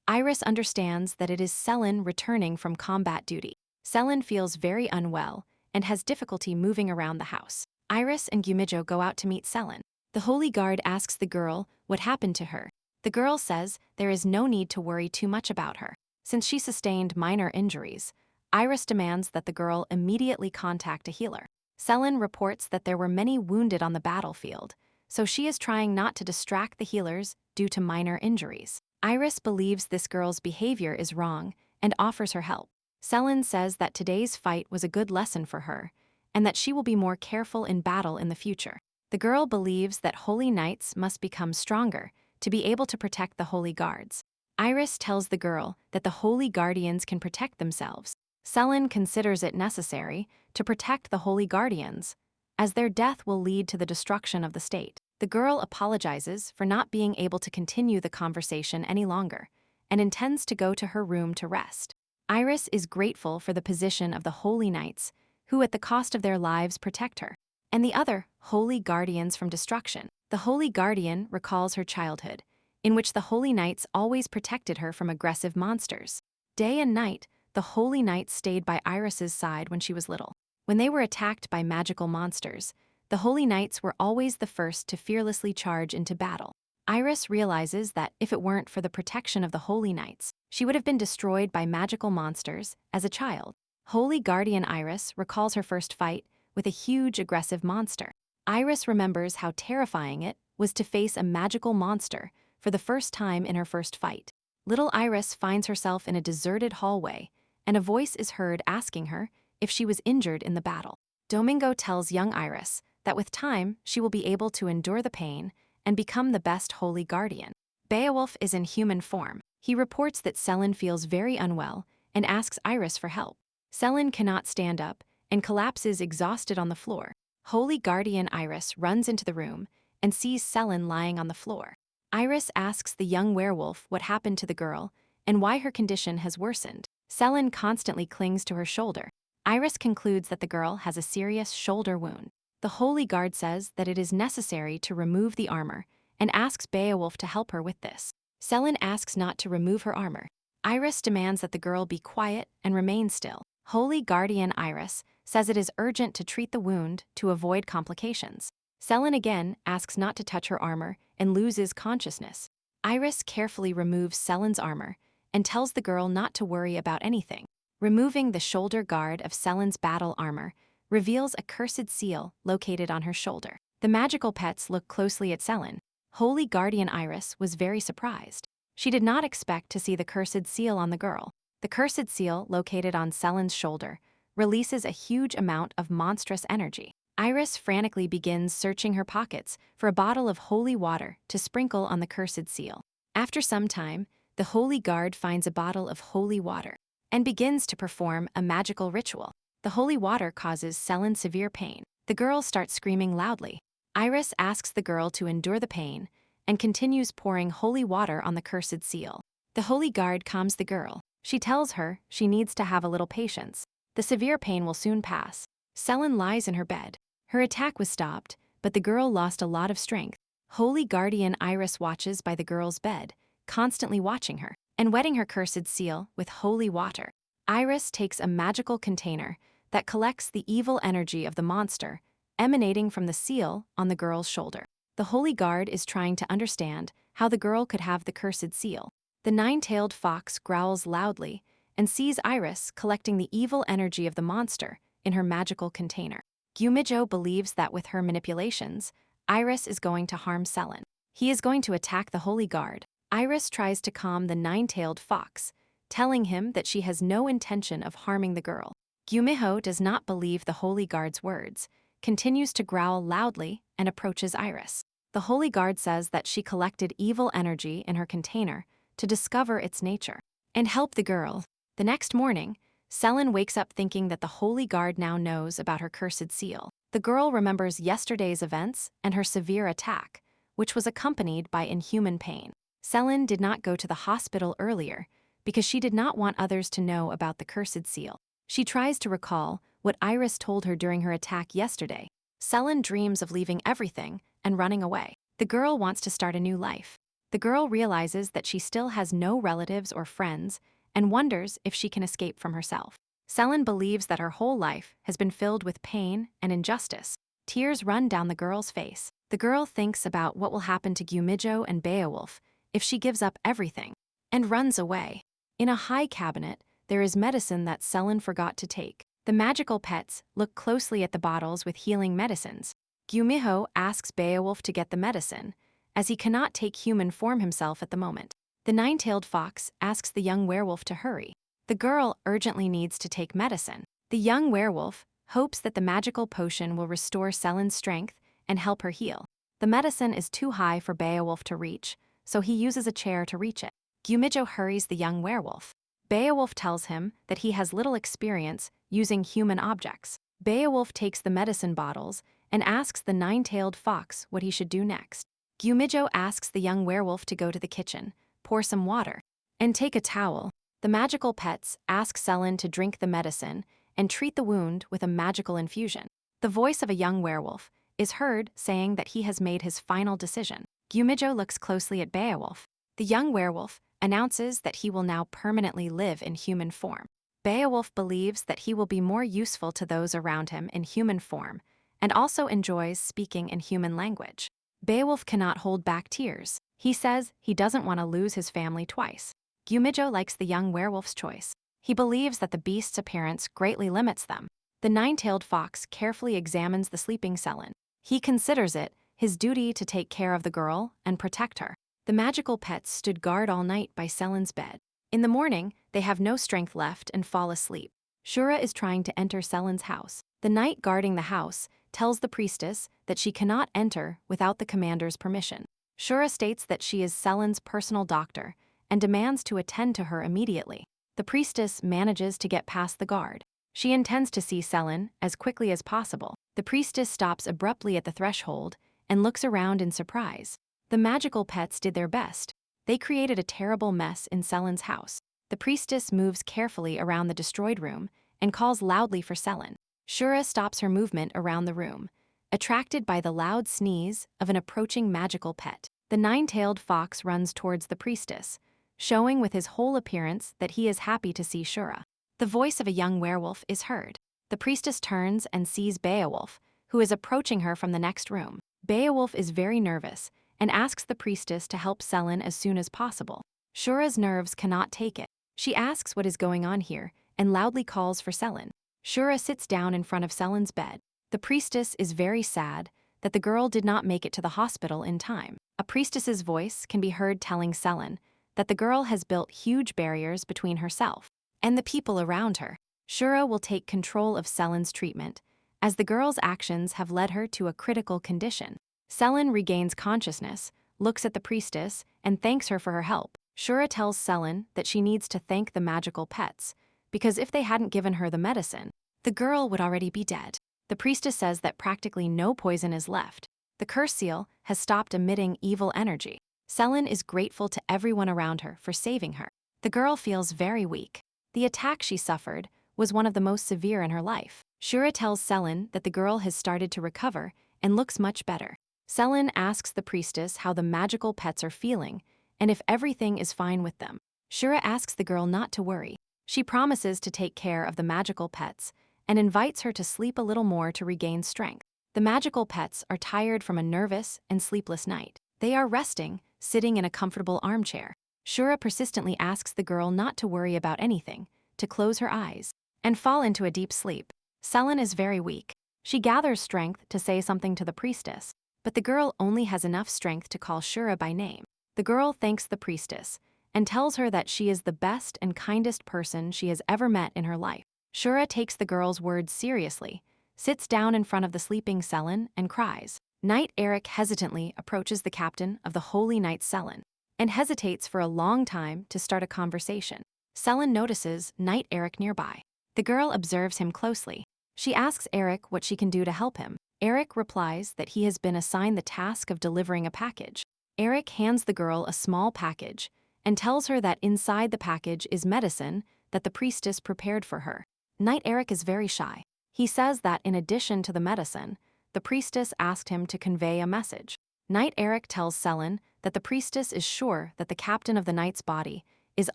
A: Iris understands that it is Selen returning from combat duty. Selen feels very unwell and has difficulty moving around the house. Iris and Gumijo go out to meet Selen. The Holy Guard asks the girl what happened to her. The girl says there is no need to worry too much about her. Since she sustained minor injuries, Iris demands that the girl immediately contact a healer. Selen reports that there were many wounded on the battlefield, so she is trying not to distract the healers due to minor injuries. Iris believes this girl's behavior is wrong and offers her help. Selen says that today's fight was a good lesson for her, and that she will be more careful in battle in the future. The girl believes that holy knights must become stronger to be able to protect the Holy Guards. Iris tells the girl that the Holy Guardians can protect themselves. Selin considers it necessary to protect the holy guardians, as their death will lead to the destruction of the state. The girl apologizes for not being able to continue the conversation any longer and intends to go to her room to rest. Iris is grateful for the position of the holy knights, who at the cost of their lives protect her, and the other holy guardians from destruction. The holy guardian recalls her childhood, in which the holy knights always protected her from aggressive monsters. Day and night, the holy knights stayed by Iris's side when she was little. When they were attacked by magical monsters, the holy knights were always the first to fearlessly charge into battle. Iris realizes that if it weren't for the protection of the holy knights, she would have been destroyed by magical monsters as a child. Holy Guardian Iris recalls her first fight with a huge aggressive monster. Iris remembers how terrifying it was to face a magical monster for the first time in her first fight. Little Iris finds herself in a deserted hallway, and a voice is heard asking her if she was injured in the battle. Domingo tells young Iris that with time she will be able to endure the pain and become the best holy guardian. Beowulf is in human form. He reports that Selin feels very unwell and asks Iris for help. Selin cannot stand up and collapses exhausted on the floor. Holy Guardian Iris runs into the room and sees Selin lying on the floor. Iris asks the young werewolf what happened to the girl and why her condition has worsened. Selin constantly clings to her shoulder. Iris concludes that the girl has a serious shoulder wound. The Holy Guard says that it is necessary to remove the armor and asks Beowulf to help her with this. Selin asks not to remove her armor. Iris demands that the girl be quiet and remain still. Holy Guardian Iris says it is urgent to treat the wound to avoid complications. Selin again asks not to touch her armor and loses consciousness. Iris carefully removes Selin's armor and tells the girl not to worry about anything. Removing the shoulder guard of Selin's battle armor reveals a cursed seal located on her shoulder. The magical pets look closely at Selin. Holy Guardian Iris was very surprised. She did not expect to see the cursed seal on the girl. The cursed seal located on Selin's shoulder releases a huge amount of monstrous energy. Iris frantically begins searching her pockets for a bottle of holy water to sprinkle on the cursed seal. After some time, the Holy Guard finds a bottle of holy water and begins to perform a magical ritual. The holy water causes Selin severe pain. The girl starts screaming loudly. Iris asks the girl to endure the pain and continues pouring holy water on the cursed seal. The Holy Guard calms the girl. She tells her she needs to have a little patience. The severe pain will soon pass. Selin lies in her bed. Her attack was stopped, but the girl lost a lot of strength. Holy Guardian Iris watches by the girl's bed, constantly watching her and wetting her cursed seal with holy water. Iris takes a magical container that collects the evil energy of the monster emanating from the seal on the girl's shoulder. The Holy Guard is trying to understand how the girl could have the cursed seal. The nine-tailed fox growls loudly and sees Iris collecting the evil energy of the monster in her magical container. Gumijo believes that with her manipulations, Iris is going to harm Selin. He is going to attack the Holy Guard. Iris tries to calm the nine-tailed fox, telling him that she has no intention of harming the girl. Gumiho does not believe the Holy Guard's words, continues to growl loudly, and approaches Iris. The Holy Guard says that she collected evil energy in her container to discover its nature and help the girl. The next morning, Selin wakes up thinking that the Holy Guard now knows about her cursed seal. The girl remembers yesterday's events and her severe attack, which was accompanied by inhuman pain. Selin did not go to the hospital earlier because she did not want others to know about the cursed seal. She tries to recall what Iris told her during her attack yesterday. Selin dreams of leaving everything and running away. The girl wants to start a new life. The girl realizes that she still has no relatives or friends and wonders if she can escape from herself. Selin believes that her whole life has been filled with pain and injustice. Tears run down the girl's face. The girl thinks about what will happen to Gumijo and Beowulf if she gives up everything and runs away. In a high cabinet, there is medicine that Selin forgot to take. The magical pets look closely at the bottles with healing medicines. Gumiho asks Beowulf to get the medicine, as he cannot take human form himself at the moment. The nine-tailed fox asks the young werewolf to hurry. The girl urgently needs to take medicine. The young werewolf hopes that the magical potion will restore Selin's strength and help her heal. The medicine is too high for Beowulf to reach, so he uses a chair to reach it. Gumijo hurries the young werewolf. Beowulf tells him that he has little experience using human objects. Beowulf takes the medicine bottles and asks the nine-tailed fox what he should do next. Gumijo asks the young werewolf to go to the kitchen, pour some water, and take a towel. The magical pets ask Selin to drink the medicine and treat the wound with a magical infusion. The voice of a young werewolf is heard saying that he has made his final decision. Gumijo looks closely at Beowulf. The young werewolf announces that he will now permanently live in human form. Beowulf believes that he will be more useful to those around him in human form and also enjoys speaking in human language. Beowulf cannot hold back tears. He says he doesn't want to lose his family twice. Gumijo likes the young werewolf's choice. He believes that the beast's appearance greatly limits them. The nine-tailed fox carefully examines the sleeping Selin. He considers it his duty to take care of the girl and protect her. The magical pets stood guard all night by Selin's bed. In the morning, they have no strength left and fall asleep. Shura is trying to enter Selin's house. The knight guarding the house tells the priestess that she cannot enter without the commander's permission. Shura states that she is Selin's personal doctor and demands to attend to her immediately. The priestess manages to get past the guard. She intends to see Selin as quickly as possible. The priestess stops abruptly at the threshold and looks around in surprise. The magical pets did their best. They created a terrible mess in Selin's house. The priestess moves carefully around the destroyed room and calls loudly for Selin. Shura stops her movement around the room, attracted by the loud sneeze of an approaching magical pet. The nine-tailed fox runs towards the priestess, showing with his whole appearance that he is happy to see Shura. The voice of a young werewolf is heard. The priestess turns and sees Beowulf, who is approaching her from the next room. Beowulf is very nervous and asks the priestess to help Selin as soon as possible. Shura's nerves cannot take it. She asks what is going on here and loudly calls for Selin. Shura sits down in front of Selin's bed. The priestess is very sad that the girl did not make it to the hospital in time. A priestess's voice can be heard telling Selin that the girl has built huge barriers between herself and the people around her. Shura will take control of Selin's treatment, as the girl's actions have led her to a critical condition. Selin regains consciousness, looks at the priestess, and thanks her for her help. Shura tells Selin that she needs to thank the magical pets, because if they hadn't given her the medicine, the girl would already be dead. The priestess says that practically no poison is left. The curse seal has stopped emitting evil energy. Selin is grateful to everyone around her for saving her. The girl feels very weak. The attack she suffered was one of the most severe in her life. Shura tells Selin that the girl has started to recover and looks much better. Selin asks the priestess how the magical pets are feeling and if everything is fine with them. Shura asks the girl not to worry. She promises to take care of the magical pets and invites her to sleep a little more to regain strength. The magical pets are tired from a nervous and sleepless night. They are resting, sitting in a comfortable armchair. Shura persistently asks the girl not to worry about anything, to close her eyes, and fall into a deep sleep. Selin is very weak. She gathers strength to say something to the priestess, but the girl only has enough strength to call Shura by name. The girl thanks the priestess and tells her that she is the best and kindest person she has ever met in her life. Shura takes the girl's words seriously, sits down in front of the sleeping Selin, and cries. Knight Eric hesitantly approaches the captain of the Holy Knight Selin and hesitates for a long time to start a conversation. Selin notices Knight Eric nearby. The girl observes him closely. She asks Eric what she can do to help him. Eric replies that he has been assigned the task of delivering a package. Eric hands the girl a small package and tells her that inside the package is medicine that the priestess prepared for her. Knight Eric is very shy. He says that in addition to the medicine, the priestess asked him to convey a message. Knight Eric tells Selin that the priestess is sure that the captain of the knight's body is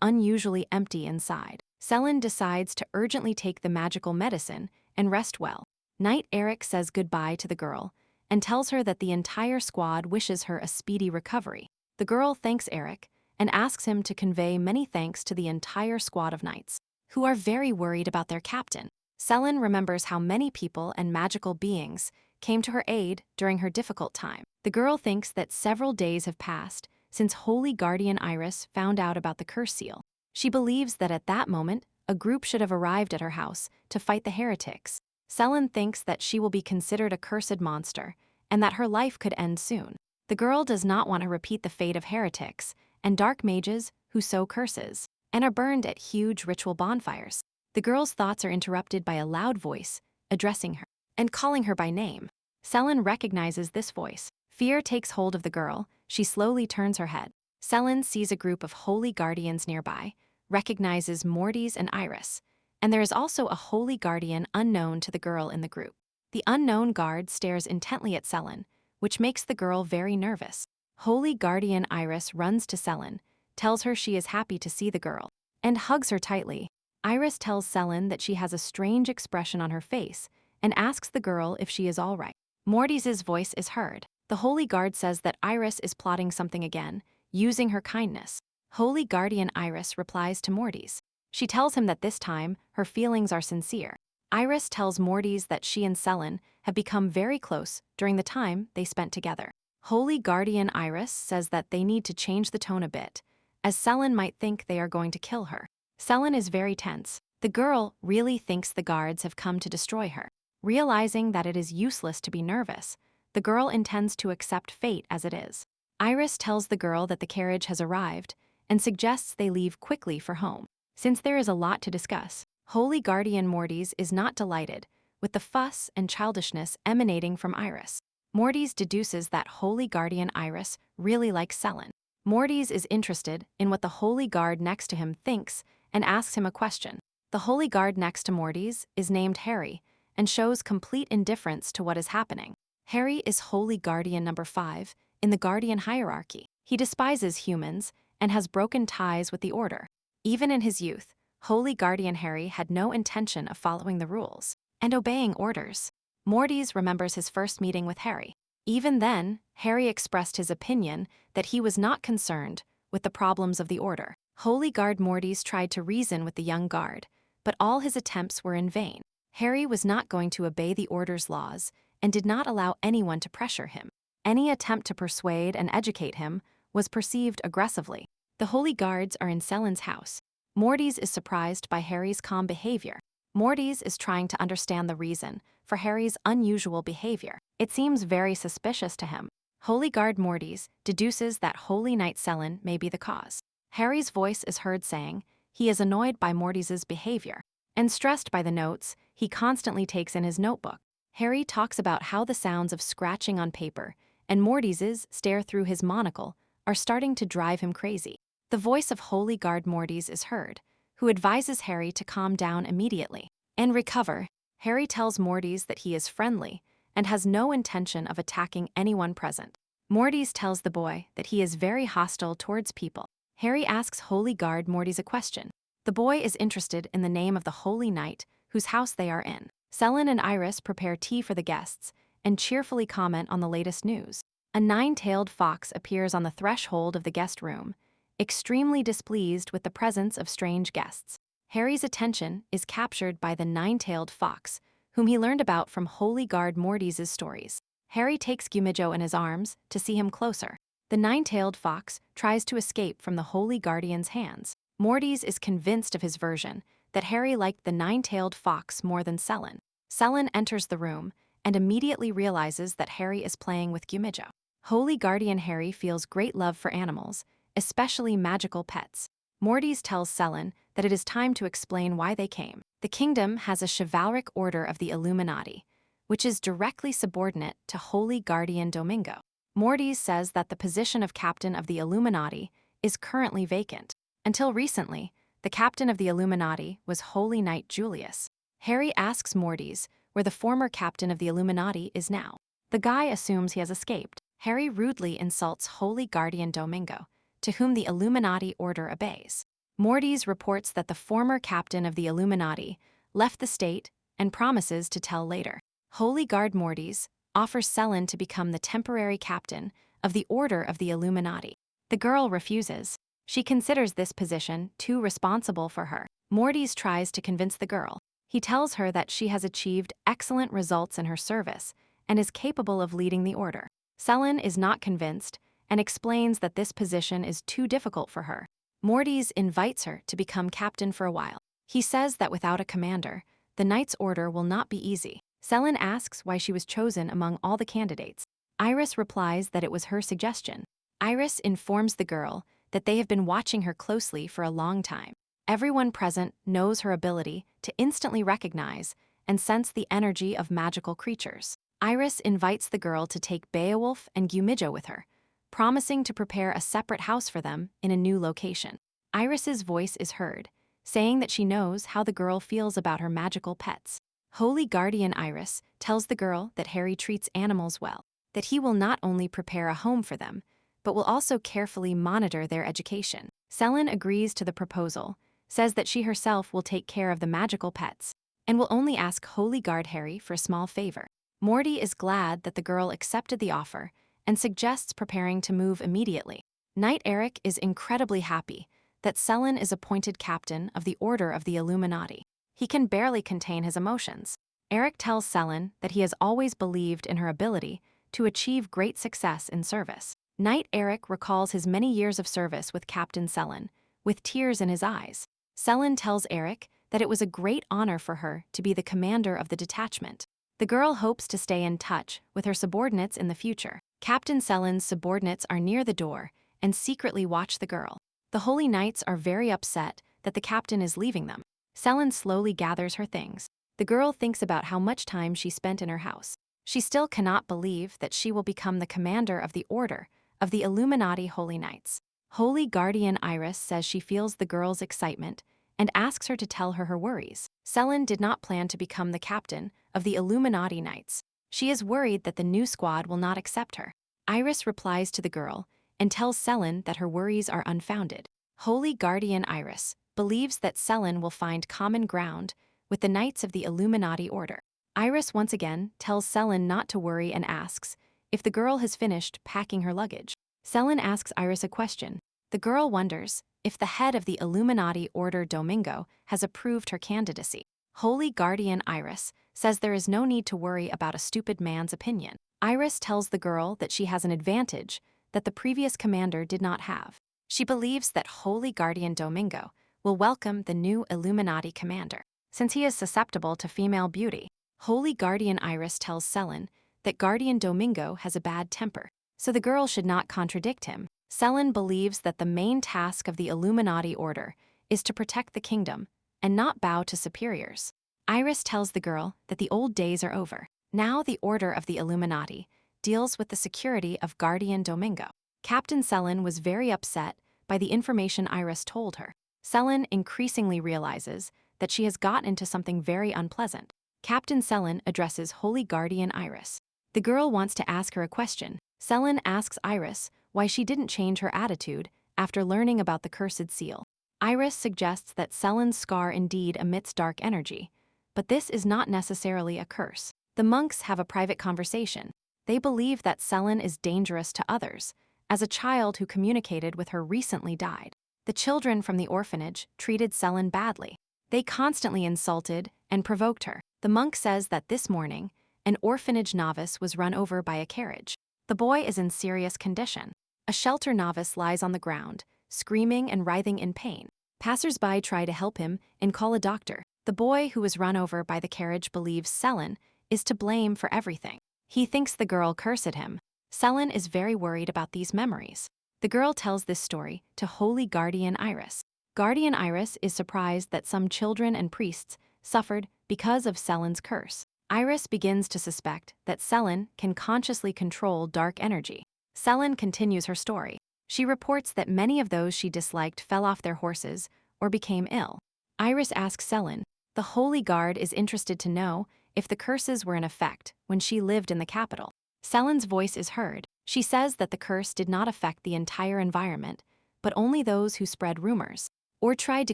A: unusually empty inside. Selin decides to urgently take the magical medicine and rest well. Knight Eric says goodbye to the girl and tells her that the entire squad wishes her a speedy recovery. The girl thanks Eric and asks him to convey many thanks to the entire squad of knights, who are very worried about their captain. Selin remembers how many people and magical beings came to her aid during her difficult time. The girl thinks that several days have passed since Holy Guardian Iris found out about the curse seal. She believes that at that moment, a group should have arrived at her house to fight the heretics. Selin thinks that she will be considered a cursed monster and that her life could end soon. The girl does not want to repeat the fate of heretics and dark mages who sow curses. and are burned at huge ritual bonfires. The girl's thoughts are interrupted by a loud voice, addressing her and calling her by name. Selin recognizes this voice. Fear takes hold of the girl. She slowly turns her head. Selin sees a group of holy guardians nearby, recognizes Morty's and Iris, and there is also a holy guardian unknown to the girl in the group. The unknown guard stares intently at Selin, which makes the girl very nervous. Holy guardian Iris runs to Selin, tells her she is happy to see the girl, and hugs her tightly. Iris tells Selin that she has a strange expression on her face and asks the girl if she is all right. Morty's voice is heard. The holy guard says that Iris is plotting something again, using her kindness. Holy guardian Iris replies to Morty's. She tells him that this time, her feelings are sincere. Iris tells Morty's that she and Selin have become very close during the time they spent together. Holy guardian Iris says that they need to change the tone a bit, as Selin might think they are going to kill her. Selin is very tense. The girl really thinks the guards have come to destroy her. Realizing that it is useless to be nervous, the girl intends to accept fate as it is. Iris tells the girl that the carriage has arrived and suggests they leave quickly for home. Since there is a lot to discuss, Holy Guardian Morty's is not delighted with the fuss and childishness emanating from Iris. Morty's deduces that Holy Guardian Iris really likes Selin. Morty's is interested in what the Holy Guard next to him thinks and asks him a question. The Holy Guard next to Morty's is named Harry and shows complete indifference to what is happening. Harry is Holy Guardian number 5 in the Guardian hierarchy. He despises humans and has broken ties with the Order. Even in his youth, Holy Guardian Harry had no intention of following the rules and obeying orders. Morty's remembers his first meeting with Harry. Even then, Harry expressed his opinion that he was not concerned with the problems of the Order. Holy Guard Morty's tried to reason with the young guard, but all his attempts were in vain. Harry was not going to obey the Order's laws and did not allow anyone to pressure him. Any attempt to persuade and educate him was perceived aggressively. The Holy Guards are in Selin's house. Morty's is surprised by Harry's calm behavior. Morty's is trying to understand the reason for Harry's unusual behavior. It seems very suspicious to him. Holy Guard Morty's deduces that Holy Knight Selin may be the cause. Harry's voice is heard saying he is annoyed by Morty's behavior and stressed by the notes he constantly takes in his notebook. Harry talks about how the sounds of scratching on paper and Morty's stare through his monocle are starting to drive him crazy. The voice of Holy Guard Morty's is heard, who advises Harry to calm down immediately and recover. Harry tells Morty's that he is friendly and has no intention of attacking anyone present. Morty's tells the boy that he is very hostile towards people. Harry asks Holy Guard Morty's a question. The boy is interested in the name of the Holy Knight whose house they are in. Selin and Iris prepare tea for the guests and cheerfully comment on the latest news. A nine-tailed fox appears on the threshold of the guest room, extremely displeased with the presence of strange guests. Harry's attention is captured by the nine-tailed fox, whom he learned about from Holy Guard Morty's stories. Harry takes Gumijo in his arms to see him closer. The nine-tailed fox tries to escape from the Holy Guardian's hands. Morty's is convinced of his version that Harry liked the nine-tailed fox more than Selin. Selin enters the room and immediately realizes that Harry is playing with Gumijo. Holy Guardian Harry feels great love for animals, especially magical pets. Morty's tells Selin that it is time to explain why they came. The kingdom has a chivalric order of the Illuminati, which is directly subordinate to Holy Guardian Domingo. Morty's says that the position of captain of the Illuminati is currently vacant. Until recently, the captain of the Illuminati was Holy Knight Julius. Harry asks Morty's where the former captain of the Illuminati is now. The guy assumes he has escaped. Harry rudely insults Holy Guardian Domingo, to whom the Illuminati order obeys. Morty's reports that the former captain of the Illuminati left the state and promises to tell later. Holy Guard Morty's offers Selin to become the temporary captain of the Order of the Illuminati. The girl refuses. She considers this position too responsible for her. Morty's tries to convince the girl. He tells her that she has achieved excellent results in her service and is capable of leading the order. Selin is not convinced and explains that this position is too difficult for her. Morty's invites her to become captain for a while. He says that without a commander, the knight's order will not be easy. Selin asks why she was chosen among all the candidates. Iris replies that it was her suggestion. Iris informs the girl that they have been watching her closely for a long time. Everyone present knows her ability to instantly recognize and sense the energy of magical creatures. Iris invites the girl to take Beowulf and Gumijo with her, promising to prepare a separate house for them in a new location. Iris's voice is heard, saying that she knows how the girl feels about her magical pets. Holy Guardian Iris tells the girl that Harry treats animals well, that he will not only prepare a home for them, but will also carefully monitor their education. Selin agrees to the proposal, says that she herself will take care of the magical pets, and will only ask Holy Guard Harry for a small favor. Morty is glad that the girl accepted the offer and suggests preparing to move immediately. Knight Eric is incredibly happy that Selin is appointed captain of the Order of the Illuminati. He can barely contain his emotions. Eric tells Selin that he has always believed in her ability to achieve great success in service. Knight Eric recalls his many years of service with Captain Selin, with tears in his eyes. Selin tells Eric that it was a great honor for her to be the commander of the detachment. The girl hopes to stay in touch with her subordinates in the future. Captain Selin's subordinates are near the door and secretly watch the girl. The Holy Knights are very upset that the captain is leaving them. Selin slowly gathers her things. The girl thinks about how much time she spent in her house. She still cannot believe that she will become the commander of the Order of the Illuminati Holy Knights. Holy Guardian Iris says she feels the girl's excitement and asks her to tell her worries. Selin did not plan to become the captain of the Illuminati Knights. She is worried that the new squad will not accept her. Iris replies to the girl and tells Selin that her worries are unfounded. Holy Guardian Iris believes that Selin will find common ground with the Knights of the Illuminati Order. Iris once again tells Selin not to worry and asks if the girl has finished packing her luggage. Selin asks Iris a question. The girl wonders if the head of the Illuminati Order Domingo has approved her candidacy. Holy Guardian Iris says there is no need to worry about a stupid man's opinion. Iris tells the girl that she has an advantage that the previous commander did not have. She believes that Holy Guardian Domingo will welcome the new Illuminati commander, since he is susceptible to female beauty. Holy Guardian Iris tells Selin that Guardian Domingo has a bad temper, so the girl should not contradict him. Selin believes that the main task of the Illuminati Order is to protect the kingdom and not bow to superiors. Iris tells the girl that the old days are over. Now the Order of the Illuminati deals with the security of Guardian Domingo. Captain Selin was very upset by the information Iris told her. Selin increasingly realizes that she has gotten into something very unpleasant. Captain Selin addresses Holy Guardian Iris. The girl wants to ask her a question. Selin asks Iris why she didn't change her attitude after learning about the cursed seal. Iris suggests that Selin's scar indeed emits dark energy, but this is not necessarily a curse. The monks have a private conversation. They believe that Selin is dangerous to others, as a child who communicated with her recently died. The children from the orphanage treated Selin badly. They constantly insulted and provoked her. The monk says that this morning, an orphanage novice was run over by a carriage. The boy is in serious condition. A shelter novice lies on the ground, screaming and writhing in pain. Passers-by try to help him and call a doctor. The boy who was run over by the carriage believes Selin is to blame for everything. He thinks the girl cursed him. Selin is very worried about these memories. The girl tells this story to Holy Guardian Iris. Guardian Iris is surprised that some children and priests suffered because of Selin's curse. Iris begins to suspect that Selin can consciously control dark energy. Selin continues her story. She reports that many of those she disliked fell off their horses or became ill. Iris asks Selin. The Holy Guard is interested to know if the curses were in effect when she lived in the capital. Selin's voice is heard. She says that the curse did not affect the entire environment, but only those who spread rumors or tried to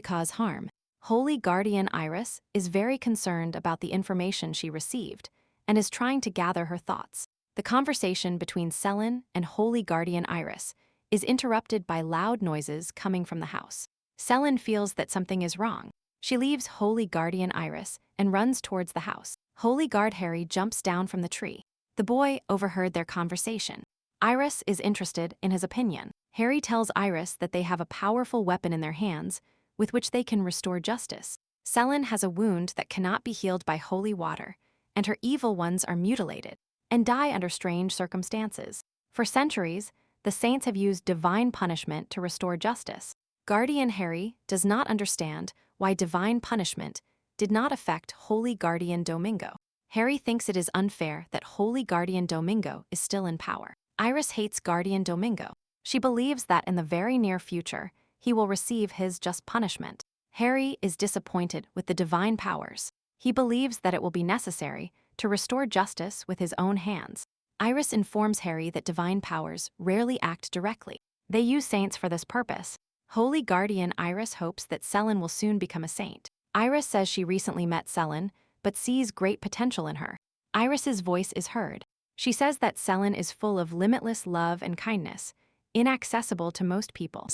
A: cause harm. Holy Guardian Iris is very concerned about the information she received and is trying to gather her thoughts. The conversation between Selin and Holy Guardian Iris is interrupted by loud noises coming from the house. Selin feels that something is wrong. She leaves Holy Guardian Iris and runs towards the house. Holy Guard Harry jumps down from the tree. The boy overheard their conversation. Iris is interested in his opinion. Harry tells Iris that they have a powerful weapon in their hands with which they can restore justice. Selin has a wound that cannot be healed by holy water, and her evil ones are mutilated and die under strange circumstances. For centuries, The saints have used divine punishment to restore justice. Guardian Harry does not understand why divine punishment did not affect Holy Guardian Domingo. Harry thinks it is unfair that Holy Guardian Domingo is still in power. Iris hates Guardian Domingo. She believes that in the very near future, he will receive his just punishment. Harry is disappointed with the divine powers. He believes that it will be necessary to restore justice with his own hands. Iris informs Harry that divine powers rarely act directly. They use saints for this purpose. Holy Guardian Iris hopes that Selin will soon become a saint. Iris says she recently met Selin, but sees great potential in her. Iris's voice is heard. She says that Selin is full of limitless love and kindness, inaccessible to most people.